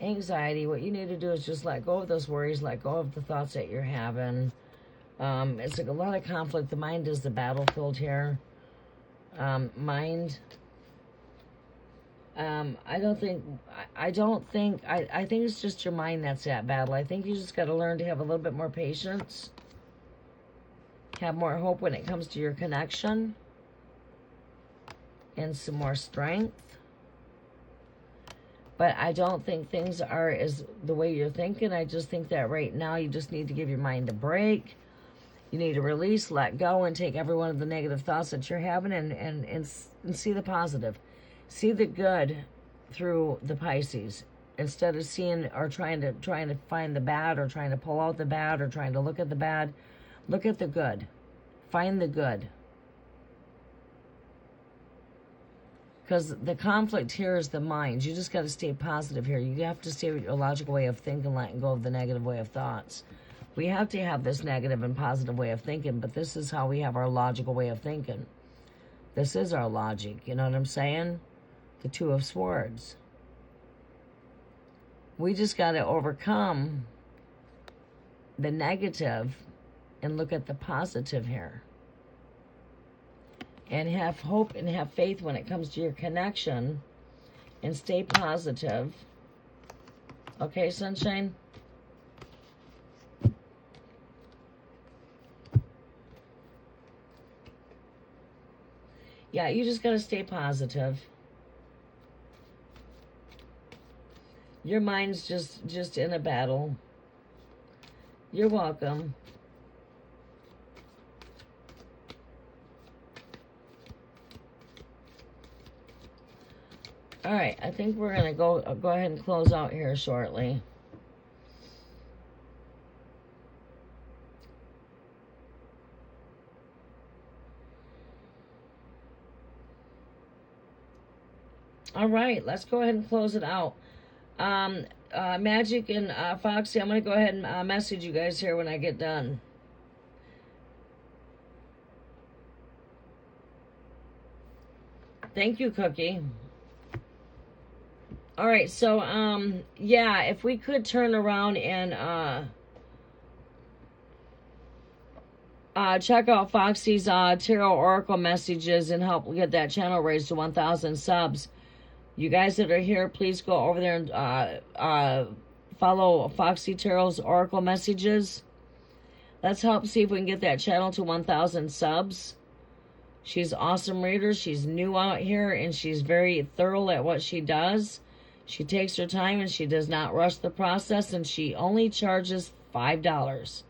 A: Anxiety. What you need to do is just let go of those worries. Let go of the thoughts that you're having. It's like a lot of conflict. The mind is the battlefield here. Mind... I think it's just your mind that's at battle. I think you just got to learn to have a little bit more patience. Have more hope when it comes to your connection. And some more strength. But I don't think things are as the way you're thinking. I just think that right now you just need to give your mind a break. You need to release, let go, and take every one of the negative thoughts that you're having and see the positive. See the good through the Pisces instead of seeing or trying to find the bad or trying to pull out the bad or trying to look at the bad. Look at the good. Find the good. Because the conflict here is the mind. You just got to stay positive here. You have to stay with your logical way of thinking, letting go of the negative way of thoughts. We have to have this negative and positive way of thinking, but this is how we have our logical way of thinking. This is our logic. You know what I'm saying? The Two of Swords. We just got to overcome the negative and look at the positive here. And have hope and have faith when it comes to your connection. And stay positive. Okay, sunshine? Yeah, you just got to stay positive. Your mind's just in a battle. You're welcome. All right, I think we're going to go ahead and close out here shortly. All right, let's go ahead and close it out. Magic and Foxy, I'm going to go ahead and message you guys here when I get done. Thank you, Cookie. All right, so, yeah, if we could turn around and check out Foxy's Tarot Oracle messages and help get that channel raised to 1,000 subs. You guys that are here, please go over there and follow Foxy Tarot's Oracle messages. Let's help see if we can get that channel to 1,000 subs. She's awesome reader. She's new out here, and she's very thorough at what she does. She takes her time, and she does not rush the process, and she only charges $5.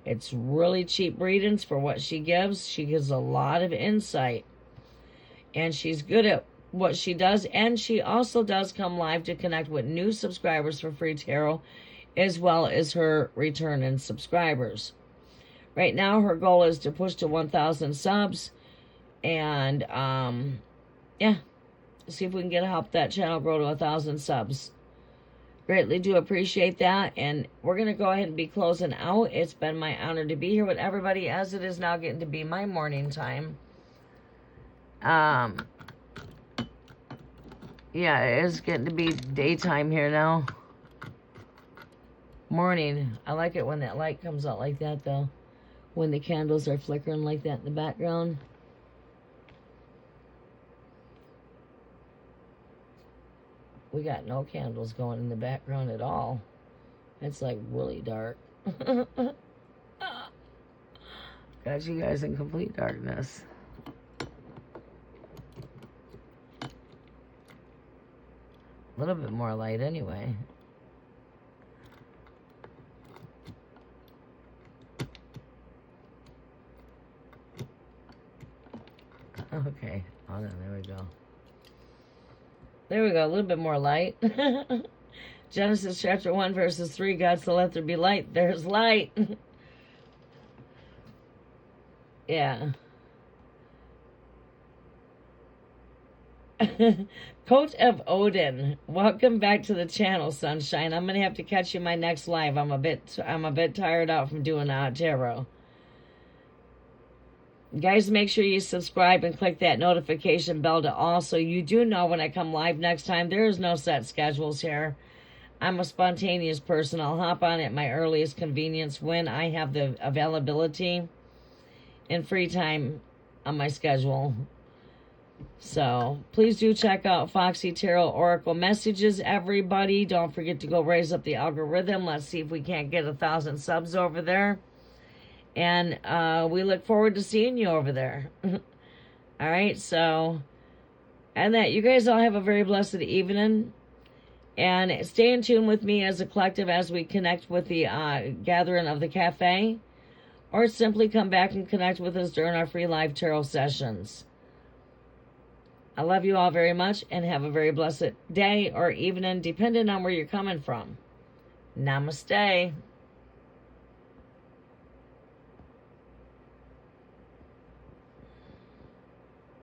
A: It's really cheap readings for what she gives. She gives a lot of insight, and she's good at what she does, and she also does come live to connect with new subscribers for free tarot, as well as her returning subscribers. Right now, her goal is to push to 1,000 subs, and yeah, see if we can help that channel grow to 1,000 subs. Greatly do appreciate that, and we're going to go ahead and be closing out. It's been my honor to be here with everybody, as it is now getting to be my morning time. Yeah, it is getting to be daytime here now. Morning. I like it when that light comes out like that, though. When the candles are flickering like that in the background. We got no candles going in the background at all. It's like really dark. Got you guys in complete darkness. A little bit more light anyway. Okay, hold on, there we go. There we go, a little bit more light. Genesis chapter 1, verses 3, God said, let there be light. There's light. Yeah. Coat of Odin, welcome back to the channel, sunshine. I'm gonna have to catch you my next live. I'm a bit tired out from doing tarot. Guys, make sure you subscribe and click that notification bell to all, so you do know when I come live next time. There is no set schedules here. I'm a spontaneous person. I'll hop on at my earliest convenience when I have the availability and free time on my schedule. So please do check out Foxy Tarot Oracle Messages, everybody. Don't forget to go raise up the algorithm. Let's see if we can't get 1,000 subs over there. And we look forward to seeing you over there. All right, so, and that you guys all have a very blessed evening. And stay in tune with me as a collective as we connect with the gathering of the cafe. Or simply come back and connect with us during our free live tarot sessions. I love you all very much, and have a very blessed day or evening, depending on where you're coming from. Namaste.